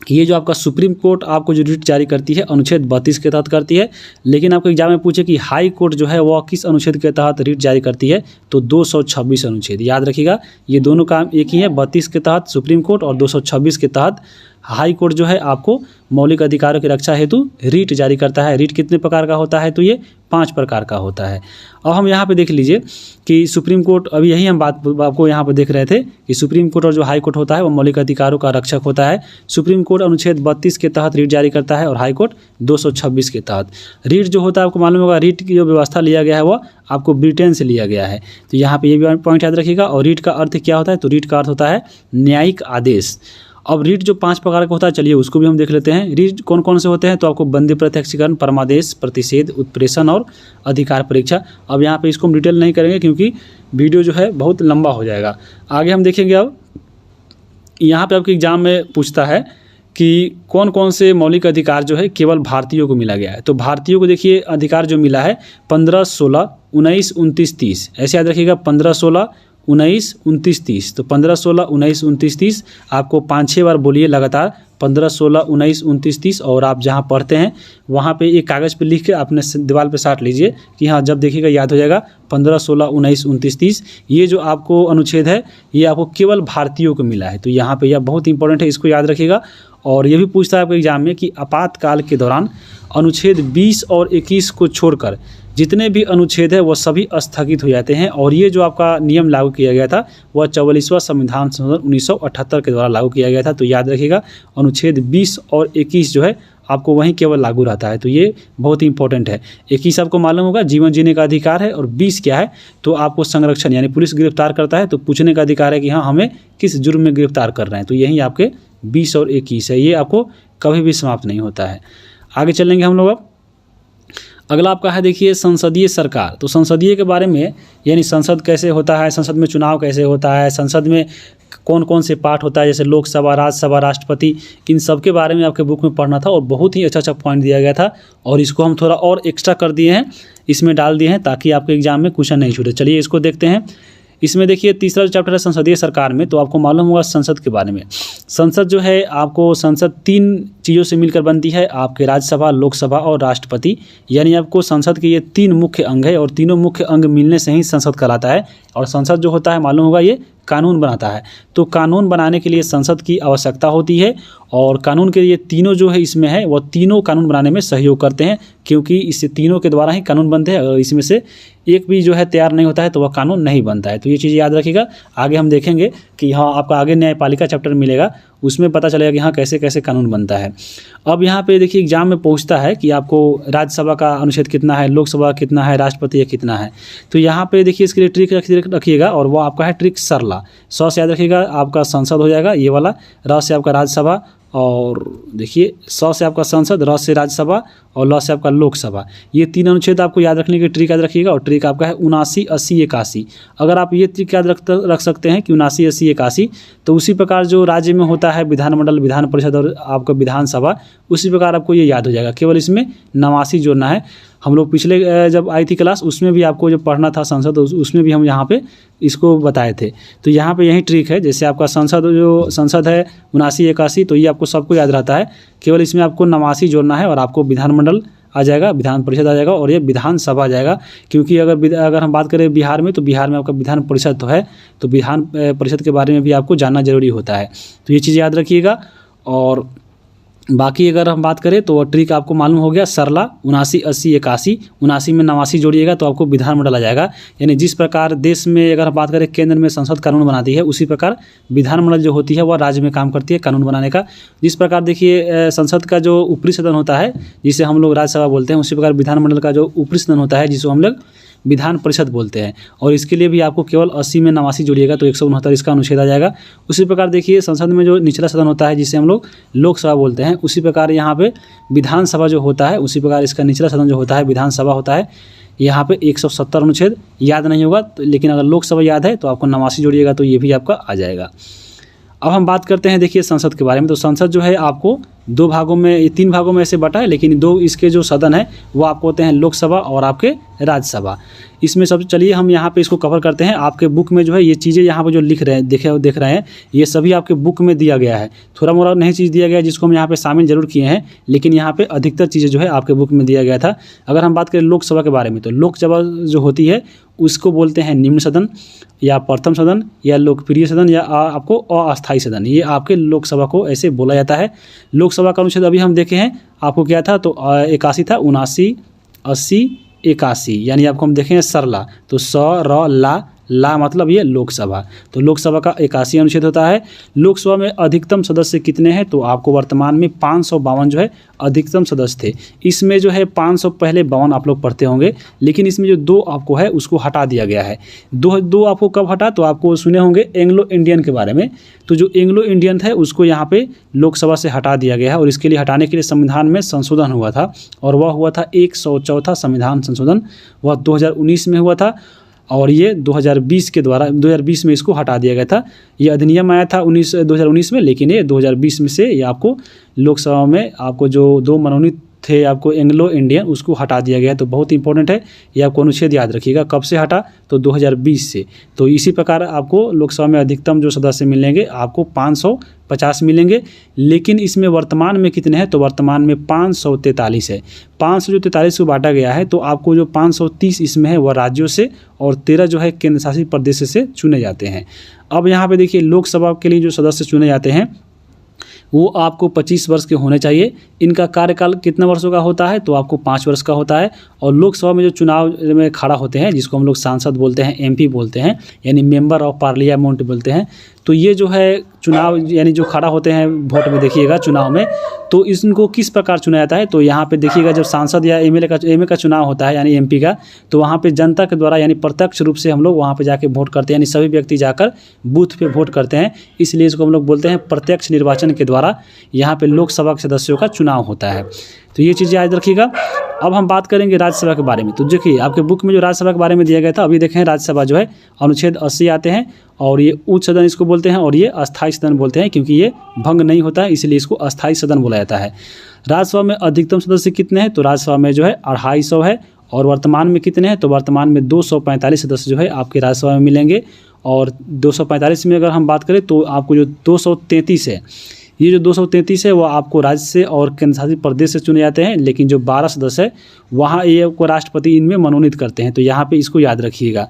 A: कि ये जो आपका सुप्रीम कोर्ट आपको जो रीट जारी करती है अनुच्छेद 32 के तहत करती है, लेकिन आपको एग्जाम में पूछे कि हाई कोर्ट जो है वह किस अनुच्छेद के तहत रीट जारी करती है, तो 226 अनुच्छेद। याद रखिएगा, ये दोनों काम एक ही है। 32 के तहत सुप्रीम कोर्ट और 226 के तहत हाई कोर्ट जो है आपको मौलिक अधिकारों की रक्षा हेतु रीट जारी करता है। रीट कितने प्रकार का होता है, तो ये 5 प्रकार का होता है। अब हम यहाँ पे देख लीजिए कि सुप्रीम कोर्ट, अभी यही हम बात आपको यहाँ पे देख रहे थे कि सुप्रीम कोर्ट और जो हाई कोर्ट होता है वो मौलिक अधिकारों का रक्षक होता है। सुप्रीम कोर्ट अनुच्छेद 32 के तहत रीट जारी करता है और हाई कोर्ट 226 के तहत। रीट जो होता है आपको मालूम होगा, रीट की जो व्यवस्था लिया गया है वो आपको ब्रिटेन से लिया गया है। तो यहाँ पे ये भी पॉइंट याद रखिएगा। और रीट का अर्थ क्या होता है, तो रीट का अर्थ होता है न्यायिक आदेश। अब रीट जो 5 प्रकार का होता है, चलिए उसको भी हम देख लेते हैं। रीट कौन कौन से होते हैं, तो आपको बंदी प्रत्यक्षीकरण, परमादेश, प्रतिषेध, उत्प्रेषण और अधिकार परीक्षा। अब यहाँ पे इसको हम डिटेल नहीं करेंगे क्योंकि वीडियो जो है बहुत लंबा हो जाएगा। आगे हम देखेंगे। अब यहाँ पे आपके एग्जाम में पूछता है कि कौन कौन से मौलिक अधिकार जो है केवल भारतीयों को मिला गया है। तो भारतीयों को देखिए अधिकार जो मिला है 15, 16, 19, 29, 30, ऐसे याद रखिएगा। 15, 16, 19, 29, 30। तो 15, 16, 19, 29, 30 आपको 5-6 बार बोलिए लगातार। 15, 16, 19, 29, 30। और आप जहाँ पढ़ते हैं वहाँ पे एक कागज़ पे लिख के अपने दीवार पे साट लीजिए कि हाँ जब देखिएगा याद हो जाएगा। 15, 16, 19, 29, 30 ये जो आपको अनुच्छेद है ये आपको केवल भारतीयों को मिला है। तो यहाँ पे यह बहुत इंपॉर्टेंट है, इसको याद रखिएगा। और ये भी पूछता है आपके एग्जाम में कि आपातकाल के दौरान अनुच्छेद 20 और 21 को छोड़कर जितने भी अनुच्छेद है वह सभी स्थगित हो जाते हैं। और ये जो आपका नियम लागू किया गया था वह 44वां संविधान संशोधन 1978 के द्वारा लागू किया गया था। तो याद रखिएगा अनुच्छेद 20 और 21 जो है आपको वहीं केवल लागू रहता है। तो ये बहुत ही इंपॉर्टेंट है। 21 आपको मालूम होगा जीवन जीने का अधिकार है, और 20 क्या है, तो आपको संरक्षण यानी पुलिस गिरफ्तार करता है तो पूछने का अधिकार है कि हाँ हमें किस जुर्म में गिरफ्तार कर रहे हैं। तो यही आपके 20 और 21 है, ये आपको कभी भी समाप्त नहीं होता है। आगे चलेंगे हम लोग। अब अगला आपका है देखिए संसदीय सरकार। तो संसदीय के बारे में यानी संसद कैसे होता है, संसद में चुनाव कैसे होता है, संसद में कौन कौन से पार्ट होता है, जैसे लोकसभा, राज्यसभा, राष्ट्रपति, इन सब के बारे में आपके बुक में पढ़ना था। और बहुत ही अच्छा पॉइंट दिया गया था और इसको हम थोड़ा और एक्स्ट्रा कर दिए हैं, इसमें डाल दिए हैं ताकि आपके एग्जाम में क्वेश्चन नहीं छूटे। चलिए इसको देखते हैं। इसमें देखिए तीसरा चैप्टर है संसदीय सरकार में। तो आपको मालूम होगा संसद के बारे में। संसद जो है आपको संसद 3 चीज़ों से मिलकर बनती है, आपके राज्यसभा, लोकसभा और राष्ट्रपति। यानी आपको संसद के ये 3 मुख्य अंग है और तीनों मुख्य अंग मिलने से ही संसद कहलाता है। और संसद जो होता है मालूम होगा ये कानून बनाता है। तो कानून बनाने के लिए संसद की आवश्यकता होती है और कानून के लिए तीनों जो है इसमें है वह तीनों कानून बनाने में सहयोग करते हैं, क्योंकि इससे तीनों के द्वारा ही कानून बनते हैं। और इसमें से एक भी जो है तैयार नहीं होता है तो वह कानून नहीं बनता है। तो ये चीज़ याद रखिएगा। आगे हम देखेंगे कि हाँ आपका आगे न्यायपालिका चैप्टर मिलेगा, उसमें पता चलेगा कि हाँ कैसे कैसे कानून बनता है। अब यहाँ पे देखिए एग्जाम में पूछता है कि आपको राज्यसभा का अनुच्छेद कितना है, लोकसभा कितना है, राष्ट्रपति का कितना है। तो यहाँ पे देखिए इसके लिए ट्रिक रखिएगा और वो आपका है ट्रिक सरला। 100 से याद रखिएगा आपका संसद हो जाएगा ये वाला, र से आपका राज्यसभा और देखिए स से आपका संसद, र से राज्यसभा और ल से आपका लोकसभा। ये 3 अनुच्छेद आपको याद रखने की ट्रिक याद रखिएगा। और ट्रिक आपका है 79, 80, 81। अगर आप ये ट्रिक याद रख सकते हैं कि 79, 80, 81, तो उसी प्रकार जो राज्य में होता है विधानमंडल, विधान परिषद और आपका विधानसभा, उसी प्रकार आपको ये याद हो जाएगा। केवल इसमें 89 जोड़ना है। हम लोग पिछले जब आई थी क्लास उसमें भी आपको जब पढ़ना था संसद, उसमें भी हम यहाँ पे इसको बताए थे। तो यहाँ पे यही ट्रिक है। जैसे आपका संसद है 79, 81, तो ये आपको सबको याद रहता है। केवल इसमें आपको 89 जोड़ना है और आपको विधानमंडल आ जाएगा, विधान परिषद आ जाएगा और ये विधानसभा आ जाएगा। क्योंकि अगर हम बात करें बिहार में, तो बिहार में आपका विधान परिषद तो है, तो विधान परिषद के बारे में भी आपको जानना जरूरी होता है। तो ये चीज़ याद रखिएगा। और बाकी अगर हम बात करें तो ट्रिक आपको मालूम हो गया। सरला 79, 80, 81, 79 में 89 जोड़िएगा तो आपको विधानमंडल आ जाएगा। यानी जिस प्रकार देश में अगर हम बात करें केंद्र में संसद कानून बनाती है, उसी प्रकार विधानमंडल जो होती है वह राज्य में काम करती है कानून बनाने का। जिस प्रकार देखिए संसद का जो ऊपरी सदन होता है जिसे हम लोग राज्यसभा बोलते हैं, उसी प्रकार विधानमंडल का जो ऊपरी सदन होता है जिसको हम लोग विधान परिषद बोलते हैं। और इसके लिए भी आपको केवल 80 में 89 जोड़िएगा तो 169 इसका अनुच्छेद आ जाएगा। उसी प्रकार देखिए संसद में जो निचला सदन होता है जिसे हम लोग लोकसभा बोलते हैं, उसी प्रकार यहाँ पे विधानसभा जो होता है, उसी प्रकार इसका निचला सदन जो होता है विधानसभा होता है। यहाँ पे 170 अनुच्छेद याद नहीं होगा, लेकिन अगर लोकसभा याद है तो आपको 89 जोड़िएगा तो ये भी आपका आ जाएगा। अब हम बात करते हैं देखिए संसद के बारे में। तो संसद जो है आपको 2 भागों में, 3 भागों में ऐसे बटा है, लेकिन 2 इसके जो सदन है वो आपको होते हैं लोकसभा और आपके राज्यसभा। इसमें सब चलिए हम यहाँ पे इसको कवर करते हैं। आपके बुक में जो है ये चीज़ें यहाँ पे जो लिख रहे हैं देख रहे हैं, ये सभी आपके बुक में दिया गया है। थोड़ा मोड़ा नहीं चीज़ दिया गया है जिसको हम यहाँ पे शामिल जरूर किए हैं, लेकिन यहाँ पे अधिकतर चीज़ें जो है आपके बुक में दिया गया था। अगर हम बात करें लोकसभा के बारे में, तो लोकसभा जो होती है उसको बोलते हैं निम्न सदन या प्रथम सदन या लोकप्रिय सदन या आपको अस्थायी सदन। ये आपके लोकसभा को ऐसे बोला जाता है। लोकसभा का अनुच्छेद अभी हम देखे हैं आपको क्या था, तो 81 था, 79, 80, 81। यानी आपको हम देखें सरला, तो स र ला मतलब ये लोकसभा। तो लोकसभा का 81 अनुच्छेद होता है। लोकसभा में अधिकतम सदस्य कितने हैं, तो आपको वर्तमान में 552 जो है अधिकतम सदस्य थे। इसमें जो है 500 पहले 52 आप लोग पढ़ते होंगे, लेकिन इसमें जो 2 आपको है उसको हटा दिया गया है। दो आपको कब हटा, तो आपको सुने होंगे एंग्लो इंडियन के बारे में। तो जो एंग्लो इंडियन है उसको यहाँ पे लोकसभा से हटा दिया गया है और इसके लिए हटाने के लिए संविधान में संशोधन हुआ था, और वह हुआ था 104वां संविधान संशोधन, वह 2019 में हुआ था। और ये 2020 में इसको हटा दिया गया था। ये अधिनियम आया था 2019 में, लेकिन ये 2020 में से ये आपको लोकसभा में आपको जो 2 मनोनीत थे आपको एंग्लो इंडियन, उसको हटा दिया गया है। तो बहुत इंपॉर्टेंट है, ये आपको अनुच्छेद याद रखिएगा। कब से हटा, तो 2020 से। तो इसी प्रकार आपको लोकसभा में अधिकतम जो सदस्य मिलेंगे आपको 550 मिलेंगे, लेकिन इसमें वर्तमान में कितने हैं, तो वर्तमान में 543 है। 543 को बांटा गया है, तो आपको जो 530 इसमें है वह राज्यों से और 13 जो है केंद्र शासित प्रदेश से चुने जाते हैं। अब यहाँ पे देखिए लोकसभा के लिए जो सदस्य चुने जाते हैं वो आपको 25 वर्ष के होने चाहिए। इनका कार्यकाल कितने वर्षों का होता है, तो आपको 5 वर्ष का होता है। और लोकसभा में जो चुनाव में खड़ा होते हैं जिसको हम लोग सांसद बोलते हैं, MP बोलते हैं, यानी मेंबर ऑफ पार्लियामेंट बोलते हैं। तो ये जो है चुनाव यानी जो खड़ा होते हैं वोट में, देखिएगा चुनाव में, तो इनको किस प्रकार चुना जाता है, तो यहाँ पे देखिएगा जब सांसद या MLA का चुनाव होता है यानी MP का, तो वहाँ पे जनता के द्वारा यानी प्रत्यक्ष रूप से हम लोग वहाँ पे जाके वोट करते हैं, यानी सभी व्यक्ति जाकर बूथ पे वोट करते हैं। इसलिए इसको हम लोग बोलते हैं प्रत्यक्ष निर्वाचन के द्वारा यहाँ पे लोकसभा के सदस्यों का चुनाव होता है। तो ये चीज़ याद रखिएगा। अब हम बात करेंगे राज्यसभा के बारे में। तो देखिए आपके बुक में जो राज्यसभा के बारे में दिया गया था, अभी देखें राज्यसभा जो है अनुच्छेद 80 आते हैं, और ये उच्च सदन इसको बोलते हैं और ये अस्थायी सदन बोलते हैं, क्योंकि ये भंग नहीं होता है इसलिए इसको अस्थायी सदन बोला जाता है। राज्यसभा में अधिकतम सदस्य कितने हैं, तो राज्यसभा में जो है 250 है। और वर्तमान में कितने हैं, तो वर्तमान में 245 सदस्य जो है आपके राज्यसभा में मिलेंगे। और 245 में अगर हम बात करें तो आपको जो 233 है, ये जो 233 है वो आपको राज्य से और केंद्र शासित प्रदेश से चुने जाते हैं, लेकिन जो 12 सदस्य है वहाँ ये को राष्ट्रपति इनमें मनोनीत करते हैं। तो यहाँ पे इसको याद रखिएगा।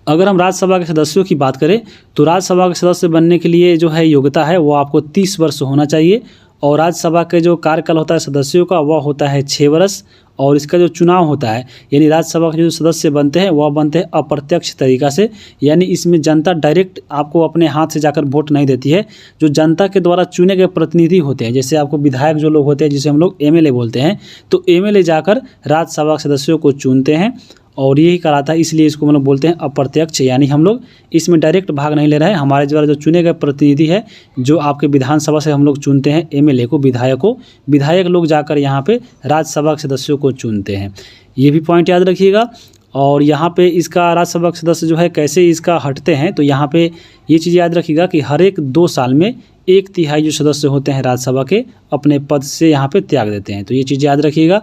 A: अगर हम राज्यसभा के सदस्यों की बात करें तो राज्यसभा के सदस्य बनने के लिए जो है योग्यता है वो आपको 30 वर्ष होना चाहिए। और राज्यसभा के जो कार्यकाल होता है सदस्यों का वह होता है 6 वर्ष। और इसका जो चुनाव होता है यानी राज्यसभा के जो सदस्य बनते हैं वह बनते हैं अप्रत्यक्ष तरीका से, यानी इसमें जनता डायरेक्ट आपको अपने हाथ से जाकर वोट नहीं देती है। जो जनता के द्वारा चुने गए प्रतिनिधि होते हैं, जैसे आपको विधायक जो लोग होते हैं जिसे हम लोग MLA बोलते हैं, तो MLA जाकर राज्यसभा के सदस्यों को चुनते हैं और यही कराता है, इसलिए इसको मतलब बोलते हैं अप्रत्यक्ष, यानी हम लोग इसमें डायरेक्ट भाग नहीं ले रहे हैं। हमारे द्वारा जो चुने गए प्रतिनिधि है, जो आपके विधानसभा से हम लोग चुनते हैं एमएलए को, विधायक लोग जाकर यहाँ पे राज्यसभा के सदस्यों को चुनते हैं। ये भी पॉइंट याद रखिएगा। और यहाँ पे इसका राज्यसभा के सदस्य जो है कैसे इसका हटते हैं, तो यहाँ पे ये चीज़ याद रखिएगा कि हर एक 2 साल में 1/3 जो सदस्य होते हैं राज्यसभा के अपने पद से यहाँ पे त्याग देते हैं। तो ये चीज़ याद रखिएगा।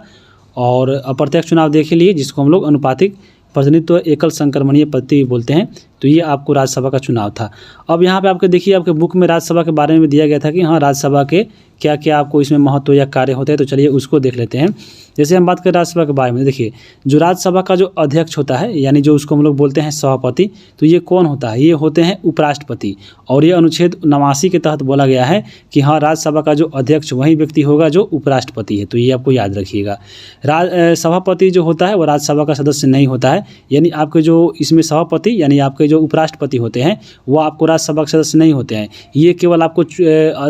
A: और अप्रत्यक्ष चुनाव देख लिए, जिसको हम लोग अनुपातिक प्रतिनिधित्व एकल संक्रमणीय पद्धति बोलते हैं। तो ये आपको राज्यसभा का चुनाव था। अब यहाँ पे आपके देखिए, आपके बुक में राज्यसभा के बारे में दिया गया था कि हाँ राज्यसभा के क्या क्या आपको इसमें महत्व या कार्य होते हैं। तो चलिए उसको देख लेते हैं। जैसे हम बात करें राज्यसभा के बारे में, देखिए जो राज्यसभा का जो अध्यक्ष होता है, यानी जो उसको हम लोग बोलते हैं सभापति, तो ये कौन होता है, ये होते हैं उपराष्ट्रपति। और ये अनुच्छेद 89 के तहत बोला गया है कि हाँ राज्यसभा का जो अध्यक्ष वही व्यक्ति होगा जो उपराष्ट्रपति है। तो ये आपको याद रखिएगा। सभापति जो होता है वो राज्यसभा का सदस्य नहीं होता है, यानी आपके जो इसमें सभापति यानी आपके जो उपराष्ट्रपति होते हैं वो आपको राज्यसभा के सदस्य नहीं होते हैं। ये केवल आपको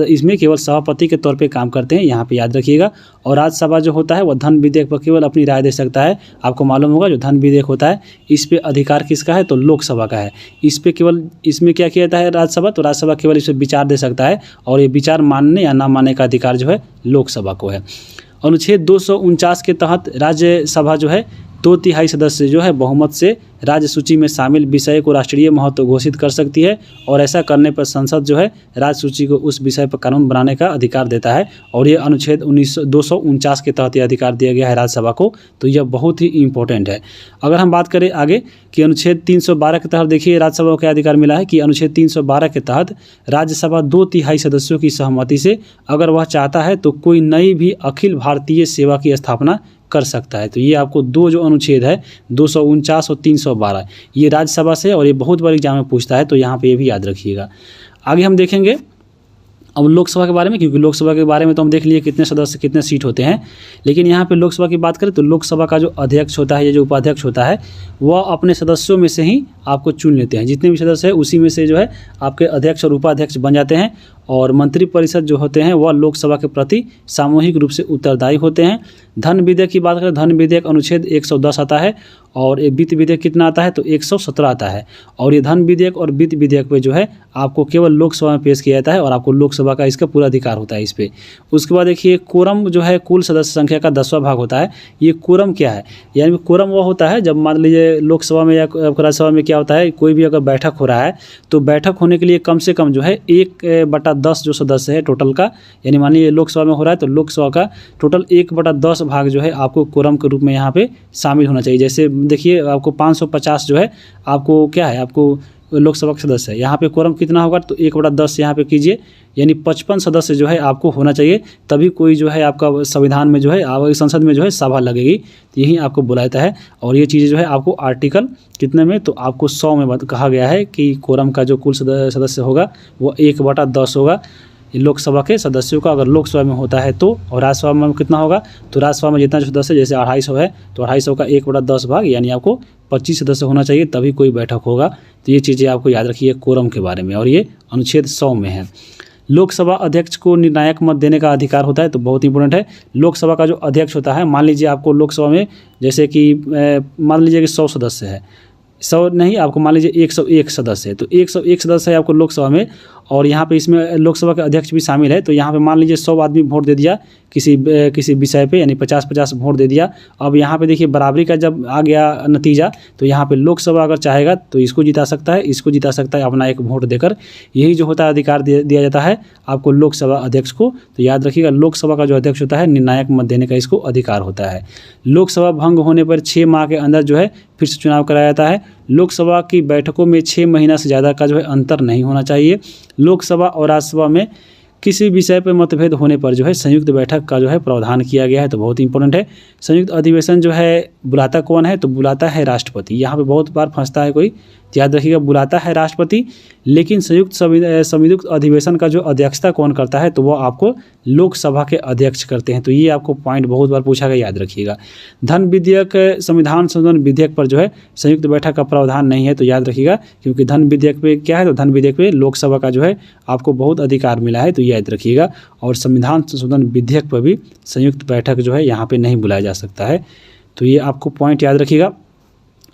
A: इसमें केवल सभापति के तौर पे काम करते हैं, यहाँ पे याद रखिएगा। और राज्यसभा जो होता है वो धन विधेयक पर केवल अपनी राय दे सकता है। आपको मालूम होगा जो धन विधेयक होता है इस पे अधिकार किसका है, तो लोकसभा का है। इस पे केवल इसमें क्या किया जाता है राज्यसभा, तो राज्यसभा केवल इस पर विचार दे सकता है, और ये विचार मानने या ना मानने का अधिकार जो है लोकसभा को है। अनुच्छेद 249 के तहत राज्यसभा जो है 2/3 सदस्य जो है बहुमत से राज्य सूची में शामिल विषय को राष्ट्रीय महत्व घोषित कर सकती है, और ऐसा करने पर संसद जो है राज्य सूची को उस विषय पर कानून बनाने का अधिकार देता है। और ये अनुच्छेद 249 के तहत यह अधिकार दिया गया है राज्यसभा को। तो यह बहुत ही इंपॉर्टेंट है। अगर हम बात करें आगे कि अनुच्छेद 312 के तहत देखिए राज्यसभा को क्या अधिकार मिला है कि अनुच्छेद 312 के तहत राज्यसभा 2/3 सदस्यों की सहमति से अगर वह चाहता है तो कोई नई भी अखिल भारतीय सेवा की स्थापना कर सकता है। तो ये आपको 2 जो अनुच्छेद है 249 और 312 ये राज्यसभा से, और ये बहुत बार एग्जाम में पूछता है, तो यहाँ पे ये भी याद रखिएगा। आगे हम देखेंगे अब लोकसभा के बारे में, क्योंकि लोकसभा के बारे में तो हम देख लिए कितने सदस्य कितने सीट होते हैं, लेकिन यहाँ पे लोकसभा की बात करें तो लोकसभा का जो अध्यक्ष होता है या जो उपाध्यक्ष होता है वह अपने सदस्यों में से ही आपको चुन लेते हैं। जितने भी सदस्य हैं उसी में से जो है आपके अध्यक्ष और उपाध्यक्ष बन जाते हैं। और मंत्रिपरिषद जो होते हैं वह लोकसभा के प्रति सामूहिक रूप से उत्तरदायी होते हैं। धन विधेयक की बात करें, धन विधेयक अनुच्छेद 110 आता है, और ये वित्त विधेयक कितना आता है, तो 117 आता है। और ये धन विधेयक और वित्त विधेयक पे जो है आपको केवल लोकसभा में पेश किया जाता है, और आपको लोकसभा का इसका पूरा अधिकार होता है इस पर। उसके बाद देखिए कोरम जो है कुल सदस्य संख्या का 10वां भाग होता है। ये कोरम क्या है, यानी कोरम वो होता है जब मान लीजिए लोकसभा में या राज्यसभा में क्या होता है, कोई भी अगर बैठक हो रहा है तो बैठक होने के लिए कम से कम जो है 1/10 जो सदस्य है टोटल का, यानी मान लीजिए लोकसभा में हो रहा है तो लोकसभा का टोटल 1/10 भाग जो है आपको कोरम के रूप में यहाँ पे शामिल होना चाहिए। जैसे देखिए आपको 550 जो है आपको क्या है, आपको लोकसभा का सदस्य है, यहाँ पे कोरम कितना होगा, तो 1/10 यहाँ पे कीजिए, यानी 55 सदस्य जो है आपको होना चाहिए, तभी कोई जो है आपका संविधान में जो है संसद में जो है सभा लगेगी। तो यही आपको बुलाया जाता है। और ये चीज़ें जो है आपको आर्टिकल कितने में, तो आपको 100 में कहा गया है कि कोरम का जो कुल सदस्य होगा वो 1/10 होगा लोकसभा के सदस्यों का, अगर लोकसभा में होता है तो। और राज्यसभा में कितना होगा, तो राज्यसभा में जितना जो सदस्य जैसे 250 है तो 250 का 1/10 भाग, यानी आपको 25 सदस्य होना चाहिए तभी कोई बैठक होगा। तो ये चीज़ें आपको याद रखिए कोरम के बारे में, और ये अनुच्छेद 100 में है। लोकसभा अध्यक्ष को निर्णायक मत देने का अधिकार होता है, तो बहुत इंपॉर्टेंट है। लोकसभा का जो अध्यक्ष होता है, मान लीजिए आपको लोकसभा में जैसे कि मान लीजिए कि 100 सदस्य है, 100 नहीं आपको मान लीजिए 101 सदस्य है, तो 101 सदस्य है आपको लोकसभा में, और यहाँ पे इसमें लोकसभा के अध्यक्ष भी शामिल है। तो यहाँ पे मान लीजिए 100 आदमी वोट दे दिया किसी विषय पे, यानी 50-50 वोट दे दिया। अब यहाँ पे देखिए बराबरी का जब आ गया नतीजा, तो यहाँ पे लोकसभा अगर चाहेगा तो इसको जिता सकता है, इसको जिता सकता है अपना एक वोट देकर। यही जो होता है अधिकार दिया जाता है आपको लोकसभा अध्यक्ष को। तो याद रखिएगा लोकसभा का जो अध्यक्ष होता है निर्णायक मत देने का इसको अधिकार होता है। लोकसभा भंग होने पर 6 माह के अंदर जो है फिर से चुनाव कराया जाता है। लोकसभा की बैठकों में 6 महीना से ज़्यादा का जो है अंतर नहीं होना चाहिए। लोकसभा और राज्यसभा में किसी विषय पर मतभेद होने पर जो है संयुक्त बैठक का जो है प्रावधान किया गया है, तो बहुत इंपॉर्टेंट है। संयुक्त अधिवेशन जो है बुलाता कौन है, तो बुलाता है राष्ट्रपति। यहाँ पे बहुत बार फंसता है कोई, याद रखिएगा बुलाता है राष्ट्रपति, लेकिन संयुक्त अधिवेशन का जो अध्यक्षता कौन करता है, तो वो आपको लोकसभा के अध्यक्ष करते हैं। तो ये आपको पॉइंट बहुत बार पूछा गया, याद रखिएगा। धन विधेयक संविधान संशोधन विधेयक पर जो है संयुक्त बैठक का प्रावधान नहीं है, तो याद रखिएगा, क्योंकि धन विधेयक पे क्या है, तो धन विधेयक पे लोकसभा का जो है आपको बहुत अधिकार मिला है, तो ये याद रखिएगा। और संविधान संशोधन विधेयक पर भी संयुक्त बैठक जो है यहाँ पे नहीं बुलाया जा सकता है, तो ये आपको पॉइंट याद रखिएगा।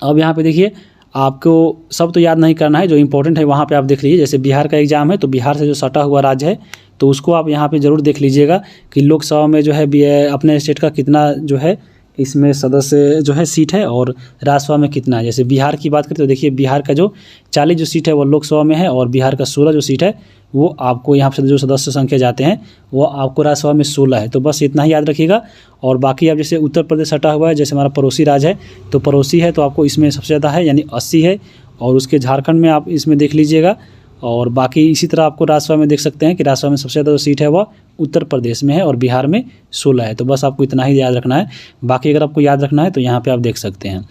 A: अब यहाँ पे देखिए, आपको सब तो याद नहीं करना है, जो इंपॉर्टेंट है वहाँ पे आप देख लीजिए। जैसे बिहार का एग्जाम है तो बिहार से जो सटा हुआ राज्य है तो उसको आप यहाँ पे ज़रूर देख लीजिएगा कि लोकसभा में जो है अपने स्टेट का कितना जो है इसमें सदस्य जो है सीट है और राज्यसभा में कितना है। जैसे बिहार की बात करें तो देखिए, बिहार का जो 40 जो सीट है वो लोकसभा में है और बिहार का 16 जो सीट है वो आपको यहाँ से जो सदस्य संख्या जाते हैं वो आपको राज्यसभा में 16 है। तो बस इतना ही याद रखिएगा। और बाकी आप जैसे उत्तर प्रदेश हटा हुआ है, जैसे हमारा पड़ोसी राज्य है तो पड़ोसी है तो आपको इसमें सबसे ज़्यादा है यानी 80 है। और उसके झारखंड में आप इसमें देख लीजिएगा। और बाकी इसी तरह आपको राज्यसभा में देख सकते हैं कि राज्यसभा में सबसे ज़्यादा जो सीट है वह उत्तर प्रदेश में है और बिहार में 16 है। तो बस आपको इतना ही याद रखना है। बाकी अगर आपको याद रखना है तो यहाँ पे आप देख सकते हैं।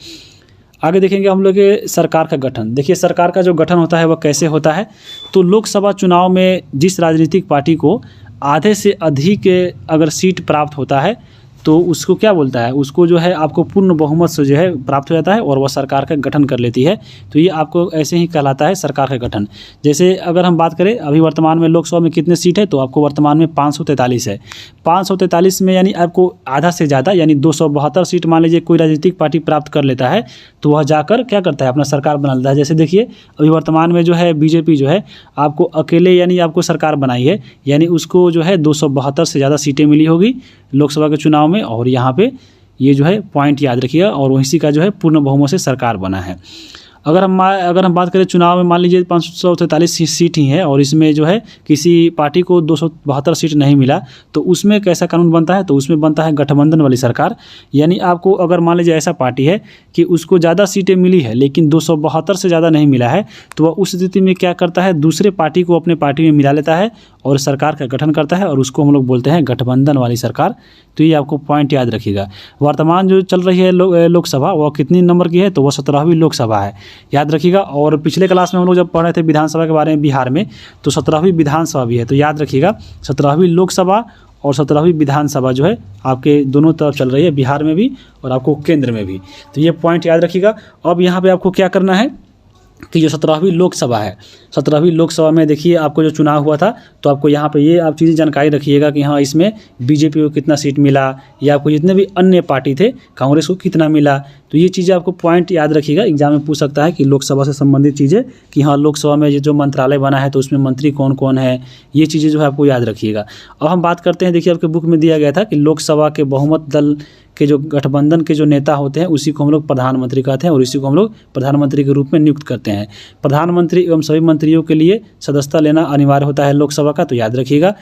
A: आगे देखेंगे हम लोग के सरकार का गठन। देखिए, सरकार का जो गठन होता है वह कैसे होता है। तो लोकसभा चुनाव में जिस राजनीतिक पार्टी को आधे से अधिक अगर सीट प्राप्त होता है तो उसको क्या बोलता है, उसको जो है आपको पूर्ण बहुमत से जो है प्राप्त हो जाता है और वह सरकार का गठन कर लेती है। तो ये आपको ऐसे ही कहलाता है सरकार का गठन। जैसे अगर हम बात करें अभी वर्तमान में लोकसभा में कितने सीट है तो आपको वर्तमान में 543 है। 543 में यानी आपको आधा से ज़्यादा यानी 272 सीट मान लीजिए कोई राजनीतिक पार्टी प्राप्त कर लेता है तो वह जाकर क्या करता है, अपना सरकार बना लेता है। जैसे देखिए, अभी वर्तमान में जो है बीजेपी जो है आपको अकेले यानी आपको सरकार बनाई है, यानी उसको जो है 272 से ज़्यादा सीटें मिली होगी लोकसभा के चुनाव में। और यहाँ पे ये जो है पॉइंट याद रखिएगा और वहीं का जो है पूर्ण बहुमत से सरकार बना है। अगर हम बात करें चुनाव में मान लीजिए 543 सीट ही है और इसमें जो है किसी पार्टी को 272 सीट नहीं मिला तो उसमें कैसा कानून बनता है, तो उसमें बनता है गठबंधन वाली सरकार। यानी आपको अगर मान लीजिए ऐसा पार्टी है कि उसको ज़्यादा सीटें मिली है लेकिन 272 से ज़्यादा नहीं मिला है तो वह उस स्थिति में क्या करता है, दूसरे पार्टी को अपने पार्टी में मिला लेता है और सरकार का गठन करता है और उसको हम लोग बोलते हैं गठबंधन वाली सरकार। तो ये आपको पॉइंट याद रखिएगा। वर्तमान जो चल रही है लोकसभा वह कितनी नंबर की है, तो वह 17वीं लोकसभा है, याद रखिएगा। और पिछले क्लास में हम लोग जब पढ़ रहे थे विधानसभा के बारे में बिहार में तो 17वीं विधानसभा भी है, तो याद रखिएगा 17वीं लोकसभा और 17वीं विधानसभा जो है आपके दोनों तरफ चल रही है, बिहार में भी और आपको केंद्र में भी। तो ये पॉइंट याद रखिएगा। अब यहाँ पे आपको क्या करना है कि जो 17वीं लोकसभा है, 17वीं लोकसभा में देखिए आपको जो चुनाव हुआ था तो आपको यहाँ पे ये आप चीज़ें जानकारी रखिएगा कि हाँ इसमें बीजेपी को कितना सीट मिला या आपको जितने भी अन्य पार्टी थे कांग्रेस को कितना मिला। तो ये चीज़ें आपको पॉइंट याद रखिएगा। एग्जाम में पूछ सकता है कि लोकसभा से संबंधित चीज़ें कि हाँ लोकसभा में जो मंत्रालय बना है तो उसमें मंत्री कौन कौन है, ये चीज़ें जो है आपको याद रखिएगा। अब हम बात करते हैं, देखिए आपके बुक में दिया गया था कि लोकसभा के बहुमत दल के जो गठबंधन के जो नेता होते हैं उसी को हम लोग प्रधानमंत्री कहते हैं और इसी को हम लोग प्रधानमंत्री के रूप में नियुक्त करते हैं। प्रधानमंत्री एवं सभी मंत्रियों के लिए सदस्यता लेना अनिवार्य होता है लोकसभा का, तो याद रखिएगा।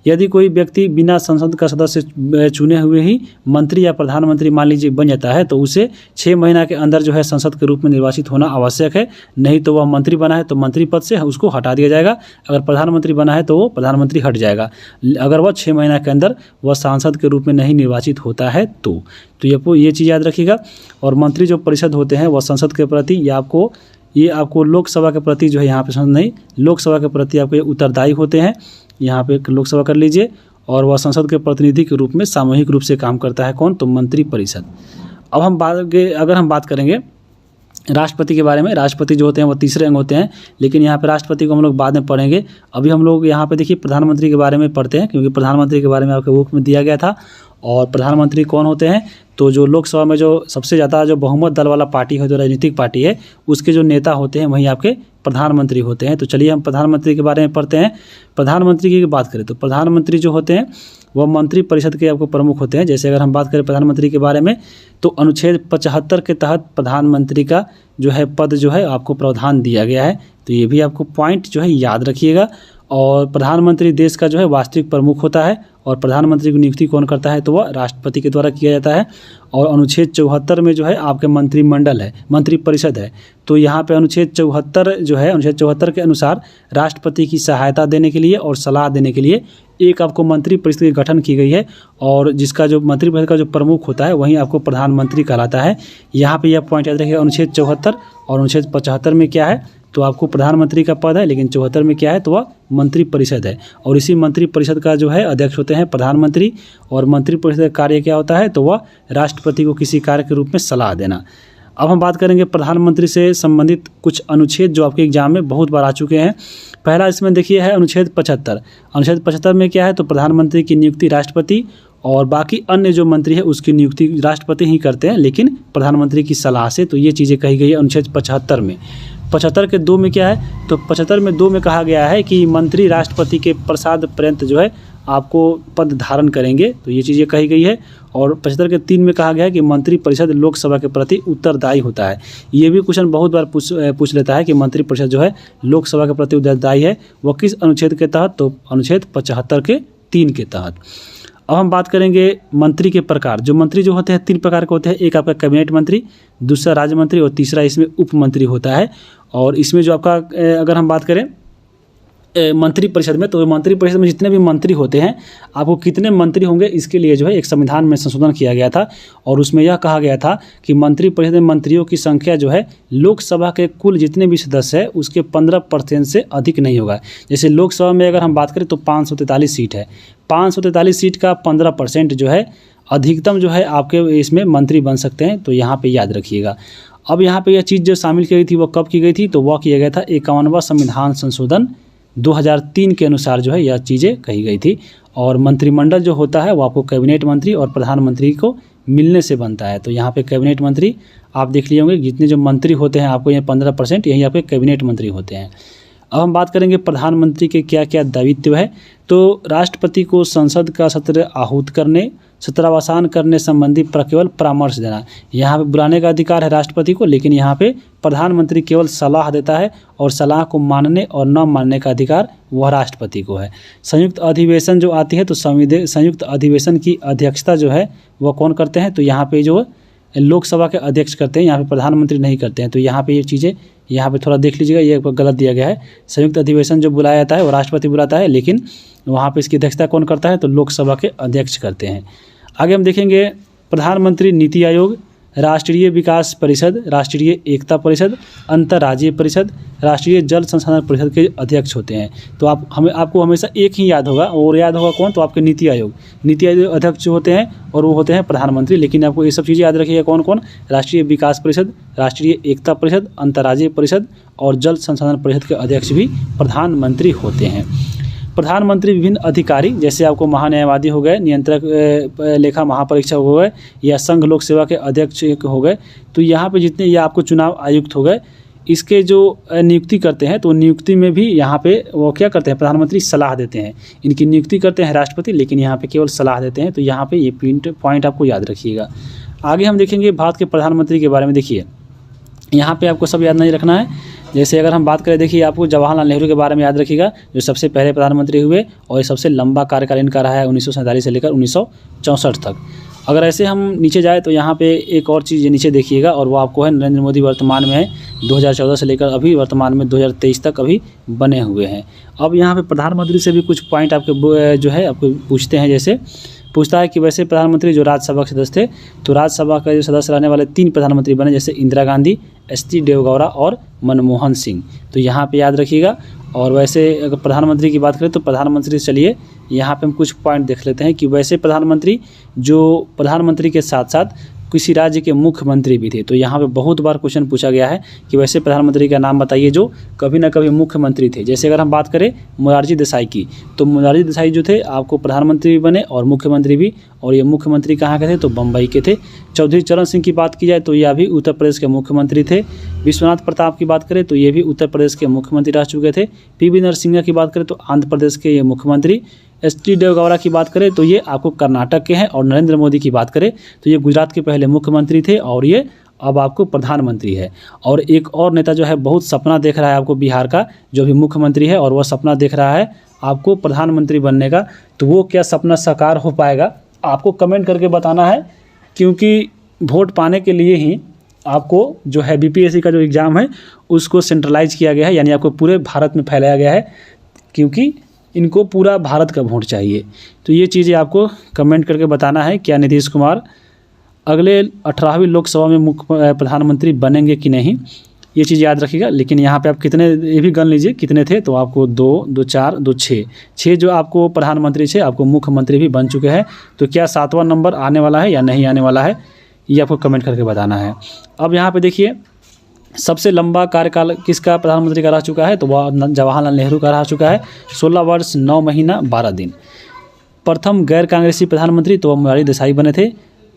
A: यदि कोई व्यक्ति बिना संसद का सदस्य चुने हुए ही मंत्री या प्रधानमंत्री मान लीजिए बन जाता है तो उसे 6 महीना के अंदर जो है संसद के रूप में निर्वाचित होना आवश्यक है, नहीं तो वह मंत्री बना है तो मंत्री पद से उसको हटा दिया जाएगा। अगर प्रधानमंत्री बना है तो वो प्रधानमंत्री हट जाएगा, अगर वह 6 महीना के अंदर वह सांसद के रूप में नहीं निर्वाचित होता है तो ये चीज़ याद रखिएगा। और मंत्री जो परिषद होते हैं वह संसद के प्रति या आपको लोकसभा के प्रति जो है यहाँ पे संसद नहीं, लोकसभा के प्रति आपको ये उत्तरदायी होते हैं। यहाँ पे लोकसभा कर लीजिए और वह संसद के प्रतिनिधि के रूप में सामूहिक रूप से काम करता है कौन, तो मंत्री परिषद। अब अगर हम बात करेंगे राष्ट्रपति के बारे में। राष्ट्रपति जो होते हैं वो तीसरे अंग होते हैं, लेकिन यहाँ पे राष्ट्रपति को हम लोग बाद में पढ़ेंगे। अभी हम लोग यहाँ पे देखिए प्रधानमंत्री के बारे में पढ़ते हैं, क्योंकि प्रधानमंत्री के बारे में आपके बुक में दिया गया था। और प्रधानमंत्री कौन होते हैं, तो जो लोकसभा में जो सबसे ज़्यादा जो बहुमत दल वाला पार्टी है, जो राजनीतिक पार्टी है, उसके जो नेता होते हैं वही आपके प्रधानमंत्री होते हैं। तो चलिए हम प्रधानमंत्री के बारे में पढ़ते हैं। प्रधानमंत्री की बात करें तो प्रधानमंत्री जो होते हैं वह मंत्री परिषद के आपको प्रमुख होते हैं। जैसे अगर हम बात करें प्रधानमंत्री के बारे में तो अनुच्छेद 75 के तहत प्रधानमंत्री का जो है पद जो है आपको प्रावधान दिया गया है, तो ये भी आपको पॉइंट जो है याद रखिएगा। और प्रधानमंत्री देश का जो है वास्तविक प्रमुख होता है और प्रधानमंत्री की नियुक्ति कौन करता है, तो वह राष्ट्रपति के द्वारा किया जाता है। और अनुच्छेद 74 में जो है आपके मंत्रिमंडल है, मंत्री परिषद है, तो यहाँ पे अनुच्छेद 74 जो है, अनुच्छेद 74 के अनुसार राष्ट्रपति की सहायता देने के लिए और सलाह देने के लिए एक आपको मंत्री परिषद का गठन की गई है। और जिसका जो मंत्री परिषद का जो प्रमुख होता है वहीं आपको प्रधानमंत्री कहलाता है। यहाँ पे यह पॉइंट याद रखिएगा, अनुच्छेद 74 और अनुच्छेद 75 में क्या है, तो आपको प्रधानमंत्री का पद है, लेकिन 74 में क्या है, तो वह मंत्री परिषद है। और इसी मंत्री परिषद का जो है अध्यक्ष होते हैं प्रधानमंत्री। और मंत्री परिषद का कार्य क्या होता है, तो वह राष्ट्रपति को किसी कार्य के रूप में सलाह देना। अब हम बात करेंगे प्रधानमंत्री से संबंधित कुछ अनुच्छेद जो आपके एग्जाम में बहुत बार आ चुके हैं। पहला इसमें देखिए है अनुच्छेद 75। अनुच्छेद 75 में क्या है, तो प्रधानमंत्री की नियुक्ति राष्ट्रपति और बाकी अन्य जो मंत्री है उसकी नियुक्ति राष्ट्रपति ही करते हैं, लेकिन प्रधानमंत्री की सलाह से। तो ये चीज़ें कही गई है अनुच्छेद 75 में। 75 के 2 में क्या है, तो 75 में 2 में कहा गया है कि मंत्री राष्ट्रपति के प्रसाद पर्यंत जो है आपको पद धारण करेंगे। तो ये चीज़ें कही गई है। और 75 के 3 में कहा गया है कि मंत्री परिषद लोकसभा के प्रति उत्तरदायी होता है। ये भी क्वेश्चन बहुत बार पूछ लेता है कि मंत्री परिषद जो है लोकसभा के प्रति उत्तरदायी है, वो किस अनुच्छेद के तहत, तो अनुच्छेद 75 के 3 के तहत। अब हम बात करेंगे मंत्री के प्रकार। जो मंत्री जो होते हैं 3 प्रकार के होते हैं, एक आपका कैबिनेट मंत्री, दूसरा राज्य मंत्री और तीसरा इसमें उप मंत्री होता है। और इसमें जो आपका अगर हम बात करें मंत्री परिषद में, तो मंत्री परिषद में जितने भी मंत्री होते हैं, आपको कितने मंत्री होंगे इसके लिए जो है एक संविधान में संशोधन किया गया था। और उसमें यह कहा गया था कि मंत्री परिषद में मंत्रियों की संख्या जो है लोकसभा के कुल जितने भी सदस्य हैं उसके 15% से अधिक नहीं होगा। जैसे लोकसभा में अगर हम बात करें तो 543 सीट है, 543 सीट का 15% जो है अधिकतम जो है आपके इसमें मंत्री बन सकते हैं। तो यहाँ पे याद रखिएगा। अब यहाँ पे यह चीज़ जो शामिल की गई थी वो कब की गई थी, तो वह किया गया था 51वां संविधान संशोधन 2003 के अनुसार जो है यह चीज़ें कही गई थी। और मंत्रिमंडल जो होता है वो आपको कैबिनेट मंत्री और प्रधानमंत्री को मिलने से बनता है। तो यहाँ पे कैबिनेट मंत्री आप देख लिए होंगे, जितने जो मंत्री होते हैं आपको ये 15% यही आपके कैबिनेट मंत्री होते हैं। अब हम बात करेंगे प्रधानमंत्री के क्या क्या दायित्व है। तो राष्ट्रपति को संसद का सत्र आहूत करने, सत्रावसान करने संबंधी केवल परामर्श देना। यहाँ पे बुलाने का अधिकार है राष्ट्रपति को, लेकिन यहाँ पे प्रधानमंत्री केवल सलाह देता है और सलाह को मानने और न मानने का अधिकार वह राष्ट्रपति को है। संयुक्त अधिवेशन जो आती है तो संयुक्त अधिवेशन की अध्यक्षता जो है वह कौन करते हैं, तो यहाँ पे जो लोकसभा के अध्यक्ष करते हैं, यहाँ पे प्रधानमंत्री नहीं करते हैं। तो यहाँ पे ये चीज़ें यहाँ पे थोड़ा देख लीजिएगा, ये गलत दिया गया है। संयुक्त अधिवेशन जो बुलाया जाता है वो राष्ट्रपति बुलाता है, लेकिन वहाँ पे इसकी अध्यक्षता कौन करता है, तो लोकसभा के अध्यक्ष करते हैं। आगे हम देखेंगे प्रधानमंत्री नीति आयोग, राष्ट्रीय विकास परिषद, राष्ट्रीय एकता परिषद, अंतर्राज्यीय परिषद, राष्ट्रीय जल संसाधन परिषद के अध्यक्ष होते हैं। तो आपको हमेशा एक ही याद होगा, और याद होगा कौन, तो आपके नीति आयोग अध्यक्ष होते हैं और वो होते हैं प्रधानमंत्री। लेकिन आपको ये सब चीज़ें याद रखिएगा कौन कौन, राष्ट्रीय विकास परिषद, राष्ट्रीय एकता परिषद, अंतर्राज्यीय परिषद और जल संसाधन परिषद के अध्यक्ष भी प्रधानमंत्री होते हैं। प्रधानमंत्री विभिन्न अधिकारी, जैसे आपको महान्यायवादी हो गए, नियंत्रक लेखा महापरीक्षक हो गए, या संघ लोक सेवा के अध्यक्ष हो गए। तो यहाँ पे जितने, या आपको चुनाव आयुक्त हो गए, इसके जो नियुक्ति करते हैं तो नियुक्ति में भी यहाँ पे वो क्या करते हैं, प्रधानमंत्री सलाह देते हैं। इनकी नियुक्ति करते हैं राष्ट्रपति, लेकिन यहाँ पे केवल सलाह देते हैं। तो यहाँ पे ये पॉइंट आपको याद रखिएगा। आगे हम देखेंगे भारत के प्रधानमंत्री के बारे में। देखिए यहाँ पे आपको सब याद नहीं रखना है। जैसे अगर हम बात करें, देखिए आपको जवाहरलाल नेहरू के बारे में याद रखिएगा, जो सबसे पहले प्रधानमंत्री हुए और ये सबसे लंबा कार्यकाल इनका रहा है 1947 से लेकर 1964 तक। अगर ऐसे हम नीचे जाए तो यहाँ पे एक और चीज़ नीचे देखिएगा, और वो आपको है नरेंद्र मोदी वर्तमान में है 2014 से लेकर अभी वर्तमान में 2023 तक अभी बने हुए हैं। अब यहाँ पे प्रधानमंत्री से भी कुछ पॉइंट आपके जो है आपको पूछते हैं। जैसे पूछता है कि वैसे प्रधानमंत्री जो राज्यसभा के सदस्य थे, तो राज्यसभा का जो सदस्य रहने वाले 3 प्रधानमंत्री बने, जैसे इंदिरा गांधी, एच.डी. देवगौड़ा और मनमोहन सिंह। तो यहाँ पे याद रखिएगा। और वैसे अगर प्रधानमंत्री की बात करें तो प्रधानमंत्री, चलिए यहाँ पे हम कुछ पॉइंट देख लेते हैं कि वैसे प्रधानमंत्री जो प्रधानमंत्री के साथ साथ किसी राज्य के मुख्यमंत्री भी थे। तो यहाँ पे बहुत बार क्वेश्चन पूछा गया है कि वैसे प्रधानमंत्री का नाम बताइए जो कभी ना कभी मुख्यमंत्री थे। जैसे अगर हम बात करें मोरारजी देसाई की, तो मोरारजी देसाई जो थे आपको प्रधानमंत्री भी बने और मुख्यमंत्री भी, और ये मुख्यमंत्री कहाँ के थे, तो बम्बई के थे। चौधरी चरण सिंह की बात की जाए तो यह भी उत्तर प्रदेश के मुख्यमंत्री थे। विश्वनाथ प्रताप की बात करें तो ये भी उत्तर प्रदेश के मुख्यमंत्री रह चुके थे। पी.वी. नरसिम्हा की बात करें तो आंध्र प्रदेश के ये मुख्यमंत्री। एच.डी. देवगौड़ा की बात करें तो ये आपको कर्नाटक के हैं। और नरेंद्र मोदी की बात करें तो ये गुजरात के पहले मुख्यमंत्री थे और ये अब आपको प्रधानमंत्री है। और एक और नेता जो है बहुत सपना देख रहा है आपको बिहार का, जो भी मुख्यमंत्री है, और वह सपना देख रहा है आपको प्रधानमंत्री बनने का। तो वो क्या सपना साकार हो पाएगा, आपको कमेंट करके बताना है, क्योंकि वोट पाने के लिए ही आपको जो है बीपीएससी का जो एग्ज़ाम है उसको सेंट्रलाइज किया गया है, यानी आपको पूरे भारत में फैलाया गया है, क्योंकि इनको पूरा भारत का वोट चाहिए। तो ये चीज़ें आपको कमेंट करके बताना है, क्या नीतीश कुमार अगले 18वीं लोकसभा में प्रधानमंत्री बनेंगे कि नहीं, ये चीज़ याद रखिएगा। लेकिन यहाँ पे आप कितने, ये भी गन लीजिए कितने थे, तो आपको 2, 2, 4, 2, 6 जो आपको प्रधानमंत्री थे, आपको मुख्यमंत्री भी बन चुके हैं। तो क्या 7वां नंबर आने वाला है या नहीं आने वाला है, ये आपको कमेंट करके बताना है। अब यहाँ पे देखिए सबसे लंबा कार्यकाल किसका प्रधानमंत्री का रह चुका है, तो वह जवाहरलाल नेहरू का रह चुका है, 16 वर्ष 9 महीना 12 दिन। प्रथम गैर कांग्रेसी प्रधानमंत्री तो वह मोरारजी देसाई बने थे।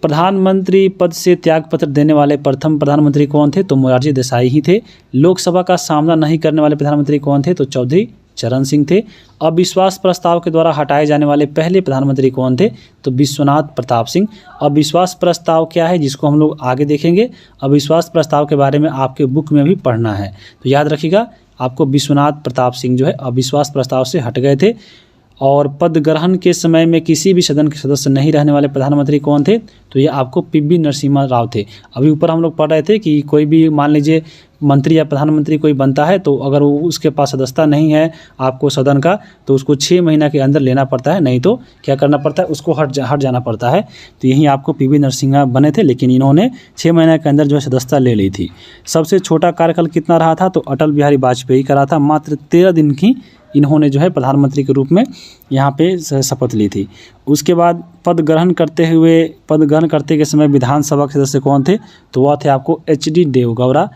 A: प्रधानमंत्री पद से त्यागपत्र देने वाले प्रथम प्रधानमंत्री कौन थे? तो मोरारजी देसाई ही थे। लोकसभा का सामना नहीं करने वाले प्रधानमंत्री कौन थे? तो चौधरी चरण सिंह थे। अविश्वास प्रस्ताव के द्वारा हटाए जाने वाले पहले प्रधानमंत्री कौन थे? तो विश्वनाथ प्रताप सिंह। अविश्वास प्रस्ताव क्या है, जिसको हम लोग आगे देखेंगे। अविश्वास प्रस्ताव के बारे में आपके बुक में भी पढ़ना है, तो याद रखिएगा आपको विश्वनाथ प्रताप सिंह जो है अविश्वास प्रस्ताव से हट गए थे। और पद ग्रहण के समय में किसी भी सदन के सदस्य नहीं रहने वाले प्रधानमंत्री कौन थे? तो ये आपको पीवी नरसिम्हा राव थे। अभी ऊपर हम लोग पढ़ रहे थे कि कोई भी मान लीजिए मंत्री या प्रधानमंत्री कोई बनता है, तो अगर वो उसके पास सदस्यता नहीं है आपको सदन का, तो उसको 6 महीना के अंदर लेना पड़ता है, नहीं तो क्या करना पड़ता है, उसको हट जाना पड़ता है। तो यही आपको पीवी नरसिम्हा बने थे, लेकिन इन्होंने 6 महीने के अंदर जो है सदस्यता ले ली थी। सबसे छोटा कार्यकाल कितना रहा था? तो अटल बिहारी वाजपेयी का रहा था। मात्र 13 दिन की इन्होंने जो है प्रधानमंत्री के रूप में यहाँ पे शपथ ली थी। उसके बाद पद ग्रहण करते के समय विधानसभा के सदस्य कौन थे? तो वह थे आपको HD देवगौड़ा।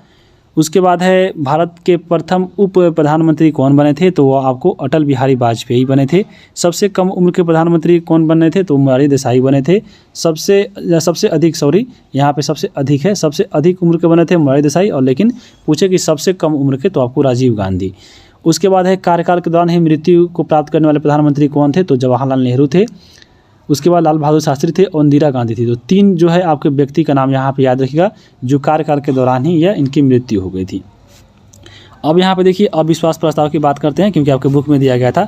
A: उसके बाद है भारत के प्रथम उप प्रधानमंत्री कौन बने थे? तो वह आपको अटल बिहारी वाजपेयी बने थे। सबसे कम उम्र के प्रधानमंत्री कौन बने थे? तो मोरारजी देसाई बने थे। सबसे अधिक उम्र के बने थे मोरारजी देसाई, और लेकिन पूछे कि सबसे कम उम्र के, तो आपको राजीव गांधी। उसके बाद है कार्यकाल के दौरान ही मृत्यु को प्राप्त करने वाले प्रधानमंत्री कौन थे? तो जवाहरलाल नेहरू थे। उसके बाद लाल बहादुर शास्त्री थे और इंदिरा गांधी थी। तो 3 जो है आपके व्यक्ति का नाम यहाँ पे याद रखिएगा, जो कार्यकाल के दौरान ही यह इनकी मृत्यु हो गई थी। अब यहाँ पे देखिए अविश्वास प्रस्ताव की बात करते हैं, क्योंकि आपके बुक में दिया गया था।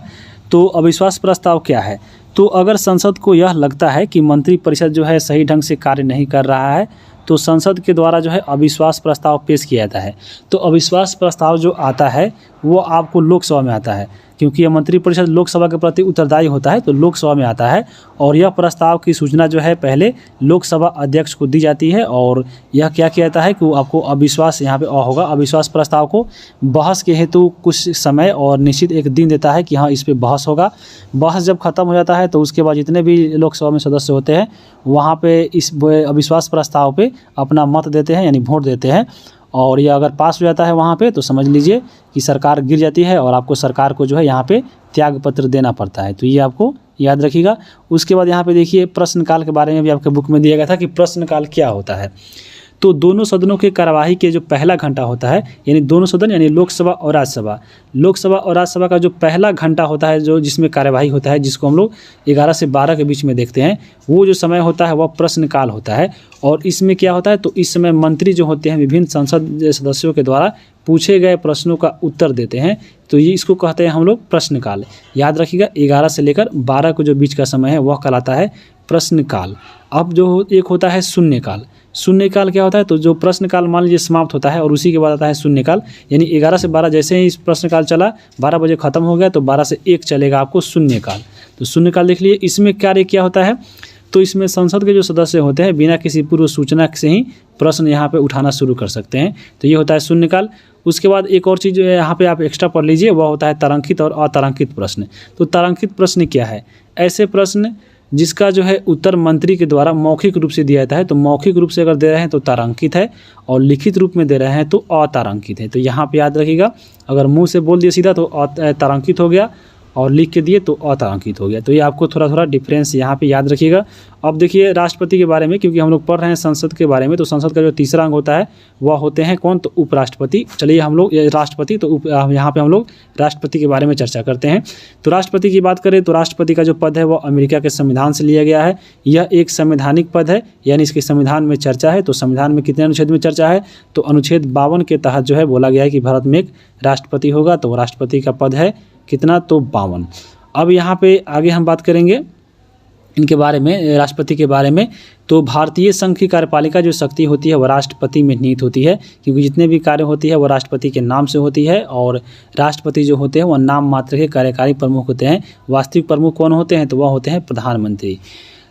A: तो अविश्वास प्रस्ताव क्या है? तो अगर संसद को यह लगता है कि मंत्रिपरिषद जो है सही ढंग से कार्य नहीं कर रहा है, तो संसद के द्वारा जो है अविश्वास प्रस्ताव पेश किया जाता है। तो अविश्वास प्रस्ताव जो आता है वो आपको लोकसभा में आता है, क्योंकि यह मंत्रिपरिषद लोकसभा के प्रति उत्तरदायी होता है, तो लोकसभा में आता है। और यह प्रस्ताव की सूचना जो है पहले लोकसभा अध्यक्ष को दी जाती है, और यह क्या किया जाता है कि वो आपको अविश्वास यहाँ पे होगा। अविश्वास प्रस्ताव को बहस के हेतु कुछ समय और निश्चित एक दिन देता है कि हाँ इस पर बहस होगा। बहस जब खत्म हो जाता है तो उसके बाद जितने भी लोकसभा में सदस्य होते हैं वहाँ पे इस अविश्वास प्रस्ताव पे अपना मत देते हैं, यानी वोट देते हैं। और यह अगर पास हो जाता है वहाँ पे, तो समझ लीजिए कि सरकार गिर जाती है और आपको सरकार को जो है यहाँ पे त्याग पत्र देना पड़ता है। तो ये आपको याद रखिएगा। उसके बाद यहाँ पे देखिए प्रश्नकाल के बारे में भी आपके बुक में दिया गया था कि प्रश्नकाल क्या होता है। तो दोनों सदनों के कार्यवाही के जो पहला घंटा होता है, यानी दोनों सदन यानी लोकसभा और राज्यसभा का जो पहला घंटा होता है, जो जिसमें कार्यवाही होता है, जिसको हम लोग 11 से 12 के बीच में देखते हैं, वो जो समय होता है वह प्रश्नकाल होता है। और इसमें क्या होता है, तो इस समय मंत्री जो होते हैं विभिन्न संसद सदस्यों के द्वारा पूछे गए प्रश्नों का उत्तर देते हैं। तो ये इसको कहते हैं हम लोग प्रश्नकाल। याद रखिएगा 11 से लेकर 12 को जो बीच का समय है वह कहलाता है प्रश्नकाल। अब जो एक होता है शून्यकाल। शून्यकाल क्या होता है, तो जो प्रश्नकाल मान लीजिए समाप्त होता है और उसी के बाद आता है शून्यकाल, यानी 11 से 12 जैसे ही इस प्रश्नकाल चला, 12 बजे खत्म हो गया, तो 12 से 1 चलेगा आपको शून्यकाल। तो शून्यकाल देख लिए। इसमें कार्य क्या होता है, तो इसमें संसद के जो सदस्य होते हैं बिना किसी पूर्व सूचना से ही प्रश्न यहाँ पे उठाना शुरू कर सकते हैं। तो ये होता है शून्यकाल। उसके बाद एक और चीज़ यहाँ पे आप एक्स्ट्रा पढ़ लीजिए, वह होता है तारांकित और अतारांकित प्रश्न। तो तारांकित प्रश्न क्या है, ऐसे प्रश्न जिसका जो है उत्तर मंत्री के द्वारा मौखिक रूप से दिया जाता है। तो मौखिक रूप से अगर दे रहे हैं तो तारांकित है, और लिखित रूप में दे रहे हैं तो अतारांकित है। तो यहाँ पे याद रखिएगा, अगर मुंह से बोल दिए सीधा तो तारांकित हो गया, और लिख के दिए तो अतारांकित हो गया। तो ये आपको थोड़ा थोड़ा डिफरेंस यहाँ पे याद रखिएगा। अब देखिए राष्ट्रपति के बारे में, क्योंकि हम लोग पढ़ रहे हैं संसद के बारे में, तो संसद का जो तीसरा अंग होता है वह होते हैं कौन, तो उपराष्ट्रपति। चलिए हम लोग राष्ट्रपति, तो यहाँ पे हम लोग राष्ट्रपति के बारे में चर्चा करते हैं। तो राष्ट्रपति की बात करें तो राष्ट्रपति का जो पद है वह अमेरिका के संविधान से लिया गया है। यह एक संवैधानिक पद है, यानी इसके संविधान में चर्चा है। तो संविधान में कितने अनुच्छेद में चर्चा है, तो अनुच्छेद 52 के तहत जो है बोला गया है कि भारत में एक राष्ट्रपति होगा। तो राष्ट्रपति का पद है कितना, तो 52। अब यहाँ पे आगे हम बात करेंगे इनके बारे में, राष्ट्रपति के बारे में। तो भारतीय संघ की कार्यपालिका जो शक्ति होती है वह राष्ट्रपति में निहित होती है, क्योंकि जितने भी कार्य होती है वह राष्ट्रपति के नाम से होती है। और राष्ट्रपति जो होते हैं वह नाम मात्र के कार्यकारी प्रमुख होते हैं। वास्तविक प्रमुख कौन होते हैं, तो वह होते हैं प्रधानमंत्री।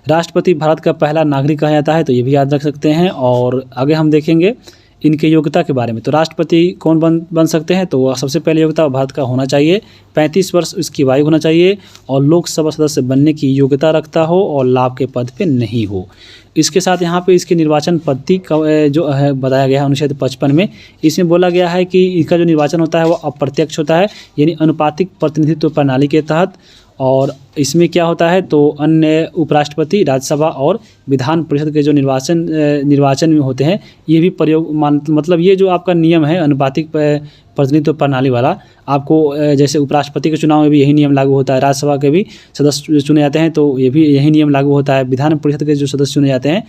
A: राष्ट्रपति भारत का पहला नागरिक कहा जाता है, तो ये भी याद रख सकते हैं। और आगे हम देखेंगे इनके योग्यता के बारे में। तो राष्ट्रपति कौन बन सकते हैं, तो वह सबसे पहले योग्यता भारत का होना चाहिए, 35 वर्ष उसकी आयु होना चाहिए, और लोकसभा सदस्य बनने की योग्यता रखता हो और लाभ के पद पे नहीं हो। इसके साथ यहाँ पे इसके निर्वाचन पद्धति जो है बताया गया है अनुच्छेद 55 में। इसमें बोला गया है कि इसका जो निर्वाचन होता है वह अप्रत्यक्ष होता है, यानी अनुपातिक प्रतिनिधित्व प्रणाली के तहत। और इसमें क्या होता है तो अन्य उपराष्ट्रपति, राज्यसभा और विधान परिषद के जो निर्वाचन में होते हैं ये भी प्रयोग मतलब ये जो आपका नियम है अनुपातिक प्रतिनिधित्व प्रणाली वाला, आपको जैसे उपराष्ट्रपति के चुनाव में भी यही नियम लागू होता है, राज्यसभा के भी सदस्य चुने जाते हैं तो ये भी यही नियम लागू होता है, विधान परिषद के जो सदस्य चुने जाते हैं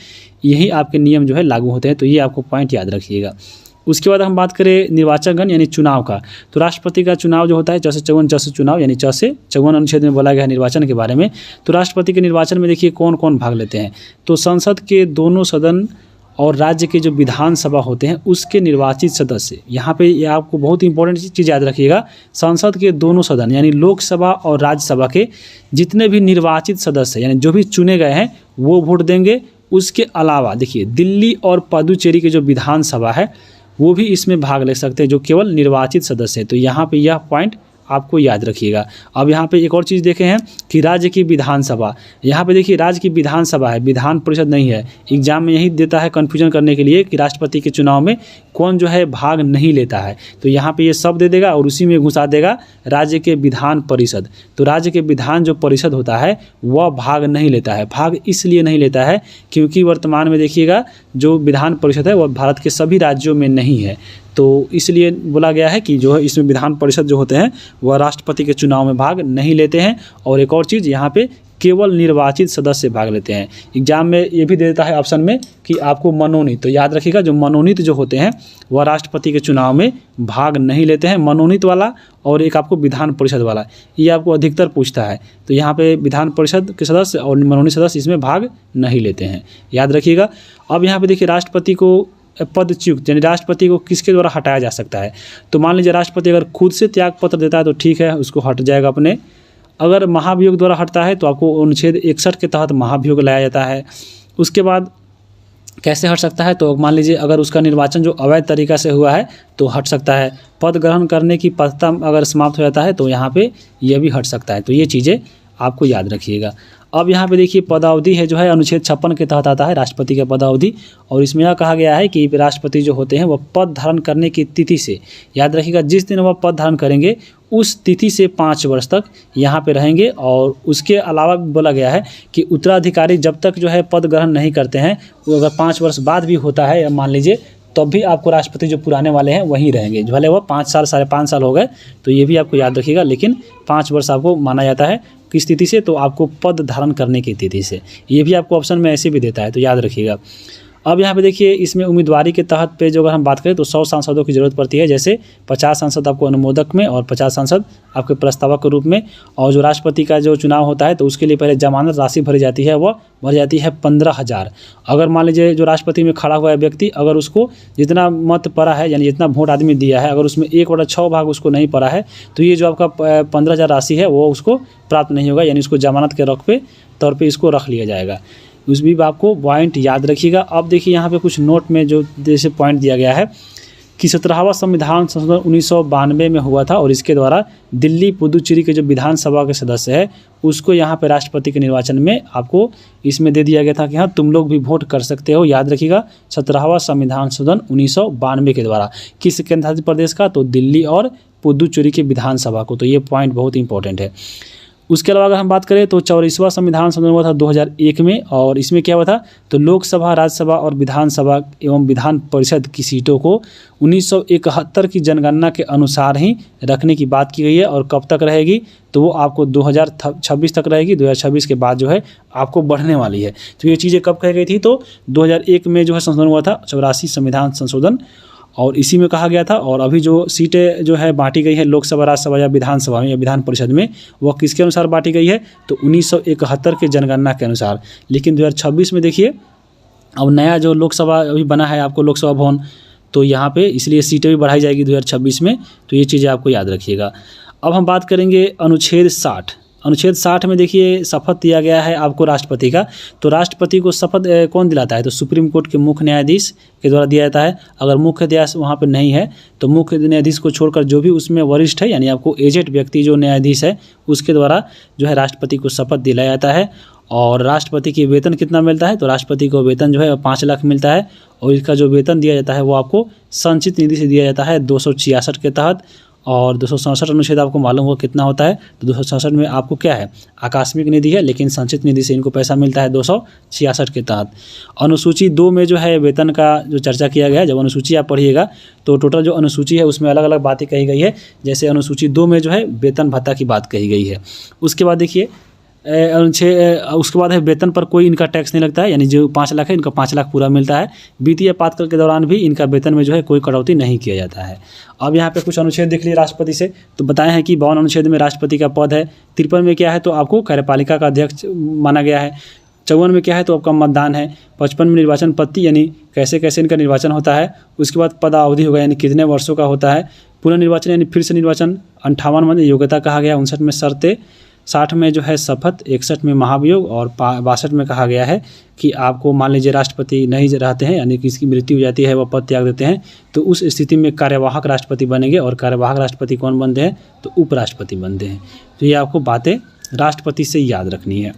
A: यही आपके नियम जो है लागू होते हैं। तो ये आपको पॉइंट याद रखिएगा। उसके बाद हम बात करें निर्वाचकगण यानी चुनाव का, तो राष्ट्रपति का चुनाव जो होता है 454 चुनाव यानी 454 अनुच्छेद में बोला गया है निर्वाचन के बारे में। तो राष्ट्रपति के निर्वाचन में देखिए कौन कौन भाग लेते हैं, तो संसद के दोनों सदन और राज्य के जो विधानसभा होते हैं उसके निर्वाचित सदस्य, यहाँ पे ये आपको बहुत इंपॉर्टेंट चीज़ याद रखिएगा, संसद के दोनों सदन यानी लोकसभा और राज्यसभा के जितने भी निर्वाचित सदस्य यानी जो भी चुने गए हैं वो वोट देंगे। उसके अलावा देखिए दिल्ली और पुदुचेरी के जो विधानसभा है वो भी इसमें भाग ले सकते हैं जो केवल निर्वाचित सदस्य है। तो यहाँ पे यह पॉइंट आपको याद रखिएगा। अब यहाँ पे एक और चीज़ देखे हैं कि राज्य की विधानसभा, यहाँ पे देखिए राज्य की विधानसभा है, विधान परिषद नहीं है। एग्जाम में यही देता है कन्फ्यूजन करने के लिए कि राष्ट्रपति के चुनाव में कौन जो है भाग नहीं लेता है, तो यहाँ पे ये सब दे देगा और उसी में घुसा देगा राज्य के विधान परिषद। तो राज्य के विधान जो परिषद होता है वह भाग नहीं लेता है। भाग इसलिए नहीं लेता है क्योंकि वर्तमान में देखिएगा जो विधान परिषद है वह भारत के सभी राज्यों में नहीं है, तो इसलिए बोला गया है कि जो है इसमें विधान परिषद जो होते हैं वह राष्ट्रपति के चुनाव में भाग नहीं लेते हैं। और एक और चीज़ यहाँ पे केवल निर्वाचित सदस्य भाग लेते हैं। एग्जाम में ये भी दे देता है ऑप्शन में कि आपको मनोनीत, तो याद रखिएगा जो मनोनीत जो होते हैं वह राष्ट्रपति के चुनाव में भाग नहीं लेते हैं, मनोनीत वाला और एक आपको विधान परिषद वाला, ये आपको अधिकतर पूछता है। तो यहाँ पे विधान परिषद के सदस्य और मनोनीत सदस्य इसमें भाग नहीं लेते हैं, याद रखिएगा। अब यहाँ पे देखिए राष्ट्रपति को पदच्युत यानी राष्ट्रपति को किसके द्वारा हटाया जा सकता है, तो मान लीजिए राष्ट्रपति अगर खुद से त्याग पत्र देता है तो ठीक है उसको हट जाएगा अपने। अगर महाभियोग द्वारा हटता है तो आपको अनुच्छेद 61 के तहत महाभियोग लाया जाता है। उसके बाद कैसे हट सकता है, तो मान लीजिए अगर उसका निर्वाचन जो अवैध तरीका से हुआ है तो हट सकता है। पद ग्रहण करने की पात्रता अगर समाप्त हो जाता है तो यहाँ पे यह भी हट सकता है। तो ये चीज़ें आपको याद रखिएगा। अब यहाँ पे देखिए पदावधि है जो है अनुच्छेद 56 के तहत आता है राष्ट्रपति का पदावधि, और इसमें यह कहा गया है कि राष्ट्रपति जो होते हैं वह पद धारण करने की तिथि से, याद रखिएगा जिस दिन वह पद धारण करेंगे उस तिथि से 5 वर्ष तक यहाँ पे रहेंगे। और उसके अलावा बोला गया है कि उत्तराधिकारी जब तक जो है पद ग्रहण नहीं करते हैं, वो अगर 5 वर्ष बाद भी होता है मान लीजिए, तब भी आपको राष्ट्रपति जो पुराने वाले हैं वहीं रहेंगे, भले वो 5 साल 5.5 साल हो गए, तो ये भी आपको याद रखिएगा। लेकिन 5 वर्ष आपको माना जाता है किस तिथि से, तो आपको पद धारण करने की तिथि से। ये भी आपको ऑप्शन में ऐसे भी देता है, तो याद रखिएगा। अब यहाँ पे देखिए इसमें उम्मीदवारी के तहत पे जो अगर हम बात करें तो 100 सांसदों की ज़रूरत पड़ती है, जैसे 50 सांसद आपको अनुमोदक में और 50 सांसद आपके प्रस्तावक के रूप में। और जो राष्ट्रपति का जो चुनाव होता है तो उसके लिए पहले जमानत राशि भरी जाती है, वह भरी जाती है 15,000। अगर मान लीजिए जो राष्ट्रपति में खड़ा हुआ है व्यक्ति, अगर उसको जितना मत पड़ा है यानी जितना वोट आदमी दिया है, अगर उसमें 1/6 भाग उसको नहीं पड़ा है तो ये जो आपका 15,000 राशि है वो उसको प्राप्त नहीं होगा, यानी उसको जमानत के तौर पर इसको रख लिया जाएगा। उस भी आपको पॉइंट याद रखिएगा। अब देखिए यहाँ पे कुछ नोट में जो जैसे पॉइंट दिया गया है कि 17वां संविधान संशोधन 1992 में हुआ था, और इसके द्वारा दिल्ली पुदुचेरी के जो विधानसभा के सदस्य है उसको यहाँ पे राष्ट्रपति के निर्वाचन में आपको इसमें दे दिया गया था कि हाँ तुम लोग भी वोट कर सकते हो। याद रखिएगा 17वां संविधान संशोधन 1992 के द्वारा किस केंद्रशासित प्रदेश का, तो दिल्ली और पुदुचेरी के विधानसभा को। तो ये पॉइंट बहुत इंपॉर्टेंट है। उसके अलावा अगर हम बात करें तो 44वां संविधान संशोधन हुआ था 2001 में, और इसमें क्या हुआ था, तो लोकसभा, राज्यसभा और विधानसभा एवं विधान परिषद की सीटों को 1971 की जनगणना के अनुसार ही रखने की बात की गई है। और कब तक रहेगी, तो वो आपको 2026 तक रहेगी। 2026 के बाद जो है आपको बढ़ने वाली है। तो ये चीज़ें कब कह गई थी, तो 2001 में जो है संशोधन हुआ था 84 संविधान संशोधन, और इसी में कहा गया था। और अभी जो सीटें जो है बांटी गई है लोकसभा, राज्यसभा या विधानसभा में या विधान परिषद में, वह किसके अनुसार बांटी गई है, तो 1971 के जनगणना के अनुसार। लेकिन 2026 में देखिए अब नया जो लोकसभा अभी बना है आपको लोकसभा भवन, तो यहाँ पे इसलिए सीटें भी बढ़ाई जाएगी 2026 में। तो ये चीज़ें आपको याद रखिएगा। अब हम बात करेंगे अनुच्छेद 60। अनुच्छेद 60 में देखिए शपथ दिया गया है आपको राष्ट्रपति का। तो राष्ट्रपति को शपथ कौन दिलाता है, तो सुप्रीम कोर्ट के मुख्य न्यायाधीश के द्वारा दिया जाता है। अगर मुख्य न्यायाधीश वहाँ पे नहीं है तो मुख्य न्यायाधीश को छोड़कर जो भी उसमें वरिष्ठ है, यानी आपको एजेड व्यक्ति जो न्यायाधीश है उसके द्वारा जो है राष्ट्रपति को शपथ दिलाया जाता है। और राष्ट्रपति की वेतन कितना मिलता है, तो राष्ट्रपति को वेतन जो है 5 लाख मिलता है। और इसका जो वेतन दिया जाता है वो आपको संचित निधि से दिया जाता है 266 के तहत। और 267 अनुच्छेद आपको मालूम होगा कितना होता है। तो 267 में आपको क्या है, आकस्मिक निधि है, लेकिन संचित निधि से इनको पैसा मिलता है 266 के तहत। अनुसूची 2 में जो है वेतन का जो चर्चा किया गया है, जब अनुसूची आप पढ़िएगा तो टोटल जो अनुसूची है उसमें अलग अलग बातें कही गई है। जैसे अनुसूची 2 में जो है वेतन भत्ता की बात कही गई है। उसके बाद देखिए उसके बाद है वेतन पर कोई इनका टैक्स नहीं लगता है, यानी जो 5 लाख है इनका 5 लाख पूरा मिलता है। वित्तीय आपातकाल के दौरान भी इनका वेतन में जो है कोई कटौती नहीं किया जाता है। अब यहाँ पे कुछ अनुच्छेद देख लिए राष्ट्रपति से, तो बताए हैं कि 52 अनुच्छेद में राष्ट्रपति का पद है। 53 में क्या है, तो आपको कार्यपालिका का अध्यक्ष माना गया है। 54 में क्या है, तो आपका मतदान है। 55 में निर्वाचन पद्धति, यानी कैसे कैसे इनका निर्वाचन होता है। उसके बाद पदावधि होगा, यानी कितने वर्षों का होता है। पुनर्निर्वाचन यानी फिर से निर्वाचन। 58 में योग्यता कहा गया। 59 में शर्तें। 60 में जो है शपथ। 61 में महाभियोग। और 62 में कहा गया है कि आपको मान लीजिए राष्ट्रपति नहीं रहते हैं, यानी किसी की मृत्यु हो जाती है, वह पद त्याग देते हैं, तो उस स्थिति में कार्यवाहक राष्ट्रपति बनेंगे। और कार्यवाहक राष्ट्रपति कौन बनते हैं, तो उपराष्ट्रपति बनते हैं। तो ये आपको बातें राष्ट्रपति से याद रखनी है।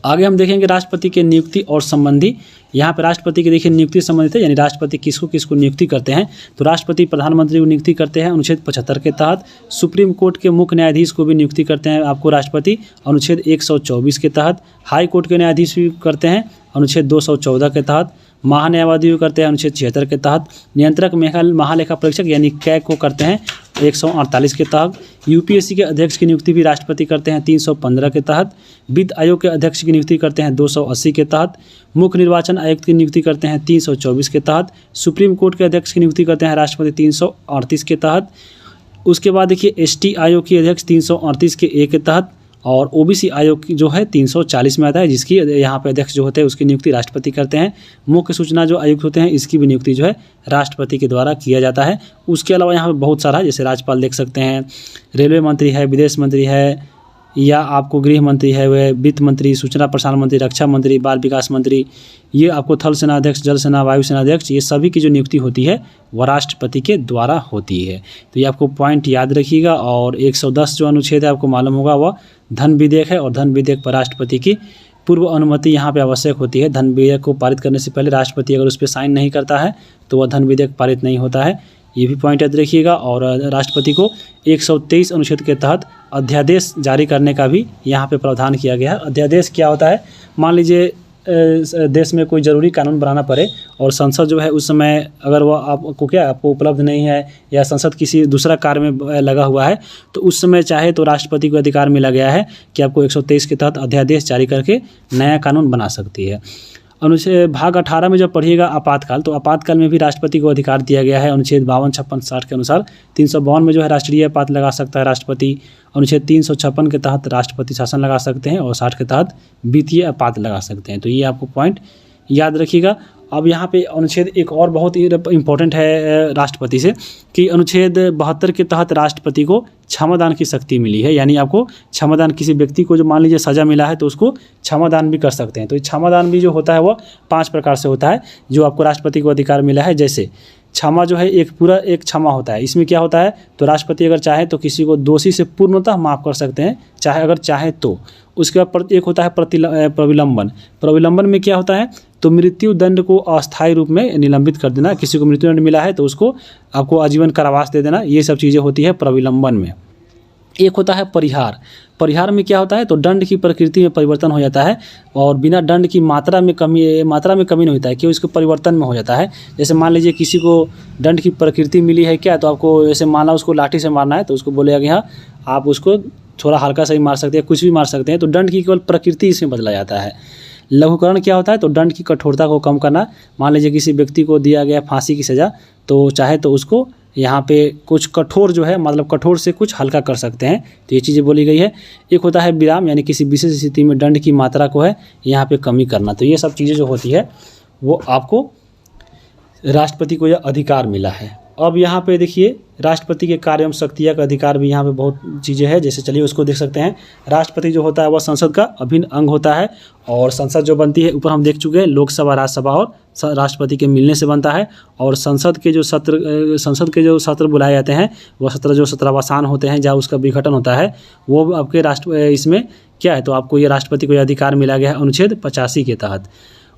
A: आगे हम देखेंगे राष्ट्रपति के नियुक्ति और संबंधी। यहाँ पर राष्ट्रपति की देखिए नियुक्ति संबंधित है, यानी राष्ट्रपति किसको किसको नियुक्ति करते हैं। तो राष्ट्रपति प्रधानमंत्री को नियुक्ति करते हैं अनुच्छेद 75 के तहत। सुप्रीम कोर्ट के मुख्य न्यायाधीश को भी नियुक्ति करते हैं आपको राष्ट्रपति अनुच्छेद 124 के तहत। हाई कोर्ट के न्यायाधीश भी करते हैं अनुच्छेद 214 के तहत। महान्यायवादी को करते हैं अनुच्छेद 76 के तहत। नियंत्रक महालेखा परीक्षक यानी कैग को करते हैं 148 के तहत। यूपीएससी के अध्यक्ष की नियुक्ति भी राष्ट्रपति करते हैं 315 के तहत। वित्त आयोग के अध्यक्ष की नियुक्ति करते हैं 280 के तहत। मुख्य निर्वाचन आयुक्त की नियुक्ति करते हैं 324 के तहत। सुप्रीम कोर्ट के अध्यक्ष की नियुक्ति करते हैं राष्ट्रपति 338 के तहत। उसके बाद देखिए एसटी आयोग की अध्यक्ष 338 के ए के तहत। और ओबीसी आयोग की जो है 340 में आता है, जिसकी यहाँ पे अध्यक्ष जो होते हैं उसकी नियुक्ति राष्ट्रपति करते हैं। मुख्य सूचना जो आयुक्त होते हैं इसकी भी नियुक्ति जो है राष्ट्रपति के द्वारा किया जाता है। उसके अलावा यहाँ पे बहुत सारा, जैसे राज्यपाल देख सकते हैं, रेलवे मंत्री है, विदेश मंत्री है, या आपको गृह मंत्री है, वह वित्त मंत्री, सूचना प्रसारण मंत्री, रक्षा मंत्री, बाल विकास मंत्री, ये आपको थल सेना अध्यक्ष, जल सेना, वायु सेना अध्यक्ष, ये सभी की जो नियुक्ति होती है वह राष्ट्रपति के द्वारा होती है। तो ये आपको पॉइंट याद रखिएगा। और 110 जो अनुच्छेद है आपको मालूम होगा वह धन विधेयक है, और धन विधेयक पर राष्ट्रपति की पूर्व अनुमति यहाँ पे आवश्यक होती है। धन विधेयक को पारित करने से पहले राष्ट्रपति अगर उस पर साइन नहीं करता है तो वह धन विधेयक पारित नहीं होता है, ये भी पॉइंट याद रखिएगा। और राष्ट्रपति को 123 अनुच्छेद के तहत अध्यादेश जारी करने का भी यहाँ पे प्रावधान किया गया है। अध्यादेश क्या होता है, मान लीजिए देश में कोई ज़रूरी कानून बनाना पड़े और संसद जो है उस समय अगर वह आपको उपलब्ध नहीं है, या संसद किसी दूसरा कार्य में लगा हुआ है, तो उस समय चाहे तो राष्ट्रपति को अधिकार मिला गया है कि आपको 123 के तहत अध्यादेश जारी करके नया कानून बना सकती है। अनुच्छेद भाग 18 में जब पढ़िएगा आपातकाल, तो आपातकाल में भी राष्ट्रपति को अधिकार दिया गया है अनुच्छेद 52, 56, 60 के अनुसार। 352 में जो है राष्ट्रीय आपात लगा सकता है राष्ट्रपति। अनुच्छेद 356 के तहत राष्ट्रपति शासन लगा सकते हैं, और 60 के तहत वित्तीय आपात लगा सकते हैं। तो ये आपको पॉइंट याद रखिएगा। अब यहाँ पे अनुच्छेद एक और बहुत ही इम्पोर्टेंट है राष्ट्रपति से, कि अनुच्छेद 72 के तहत राष्ट्रपति को क्षमादान की शक्ति मिली है। यानी आपको क्षमादान, किसी व्यक्ति को जो मान लीजिए सज़ा मिला है तो उसको क्षमादान भी कर सकते हैं। तो क्षमादान भी जो होता है वो 5 प्रकार से होता है जो आपको राष्ट्रपति को अधिकार मिला है। जैसे क्षमा जो है एक क्षमा होता है। इसमें क्या होता है, तो राष्ट्रपति अगर चाहे तो किसी को दोषी से पूर्णतः माफ़ कर सकते हैं, अगर चाहे तो। उसके बाद एक होता है प्रविलंबन। प्रविलंबन में क्या होता है, तो मृत्यु दंड को अस्थायी रूप में निलंबित कर देना। किसी को मृत्यु दंड मिला है तो उसको आपको आजीवन कारावास दे देना, ये सब चीज़ें होती है प्रविलंबन में। एक होता है परिहार। परिहार में क्या होता है, तो दंड की प्रकृति में परिवर्तन हो जाता है, और बिना दंड की मात्रा में कमी नहीं होता है, क्यों, इसके परिवर्तन में हो जाता है। जैसे मान लीजिए किसी को दंड की प्रकृति मिली है क्या, तो आपको जैसे माना उसको लाठी से मारना है तो उसको बोलेगा कि हाँ आप उसको थोड़ा हल्का सा ही मार सकते हैं, कुछ भी मार सकते हैं। तो दंड की केवल प्रकृति इसमें बदला जाता है। लघुकरण क्या होता है, तो दंड की कठोरता को कम करना। मान लीजिए किसी व्यक्ति को दिया गया फांसी की सज़ा, तो चाहे तो उसको यहाँ पे कुछ कठोर जो है, मतलब कठोर से कुछ हल्का कर सकते हैं। तो ये चीज़ें बोली गई है। एक होता है विराम, यानी किसी विशेष स्थिति में दंड की मात्रा को है यहाँ पे कमी करना। तो ये सब चीज़ें जो होती है वो आपको राष्ट्रपति को यह अधिकार मिला है। अब यहाँ पे देखिए राष्ट्रपति के कार्य एवं शक्तियाँ का अधिकार भी यहाँ पे बहुत चीज़ें हैं। जैसे चलिए उसको देख सकते हैं। राष्ट्रपति जो होता है वह संसद का अभिन्न अंग होता है, और संसद जो बनती है ऊपर हम देख चुके हैं, लोकसभा, राज्यसभा और राष्ट्रपति के मिलने से बनता है। और संसद के जो सत्र बुलाए जाते हैं वह सत्र जो सत्रावसान होते हैं, जहाँ उसका विघटन होता है, वो आपके इसमें क्या है, तो आपको ये राष्ट्रपति को यह अधिकार मिला गया है अनुच्छेद 85 के तहत।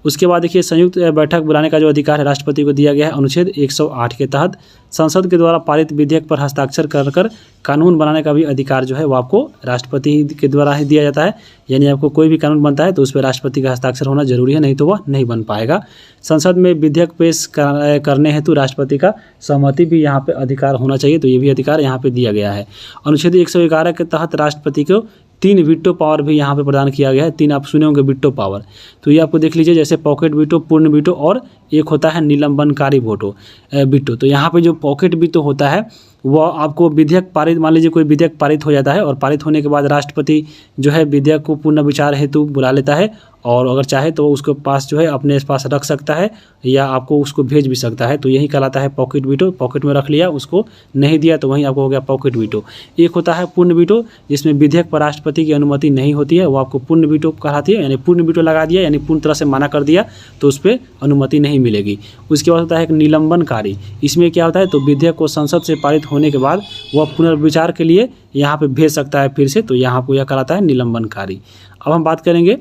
A: उसके बाद देखिए संयुक्त बैठक बुलाने का जो अधिकार है राष्ट्रपति को दिया गया है अनुच्छेद 108 के तहत। संसद के द्वारा पारित विधेयक पर हस्ताक्षर कर कानून बनाने का भी अधिकार जो है वो आपको राष्ट्रपति के द्वारा ही दिया जाता है। यानी आपको कोई भी कानून बनता है तो उस पर राष्ट्रपति का हस्ताक्षर होना जरूरी है, नहीं तो वह नहीं बन पाएगा। संसद में विधेयक पेश करने हेतु राष्ट्रपति का सहमति भी यहाँ पे अधिकार होना चाहिए, तो ये भी अधिकार यहाँ पे दिया गया है। अनुच्छेद 111 के तहत राष्ट्रपति को 3 वीटो पावर भी यहाँ पे प्रदान किया गया है। 3 आप सुने होंगे वीटो पावर, तो ये आपको देख लीजिए, जैसे पॉकेट वीटो, पूर्ण वीटो और एक होता है निलंबनकारी वीटो। तो यहाँ पे जो पॉकेट वीटो होता है वो आपको विधेयक पारित, मान लीजिए कोई विधेयक पारित हो जाता है और पारित होने के बाद राष्ट्रपति जो है विधेयक को पुनः विचार हेतु बुला लेता है और अगर चाहे तो उसके पास जो है अपने पास रख सकता है या आपको उसको भेज भी सकता है, तो यही कहलाता है पॉकेट वीटो। पॉकेट में रख लिया, उसको नहीं दिया तो वहीं आपको हो गया पॉकेट वीटो। एक होता है पूर्ण वीटो, जिसमें विधेयक पर राष्ट्रपति की अनुमति नहीं होती है, वो आपको पूर्ण वीटो कहलाती है। यानी पूर्ण वीटो लगा दिया यानी पूर्ण तरह से मना कर दिया तो उस पर अनुमति नहीं मिलेगी। उसके बाद होता है एक निलंबनकारी। इसमें क्या होता है, तो विधेयक को संसद से पारित होने के बाद वह पुनर्विचार के लिए यहाँ पे भेज सकता है फिर से, तो यहाँ को यह कहलाता है निलंबनकारी। अब हम बात करेंगे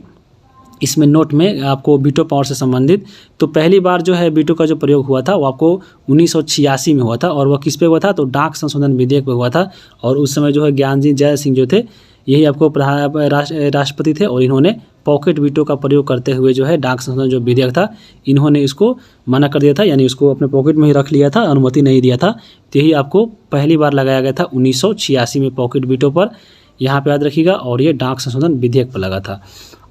A: इसमें नोट में आपको वीटो पावर से संबंधित। तो पहली बार जो है वीटो का जो प्रयोग हुआ था वो आपको 1986 में हुआ था और वह किस पे हुआ था, तो डाक संशोधन विधेयक पे हुआ था। और उस समय जो है ज्ञानजी जय सिंह जो थे यही आपको राष्ट्रपति थे और इन्होंने पॉकेट वीटो का प्रयोग करते हुए जो है डाक संशोधन जो विधेयक था इन्होंने इसको मना कर दिया था, यानी उसको अपने पॉकेट में ही रख लिया था, अनुमति नहीं दिया था। तो यही आपको पहली बार लगाया गया था 1986 में पॉकेट वीटो पर, यहाँ पे याद रखिएगा। और ये डाक संशोधन विधेयक पर लगा था।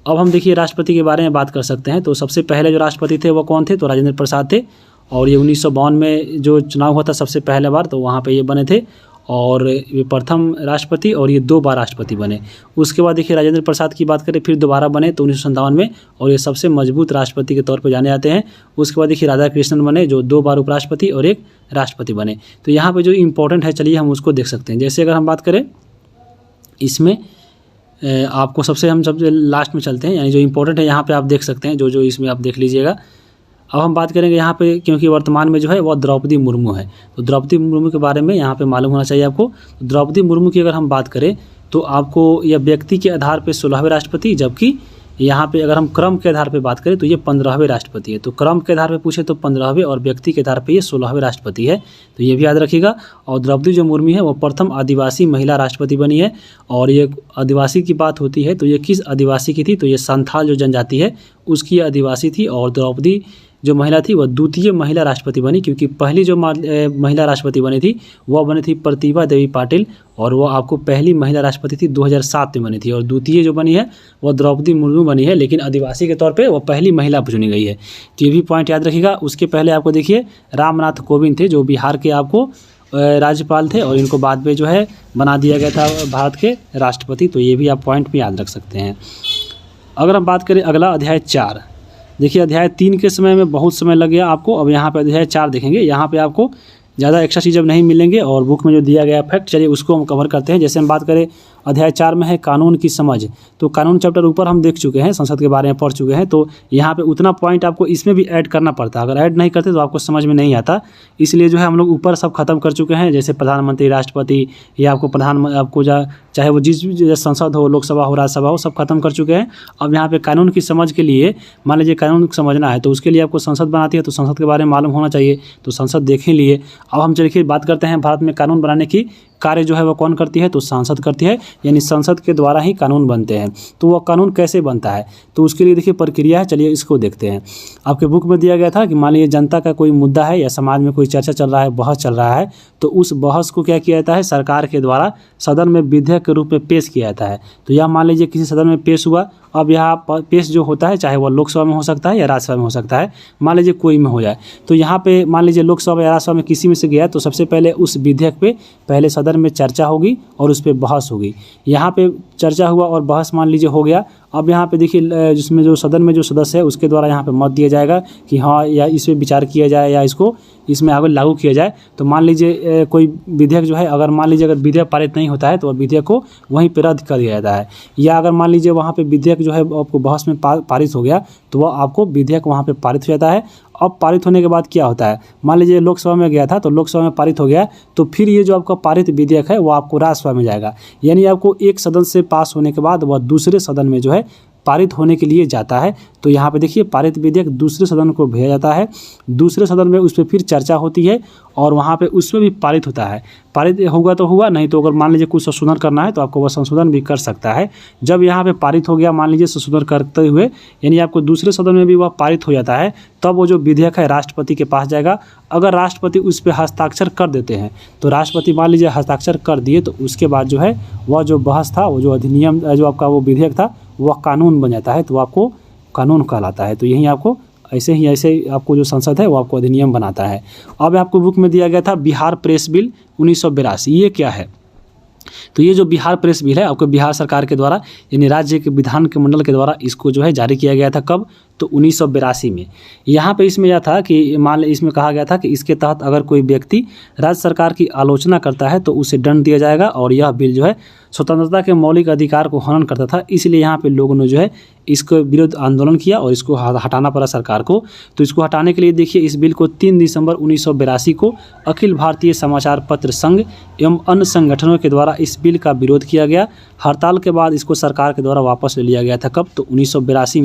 A: अब हम देखिए राष्ट्रपति के बारे में बात कर सकते हैं। तो सबसे पहले जो राष्ट्रपति थे वो कौन थे, तो राजेंद्र प्रसाद थे। और ये 1952 में जो चुनाव हुआ था सबसे पहले बार, तो वहाँ पे ये बने थे और ये प्रथम राष्ट्रपति और ये 2 बार राष्ट्रपति बने। उसके बाद देखिए राजेंद्र प्रसाद की बात करें, फिर दोबारा बने तो 1957 में, और ये सबसे मजबूत राष्ट्रपति के तौर पर जाने जाते हैं। उसके बाद देखिए राधा कृष्णन बने जो 2 बार उपराष्ट्रपति और 1 राष्ट्रपति बने। तो यहाँ पर जो इम्पोर्टेंट है चलिए हम उसको देख सकते हैं। जैसे अगर हम बात करें इसमें आपको सबसे लास्ट में चलते हैं, यानी जो इम्पोर्टेंट है यहाँ पे आप देख सकते हैं, जो इसमें आप देख लीजिएगा। अब हम बात करेंगे यहाँ पे, क्योंकि वर्तमान में जो है वह द्रौपदी मुर्मू है, तो द्रौपदी मुर्मू के बारे में यहाँ पे मालूम होना चाहिए आपको। तो द्रौपदी मुर्मू की अगर हम बात करें तो आपको यह व्यक्ति के आधार पे 16वें राष्ट्रपति, जबकि यहाँ पे अगर हम क्रम के आधार पे बात करें तो ये 15वें राष्ट्रपति है। तो क्रम के आधार पे पूछे तो 15वें और व्यक्ति के आधार पे ये 16वें राष्ट्रपति है, तो ये भी याद रखिएगा। और द्रौपदी जो मुर्मू है वो प्रथम आदिवासी महिला राष्ट्रपति बनी है। और ये आदिवासी की बात होती है तो ये किस आदिवासी की थी, तो ये संथाल जो जनजाति है उसकी आदिवासी थी। और द्रौपदी जो महिला थी वह द्वितीय महिला राष्ट्रपति बनी, क्योंकि पहली जो महिला राष्ट्रपति बनी थी वह बनी थी प्रतिभा देवी पाटिल, और वो आपको पहली महिला राष्ट्रपति थी 2007 में बनी थी। और द्वितीय जो बनी है वह द्रौपदी मुर्मू बनी है, लेकिन आदिवासी के तौर पे वो पहली महिला चुनी गई है। तो ये भी पॉइंट याद रखिएगा। उसके पहले आपको देखिए रामनाथ कोविंद थे जो बिहार के आपको राज्यपाल थे, और इनको बाद में जो है बना दिया गया था भारत के राष्ट्रपति। तो ये भी आप पॉइंट भी याद रख सकते हैं। अगर हम बात करें अगला अध्याय 4, देखिए अध्याय 3 के समय में बहुत समय लग गया आपको। अब यहाँ पे अध्याय 4 देखेंगे, यहाँ पे आपको ज़्यादा एक्स्ट्रा चीज़ अब नहीं मिलेंगे और बुक में जो दिया गया फैक्ट, चलिए उसको हम कवर करते हैं। जैसे हम बात करें अध्याय 4 में है कानून की समझ, तो कानून चैप्टर ऊपर हम देख चुके हैं, संसद के बारे में पढ़ चुके हैं। तो यहाँ पे उतना पॉइंट आपको इसमें भी ऐड करना पड़ता है, अगर ऐड नहीं करते तो आपको समझ में नहीं आता। इसलिए जो है हम लोग ऊपर सब खत्म कर चुके हैं, जैसे प्रधानमंत्री, राष्ट्रपति, या आपको चाहे वो जिस संसद हो, लोकसभा हो, राज्यसभा हो, सब खत्म कर चुके हैं। अब यहाँ पे कानून की समझ के लिए, मान लीजिए कानून समझना है तो उसके लिए आपको संसद बनाती है, तो संसद के बारे में मालूम होना चाहिए, तो संसद देख ही लिए। अब हम चलिए बात करते हैं भारत में कानून बनाने की कार्य जो है वो कौन करती है, तो संसद करती है, यानी संसद के द्वारा ही कानून बनते हैं। तो वह कानून कैसे बनता है, तो उसके लिए देखिए प्रक्रिया है, चलिए इसको देखते हैं। आपके बुक में दिया गया था कि मान लीजिए जनता का कोई मुद्दा है या समाज में कोई चर्चा चल रहा है, बहस चल रहा है, तो उस बहस को क्या किया जाता है, सरकार के द्वारा सदन में विधेयक के रूप में पेश किया जाता है। तो यह मान लीजिए किसी सदन में पेश हुआ, अब यहाँ पेश जो होता है चाहे वह लोकसभा में हो सकता है या राज्यसभा में हो सकता है, मान लीजिए कोई में हो जाए, तो यहाँ पे मान लीजिए लोकसभा या राज्यसभा में किसी में से गया, तो सबसे पहले उस विधेयक पे पहले सदन में चर्चा होगी और उस पर बहस होगी। यहाँ पे चर्चा हुआ और बहस मान लीजिए हो गया। अब यहाँ पे देखिए जिसमें जो सदन में जो सदस्य है उसके द्वारा यहाँ पे मत दिया जाएगा कि हाँ या इस पर विचार किया जाए या इसमें आगे लागू किया जाए। तो मान लीजिए कोई विधेयक जो है, अगर मान लीजिए अगर विधेयक पारित नहीं होता है तो विधेयक को वहीं पर रद्द कर दिया जाता है, या अगर मान लीजिए वहाँ पे विधेयक जो है आपको बहस में पारित हो गया तो वह आपको विधेयक वहाँ पे पारित हो जाता है। अब पारित होने के बाद क्या होता है, मान लीजिए लोकसभा में गया था तो लोकसभा में पारित हो गया, तो फिर ये जो आपका पारित विधेयक है वो आपको राज्यसभा में जाएगा, यानी आपको एक सदन से पास होने के बाद वह दूसरे सदन में जो है पारित होने के लिए जाता है। तो यहाँ पे देखिए पारित विधेयक दूसरे सदन को भेजा जाता है, दूसरे सदन में उस पर फिर चर्चा होती है और वहाँ पे उसमें भी पारित होता है। पारित होगा तो हुआ, नहीं तो अगर मान लीजिए कुछ संशोधन करना है तो आपको वह संशोधन भी कर सकता है। जब यहाँ पे पारित हो गया, मान लीजिए संशोधन करते हुए, यानी आपको दूसरे सदन में भी वह पारित हो जाता है, तब वो जो विधेयक है राष्ट्रपति के पास जाएगा। अगर राष्ट्रपति उस पर हस्ताक्षर कर देते हैं तो राष्ट्रपति मान लीजिए हस्ताक्षर कर दिए तो उसके बाद जो है वह जो बहस था, वो जो अधिनियम जो आपका वो विधेयक था वह कानून बन जाता है, तो आपको कानून कहलाता है। तो यही आपको ऐसे आपको जो संसद है वो आपको अधिनियम बनाता है। अब आपको बुक में दिया गया था बिहार प्रेस बिल 1982, ये क्या है? तो ये जो बिहार प्रेस बिल है आपको बिहार सरकार के द्वारा यानी राज्य के विधान के मंडल के द्वारा इसको जो है जारी किया गया था। कब? तो 1982 में। यहाँ पे इसमें यह था कि मान लीजिए इसमें कहा गया था कि इसके तहत अगर कोई व्यक्ति राज्य सरकार की आलोचना करता है तो उसे दंड दिया जाएगा और यह बिल जो है स्वतंत्रता के मौलिक अधिकार को हनन करता था। इसलिए यहाँ पे लोगों ने जो है इसको विरोध आंदोलन किया और इसको हटाना पड़ा सरकार को। तो इसको हटाने के लिए देखिए इस बिल को 3 दिसंबर 1982 को अखिल भारतीय समाचार पत्र संघ एवं अन्य संगठनों के द्वारा इस बिल का विरोध किया गया। हड़ताल के बाद इसको सरकार के द्वारा वापस ले लिया गया था। कब? तो 1982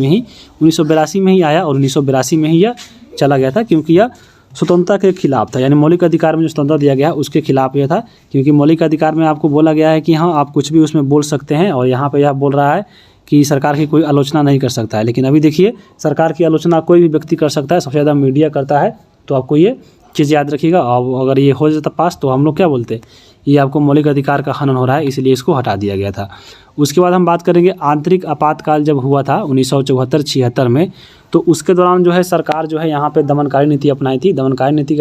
A: में ही आया और 1982 में ही यह चला गया था, क्योंकि यह स्वतंत्रता के खिलाफ था। यानी मौलिक अधिकार में जो स्वतंत्रता दिया गया उसके खिलाफ यह था, क्योंकि मौलिक अधिकार में आपको बोला गया है कि हाँ आप कुछ भी उसमें बोल सकते हैं, और यहाँ पे यह बोल रहा है कि सरकार की कोई आलोचना नहीं कर सकता है। लेकिन अभी देखिए सरकार की आलोचना कोई भी व्यक्ति कर सकता है, सबसे ज़्यादा मीडिया करता है। तो आपको ये चीज़ याद रखिएगा। और अगर ये हो जाता पास तो हम लोग क्या बोलते हैं, ये आपको मौलिक अधिकार का हनन हो रहा है, इसलिए इसको हटा दिया गया था। उसके बाद हम बात करेंगे आंतरिक आपातकाल जब हुआ था 1974-76 में, तो उसके दौरान जो है सरकार जो है यहाँ पे दमनकारी नीति अपनाई थी। दमनकारी नीति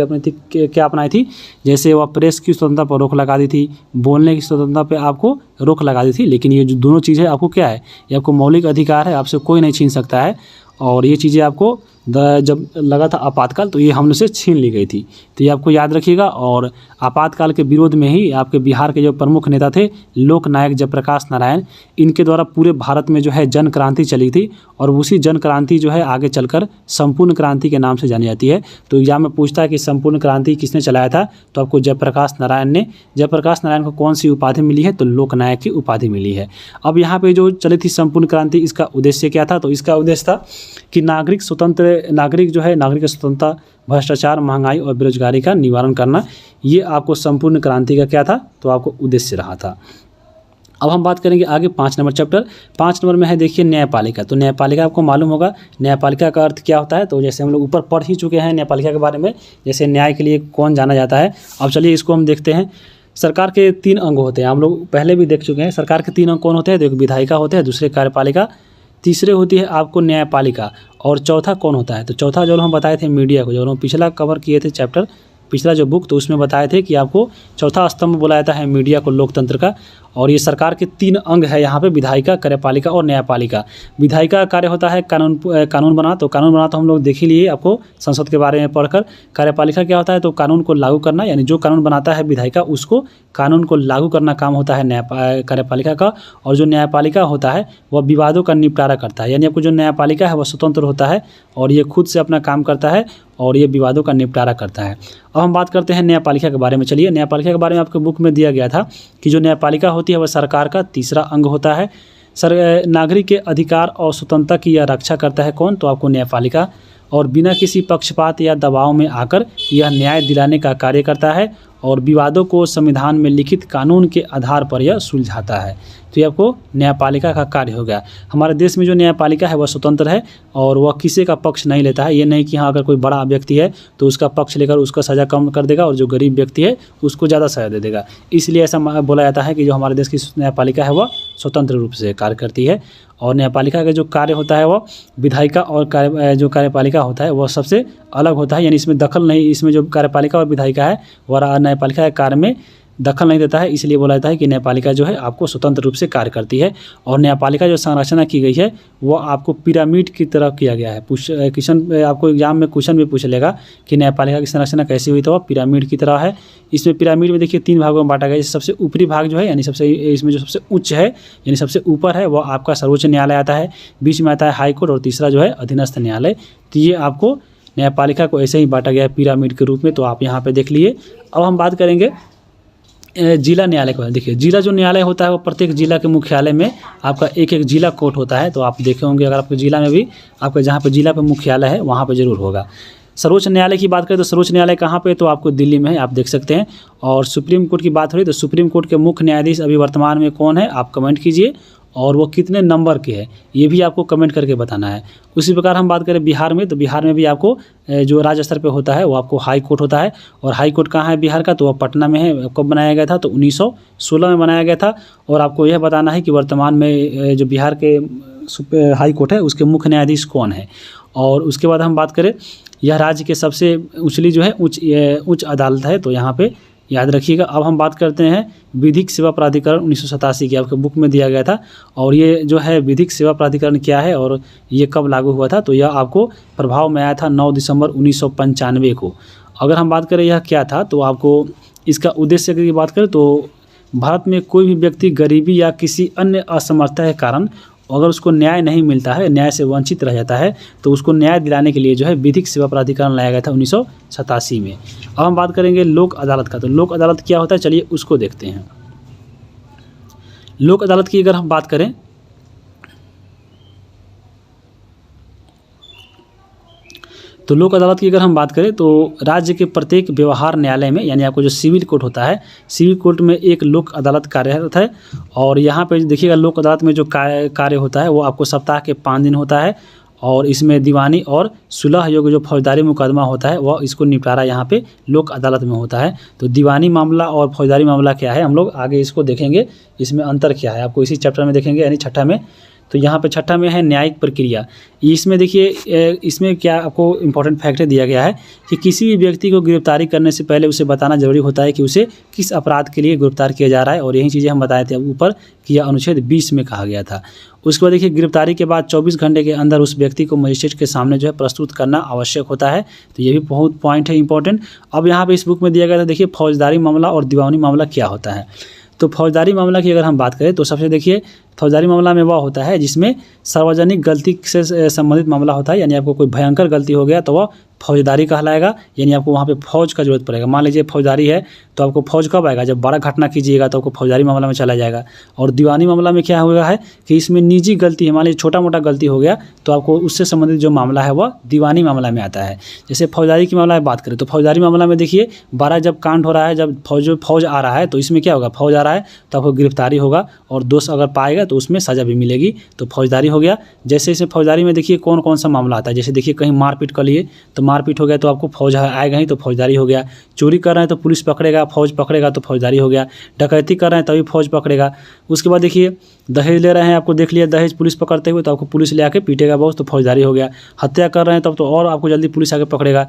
A: क्या अपनाई थी? जैसे वह प्रेस की स्वतंत्रता पर रोक लगा दी थी, बोलने की स्वतंत्रता पे आपको रोक लगा दी थी। लेकिन ये जो दोनों चीज़ें आपको क्या है, ये आपको मौलिक अधिकार है, आपसे कोई नहीं छीन सकता है। और ये चीज़ें आपको जब लगा था आपातकाल तो ये हमने से छीन ली गई थी। तो ये आपको याद रखिएगा। और आपातकाल के विरोध में ही आपके बिहार के जो प्रमुख नेता थे लोक नायक जयप्रकाश नारायण, इनके द्वारा पूरे भारत में जो है जन क्रांति चली थी, और उसी जन क्रांति जो है आगे चलकर संपूर्ण क्रांति के नाम से जानी जाती है। तो एग्जाम में पूछता है कि संपूर्ण क्रांति किसने चलाया था, तो आपको जयप्रकाश नारायण ने। जयप्रकाश नारायण को कौन सी उपाधि मिली है? तो लोक नायक की उपाधि मिली है। अब यहाँ पे जो चली थी संपूर्ण क्रांति, इसका उद्देश्य क्या था? तो इसका उद्देश्य था कि नागरिक की स्वतंत्रता, भ्रष्टाचार, महंगाई और बेरोजगारी का निवारण करना। ये आपको संपूर्ण क्रांति का क्या था? तो आपको उद्देश्य रहा था। अब हम बात करेंगे आगे 5 नंबर चैप्टर। 5 नंबर में है देखिए न्यायपालिका। तो न्यायपालिका आपको मालूम होगा न्यायपालिका का अर्थ क्या होता है। तो जैसे हम लोग ऊपर पढ़ ही चुके हैं न्यायपालिका के बारे में, जैसे न्याय के लिए कौन जाना जाता है। अब चलिए इसको हम देखते हैं। सरकार के 3 अंग होते हैं, हम लोग पहले भी देख चुके हैं। सरकार के 3 अंग कौन होते हैं? तो एक विधायिका होते हैं, दूसरे कार्यपालिका, तीसरे होती है आपको न्यायपालिका, और चौथा कौन होता है? तो चौथा जो हम बताए थे मीडिया को, जो हम पिछला कवर किए थे चैप्टर, पिछला जो बुक, तो उसमें बताए थे कि आपको चौथा स्तंभ बोला जाता है मीडिया को, लोकतंत्र का। और ये सरकार के 3 अंग है यहाँ पे, विधायिका, कार्यपालिका और न्यायपालिका। विधायिका का कार्य होता है कानून बना, तो कानून बना तो हम लोग देख ही लिए आपको संसद के बारे में पढ़कर। कार्यपालिका क्या होता है? तो कानून को लागू करना, यानी जो कानून बनाता है विधायिका उसको कानून को लागू करना काम होता है कार्यपालिका का। और जो न्यायपालिका होता है वह विवादों का निपटारा करता है, यानी आपको जो न्यायपालिका है वह स्वतंत्र होता है और ये खुद से अपना काम करता है और ये विवादों का निपटारा करता है। अब हम बात करते हैं न्यायपालिका के बारे में। चलिए न्यायपालिका के बारे में आपके बुक में दिया गया था कि जो न्यायपालिका होती है वह सरकार का तीसरा अंग होता है। नागरिक के अधिकार और स्वतंत्रता की यह रक्षा करता है कौन? तो आपको न्यायपालिका। और बिना किसी पक्षपात या दबाव में आकर यह न्याय दिलाने का कार्य करता है और विवादों को संविधान में लिखित कानून के आधार पर यह सुलझाता है। तो ये आपको न्यायपालिका का कार्य हो गया। हमारे देश में जो न्यायपालिका है वह स्वतंत्र है और वह किसी का पक्ष नहीं लेता है। ये नहीं कि हाँ अगर कोई बड़ा व्यक्ति है तो उसका पक्ष लेकर उसका सज़ा कम कर देगा और जो गरीब व्यक्ति है उसको ज़्यादा सज़ा दे देगा। इसलिए ऐसा बोला जाता है कि जो हमारे देश की न्यायपालिका है वह स्वतंत्र रूप से कार्य करती है। और न्यायपालिका का जो कार्य होता है वह विधायिका और जो कार्यपालिका होता है वह सबसे अलग होता है, यानी इसमें दखल नहीं, इसमें जो कार्यपालिका और विधायिका है वह न्यायपालिका के कार्य में दखल नहीं देता है। इसलिए बोला जाता है कि न्यायपालिका जो है आपको स्वतंत्र रूप से कार्य करती है। और न्यायपालिका जो संरचना की गई है वो आपको पिरामिड की तरह किया गया है। क्वेश्चन आपको एग्जाम में क्वेश्चन भी पूछ लेगा कि न्यायपालिका की संरचना कैसी हुई, तो वह पिरामिड की तरह है। इसमें पिरामिड में देखिए 3 भागों में बांटा गया है। सबसे ऊपरी भाग जो है यानी इसमें जो सबसे उच्च है यानी सबसे ऊपर है वह आपका सर्वोच्च न्यायालय आता है, बीच में आता है हाई कोर्ट और तीसरा जो है अधीनस्थ न्यायालय। तो ये आपको न्यायपालिका को ऐसे ही बांटा गया है पिरामिड के रूप में, तो आप यहाँ पे देख लिए। अब हम बात करेंगे जिला न्यायालय का देखिए, जिला जो न्यायालय होता है वो प्रत्येक जिला के मुख्यालय में आपका एक एक जिला कोर्ट होता है। तो आप देखे होंगे अगर आपके जिला में भी आपका जहाँ पे जिला पे मुख्यालय है वहाँ पे ज़रूर होगा। सर्वोच्च न्यायालय की बात करें तो सर्वोच्च न्यायालय कहाँ पे, तो आपको दिल्ली में है, आप देख सकते हैं। और सुप्रीम कोर्ट की बात हो रही तो सुप्रीम कोर्ट के मुख्य न्यायाधीश अभी वर्तमान में कौन है, आप कमेंट कीजिए, और वो कितने नंबर के है ये भी आपको कमेंट करके बताना है। उसी प्रकार हम बात करें बिहार में, तो बिहार में भी आपको जो राज्य स्तर पे होता है वो आपको हाई कोर्ट होता है। और हाई कोर्ट कहाँ है बिहार का, तो वह पटना में है। कब बनाया गया था, तो 1916 में बनाया गया था। और आपको यह बताना है कि वर्तमान में जो बिहार के हाई कोर्ट है उसके मुख्य न्यायाधीश कौन है। और उसके बाद हम बात करें, यह राज्य के सबसे उछली जो है उच्च अदालत है, तो यहाँ पे याद रखिएगा। अब हम बात करते हैं विधिक सेवा प्राधिकरण 1987 की, आपके बुक में दिया गया था। और ये जो है विधिक सेवा प्राधिकरण क्या है और ये कब लागू हुआ था, तो यह आपको प्रभाव में आया था 9 दिसंबर 1995 को। अगर हम बात करें यह क्या था, तो आपको इसका उद्देश्य की बात करें तो भारत में कोई भी व्यक्ति गरीबी या किसी अन्य असमर्थता के कारण अगर उसको न्याय नहीं मिलता है, न्याय से वंचित रह जाता है, तो उसको न्याय दिलाने के लिए जो है विधिक सेवा प्राधिकरण लाया गया था 1987 में। अब हम बात करेंगे लोक अदालत का, तो लोक अदालत क्या होता है, चलिए उसको देखते हैं। लोक अदालत की अगर हम बात करें तो लोक अदालत की अगर हम बात करें तो राज्य के प्रत्येक व्यवहार न्यायालय में, यानी आपको जो सिविल कोर्ट होता है, सिविल कोर्ट में एक लोक अदालत कार्यरत है। और यहाँ पे देखिएगा लोक अदालत में जो कार्य होता है वो आपको सप्ताह के 5 दिन होता है। और इसमें दीवानी और सुलह योग्य जो फौजदारी मुकदमा होता है वह इसको निपटारा यहाँ पे लोक अदालत में होता है। तो दीवानी मामला और फौजदारी मामला क्या है, हम लोग आगे इसको देखेंगे, इसमें अंतर क्या है आपको इसी चैप्टर में देखेंगे, यानी छठा में। तो यहाँ पे छठा में है न्यायिक प्रक्रिया। इसमें देखिए इसमें क्या आपको इम्पोर्टेंट फैक्टर दिया गया है कि किसी भी व्यक्ति को गिरफ्तारी करने से पहले उसे बताना जरूरी होता है कि उसे किस अपराध के लिए गिरफ्तार किया जा रहा है। और यही चीज़ें हम बताए थे ऊपर कि यह अनुच्छेद 20 में कहा गया था। उसके बाद देखिए गिरफ्तारी के बाद 24 घंटे के अंदर उस व्यक्ति को मजिस्ट्रेट के सामने जो है प्रस्तुत करना आवश्यक होता है। तो ये भी बहुत पॉइंट है इंपॉर्टेंट। अब यहाँ पे इस बुक में दिया गया था, देखिए फौजदारी मामला और दीवानी मामला क्या होता है। तो फौजदारी मामला की अगर हम बात करें तो सबसे देखिए फौजदारी मामला में वह होता है जिसमें सार्वजनिक गलती से संबंधित मामला होता है, यानी आपको कोई भयंकर गलती हो गया तो वह फौजदारी कहलाएगा, यानी आपको वहाँ पे फौज का जरूरत पड़ेगा। मान लीजिए फौजदारी है तो आपको फौज कब आएगा, जब बड़ा घटना कीजिएगा तो आपको फौजदारी मामला में चला जाएगा। और दीवानी मामला में क्या हुआ है कि इसमें निजी गलती है, मान लीजिए छोटा मोटा गलती हो गया तो आपको उससे संबंधित जो मामला है वह दीवानी मामला में आता है। जैसे फौजदारी की मामला में बात करें तो फौजदारी मामला में देखिए 12 जब कांड हो रहा है, जब फौज आ रहा है तो इसमें क्या होगा, फौज आ रहा है तो आपको गिरफ्तारी होगा और दोष अगर पाएगा तो उसमें सजा भी मिलेगी, तो फौजदारी हो गया। जैसे इसमें फौजदारी में देखिए कौन कौन सा मामला आता है, जैसे देखिए कहीं मारपीट कर लिए तो मारपीट हो गया तो आपको फौज आएगा ही, तो फौजदारी हो गया। चोरी कर रहे हैं तो पुलिस पकड़ेगा, फौज पकड़ेगा तो फौजदारी हो गया। डकैती कर रहे हैं तभी फौज पकड़ेगा। उसके बाद देखिए दहेज ले रहे हैं, आपको देख लिया दहेज पुलिस पकड़ते हुए तो आपको पुलिस ले आके पीटेगा बहुत, तो फौजदारी हो गया। हत्या कर रहे हैं तब तो और आपको जल्दी पुलिस आके पकड़ेगा।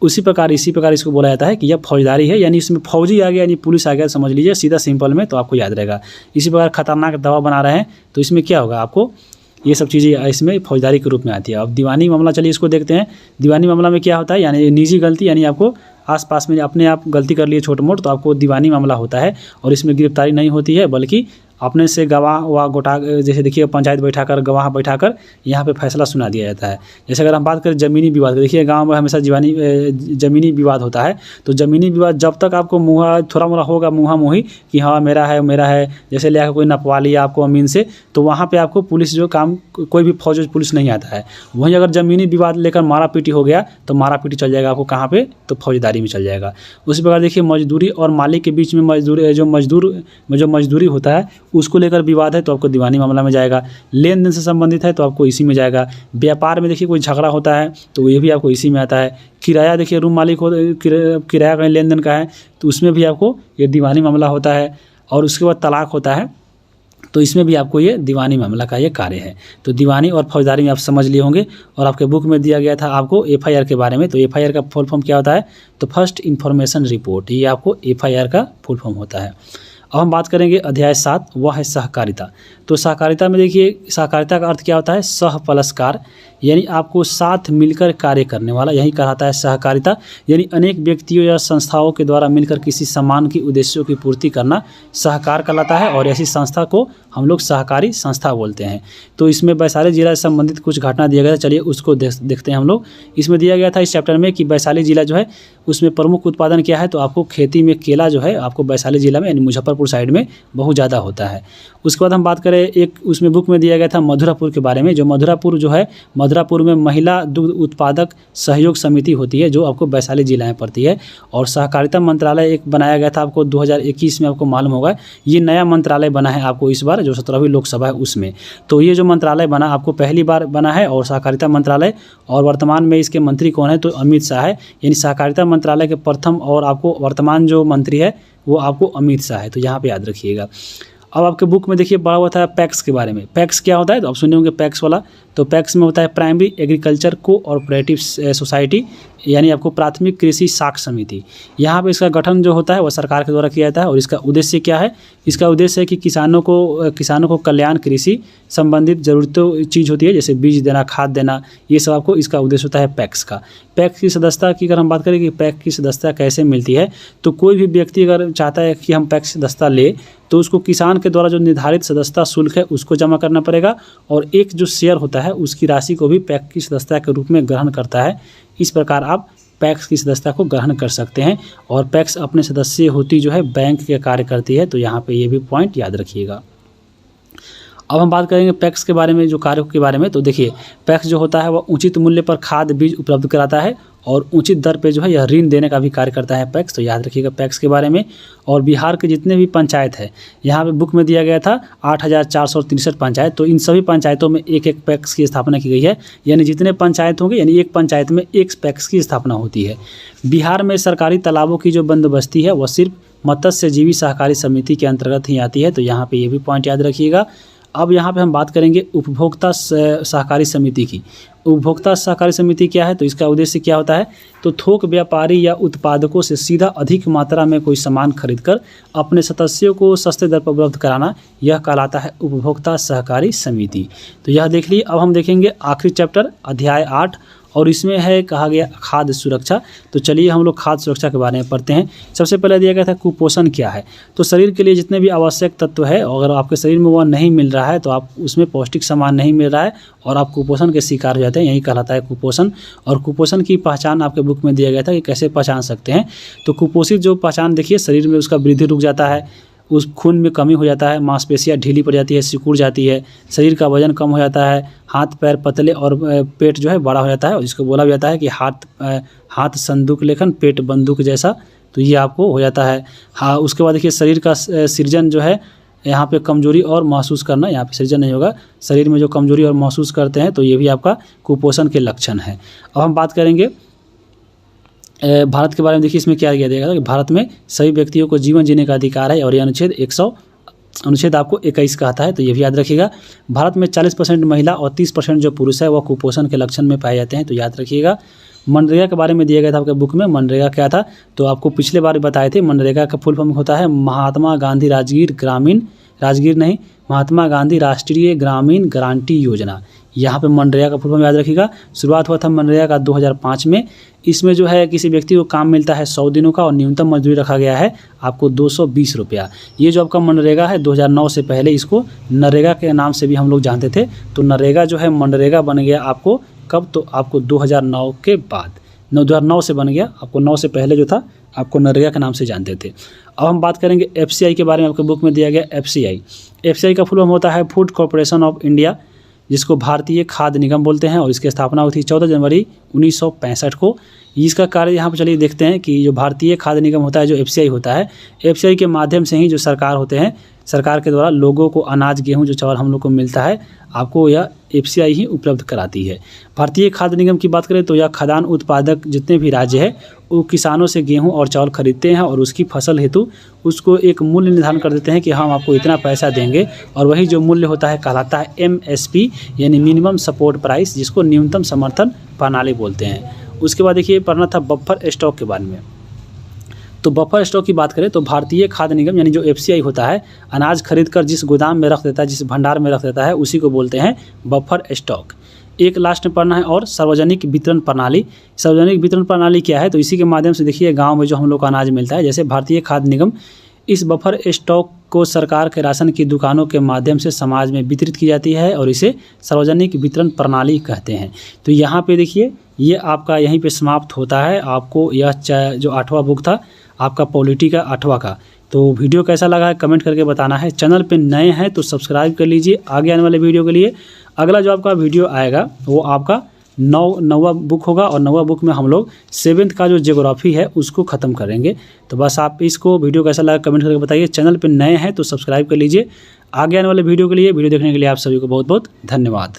A: इसी प्रकार इसको बोला जाता है कि यह फौजदारी है, यानी इसमें फौजी आ गया यानी पुलिस आ गया, समझ लीजिए सीधा सिंपल में, तो आपको याद रहेगा। इसी प्रकार खतरनाक दवा बना रहे हैं तो इसमें क्या होगा, आपको ये सब चीज़ें इसमें फौजदारी के रूप में आती है। अब दीवानी मामला चलिए इसको देखते हैं। दीवानी मामला में क्या होता है, यानी निजी गलती, यानी आपको आसपास में अपने आप गलती कर लिए छोट मोट तो आपको दीवानी मामला होता है। और इसमें गिरफ्तारी नहीं होती है बल्कि अपने से गवाह व गोटा, जैसे देखिए पंचायत बैठाकर गवाह बैठाकर यहाँ पे फैसला सुना दिया जाता है। जैसे अगर हम बात करें ज़मीनी विवाद, देखिए गांव में हमेशा ज़मीनी विवाद होता है। तो ज़मीनी विवाद जब तक आपको थोड़ा मोड़ा होगा मुँहा मुँही कि हाँ मेरा है, जैसे ले आकर कोई नपवा लिया आपको अमीन से, तो वहाँ पे आपको पुलिस जो काम कोई भी फौज पुलिस नहीं आता है। वहीं अगर ज़मीनी विवाद लेकर मारा पीटी हो गया तो मारा पीटी चल जाएगा आपको कहाँ पे, तो फौजदारी में चल जाएगा। उसी प्रकार देखिए मजदूरी और मालिक के बीच में मजदूरी होता है उसको लेकर विवाद है तो आपको दीवानी मामला में जाएगा। लेन देन से संबंधित है तो आपको इसी में जाएगा। व्यापार में देखिए कोई झगड़ा होता है तो ये भी आपको इसी में आता है। किराया देखिए रूम मालिक हो, किराया कहीं लेन देन का है तो उसमें भी आपको ये दीवानी मामला होता है। और उसके बाद तलाक होता है तो इसमें भी आपको ये दीवानी मामला का ये कार्य है। तो दीवानी और फौजदारी में आप समझ लिए होंगे। और आपके बुक में दिया गया था आपको FIR के बारे में, तो FIR का फुल फॉर्म क्या होता है, तो फर्स्ट इन्फॉर्मेशन रिपोर्ट, ये आपको FIR का फुल फॉर्म होता है। अब हम बात करेंगे अध्याय 7, वह है सहकारिता। तो सहकारिता में देखिए, सहकारिता का अर्थ क्या होता है, सह प्लस कार, यानी आपको साथ मिलकर कार्य करने वाला, यही कहलाता है सहकारिता। यानी अनेक व्यक्तियों या संस्थाओं के द्वारा मिलकर किसी समान की उद्देश्यों की पूर्ति करना सहकार कहलाता है, और ऐसी संस्था को हम लोग सहकारी संस्था बोलते हैं। तो इसमें वैशाली जिला से संबंधित कुछ घटना दिया गया था, चलिए उसको देखते हैं हम लोग। इसमें दिया गया था इस चैप्टर में कि वैशाली जिला जो है उसमें प्रमुख उत्पादन क्या है, तो आपको खेती में केला जो है आपको वैशाली जिला में यानी मुजफ्फरपुर साइड में बहुत ज़्यादा होता है। उसके बाद हम बात करें, एक उसमें बुक में दिया गया था मधुरापुर के बारे में। जो मधुरापुर जो है, मधुरापुर में महिला दुग्ध उत्पादक सहयोग समिति होती है जो आपको वैशाली जिला में पड़ती है। और सहकारिता मंत्रालय एक बनाया गया था आपको 2021 में, आपको मालूम होगा ये नया मंत्रालय बना है आपको इस बार, जो 17वीं लोकसभा है उसमें। तो ये जो मंत्रालय बना आपको पहली बार बना है और सहकारिता मंत्रालय, और वर्तमान में इसके मंत्री कौन है, तो अमित शाह है। यानी सहकारिता मंत्रालय के प्रथम और आपको वर्तमान जो मंत्री है वो आपको अमित शाह है, तो यहाँ पे याद रखिएगा। अब आपके बुक में देखिए बड़ा हुआ था पैक्स के बारे में। पैक्स क्या होता है, तो आप सुने होंगे पैक्स वाला। तो पैक्स में होता है प्राइमरी एग्रीकल्चर कोऑपरेटिव सोसाइटी, यानी आपको प्राथमिक कृषि साख समिति। यहाँ पे इसका गठन जो होता है वो सरकार के द्वारा किया जाता है। और इसका उद्देश्य क्या है, इसका उद्देश्य है कि किसानों को कल्याण कृषि संबंधित ज़रूरतों चीज़ होती है, जैसे बीज देना, खाद देना, ये सब आपको इसका उद्देश्य होता है पैक्स का। पैक्स की सदस्यता की अगर हम बात करें कि पैक्स की सदस्यता कैसे मिलती है, तो कोई भी व्यक्ति अगर चाहता है कि हम पैक्स की सदस्यता ले, तो उसको किसान के द्वारा जो निर्धारित सदस्यता शुल्क है उसको जमा करना पड़ेगा, और एक जो शेयर होता है उसकी राशि को भी पैक्स की सदस्यता के रूप में ग्रहण करता है। इस प्रकार आप पैक्स की सदस्यता को ग्रहण कर सकते हैं। और पैक्स अपने सदस्य होती जो है बैंक के कार्य करती है, तो यहाँ पे ये भी पॉइंट याद रखिएगा। अब हम बात करेंगे पैक्स के बारे में, जो कार्यों के बारे में। तो देखिए पैक्स जो होता है वह उचित मूल्य पर खाद बीज उपलब्ध कराता है, और उचित दर पे जो है यह ऋण देने का भी कार्य करता है पैक्स, तो याद रखिएगा पैक्स के बारे में। और बिहार के जितने भी पंचायत है, यहाँ पे बुक में दिया गया था 8463 पंचायत, तो इन सभी पंचायतों में एक एक पैक्स की स्थापना की गई है। यानी जितने पंचायत होंगे, यानी एक पंचायत में एक पैक्स की स्थापना होती है। बिहार में सरकारी तालाबों की जो बंदोबस्ती है वह सिर्फ मत्स्य जीवी सहकारी समिति के अंतर्गत ही आती है, तो यहाँ पर ये भी पॉइंट याद रखिएगा। अब यहाँ पे हम बात करेंगे उपभोक्ता सहकारी समिति की। उपभोक्ता सहकारी समिति क्या है, तो इसका उद्देश्य क्या होता है, तो थोक व्यापारी या उत्पादकों से सीधा अधिक मात्रा में कोई सामान खरीदकर अपने सदस्यों को सस्ते दर पर उपलब्ध कराना, यह कहलाता है उपभोक्ता सहकारी समिति। तो यह देख लीजिए। अब हम देखेंगे आखिरी चैप्टर अध्याय 8, और इसमें है कहा गया खाद्य सुरक्षा। तो चलिए हम लोग खाद्य सुरक्षा के बारे में पढ़ते हैं। सबसे पहले दिया गया था कुपोषण क्या है। तो शरीर के लिए जितने भी आवश्यक तत्व है, अगर आपके शरीर में वह नहीं मिल रहा है, तो आप उसमें पौष्टिक सामान नहीं मिल रहा है और आप कुपोषण के शिकार हो जाते हैं, यही कहलाता है कुपोषण। और कुपोषण की पहचान आपके बुक में दिया गया था कि कैसे पहचान सकते हैं। तो कुपोषित जो पहचान देखिए, शरीर में उसका वृद्धि रुक जाता है, उस खून में कमी हो जाता है, मांसपेशियाँ ढीली पड़ जाती है, सिकुड़ जाती है, शरीर का वजन कम हो जाता है, हाथ पैर पतले और पेट जो है बड़ा हो जाता है, और जिसको बोला भी जाता है कि हाथ संदूक लेखन पेट बंदूक जैसा, तो ये आपको हो जाता है। हाँ, उसके बाद देखिए शरीर का सृजन जो है, यहाँ पे कमजोरी और महसूस करना, यहाँ पे सृजन नहीं होगा, शरीर में जो कमजोरी और महसूस करते हैं, तो ये भी आपका कुपोषण के लक्षण है। अब हम बात करेंगे भारत के बारे में। देखिए इसमें क्या दिया गया कि भारत में सभी व्यक्तियों को जीवन जीने का अधिकार है, और ये अनुच्छेद आपको 21 कहता है, तो ये भी याद रखिएगा। भारत में 40% महिला और 30% जो पुरुष है वह कुपोषण के लक्षण में पाए जाते हैं, तो याद रखिएगा। मनरेगा के बारे में दिया गया था आपके बुक में। मनरेगा क्या था, तो आपको पिछले बार बताए थे। मनरेगा का फुल फॉर्म होता है महात्मा गांधी महात्मा गांधी राष्ट्रीय ग्रामीण गारंटी योजना। यहाँ पे मनरेगा का फुल फॉर्म याद रखिएगा। शुरुआत हुआ था मनरेगा का 2005 में। इसमें जो है किसी व्यक्ति को काम मिलता है 100 दिनों का, और न्यूनतम मजदूरी रखा गया है आपको 220 रुपया। ये जो आपका मनरेगा है 2009 से पहले इसको नरेगा के नाम से भी हम लोग जानते थे। तो नरेगा जो है मनरेगा बन गया आपको कब, तो आपको 2009 के बाद, 2009 से बन गया। आपको 9 से पहले जो था आपको नरेगा के नाम से जानते थे। अब हम बात करेंगे FCI के बारे में। आपके बुक में दिया गया FCI का फुल फॉर्म होता है फूड कॉर्पोरेशन ऑफ इंडिया, जिसको भारतीय खाद्य निगम बोलते हैं, और इसकी स्थापना हुई थी 14 जनवरी 1965 को। इसका कार्य यहाँ पर चलिए देखते हैं कि जो भारतीय खाद्य निगम होता है, जो FCI होता है, FCI के माध्यम से ही जो सरकार होते हैं, सरकार के द्वारा लोगों को अनाज गेहूं जो चावल हम लोग को मिलता है, आपको यह FCI ही उपलब्ध कराती है। भारतीय खाद्य निगम की बात करें तो यह खाद्यान्न उत्पादक जितने भी राज्य है वो किसानों से गेहूं और चावल खरीदते हैं, और उसकी फसल हेतु उसको एक मूल्य निर्धारण कर देते हैं कि हम आपको इतना पैसा देंगे, और वही जो मूल्य होता है कहलाता है MSP, यानी मिनिमम सपोर्ट प्राइस, जिसको न्यूनतम समर्थन प्रणाली बोलते हैं। उसके बाद देखिए पढ़ना था बफर स्टॉक के बारे में। तो बफर स्टॉक की बात करें तो भारतीय खाद्य निगम यानी जो FCI होता है, अनाज खरीद कर जिस गोदाम में रख देता है, जिस भंडार में रख देता है, उसी को बोलते हैं बफर स्टॉक। एक लास्ट में पढ़ना है और सार्वजनिक वितरण प्रणाली। सार्वजनिक वितरण प्रणाली क्या है? तो इसी के माध्यम से देखिए गांव में जो हम लोग को अनाज मिलता है, जैसे भारतीय खाद्य निगम इस बफर स्टॉक को सरकार के राशन की दुकानों के माध्यम से समाज में वितरित की जाती है और इसे सार्वजनिक वितरण प्रणाली कहते हैं। तो यहाँ पे देखिए ये आपका यहीं पे समाप्त होता है। आपको यह जो 8वां बुक था आपका पॉलिटी का 8वां का। तो वीडियो कैसा लगा है कमेंट करके बताना है। चैनल पे नए हैं तो सब्सक्राइब कर लीजिए आगे आने वाले वीडियो के लिए। अगला जो आपका वीडियो आएगा वो आपका 9वां बुक होगा और 9वां बुक में हम लोग 7th का जो ज्योग्राफी है उसको ख़त्म करेंगे। तो बस आप इसको वीडियो कैसा लगा कमेंट करके बताइए। चैनल पे नए हैं तो सब्सक्राइब कर लीजिए आगे आने वाले वीडियो के लिए। वीडियो देखने के लिए आप सभी को बहुत बहुत धन्यवाद।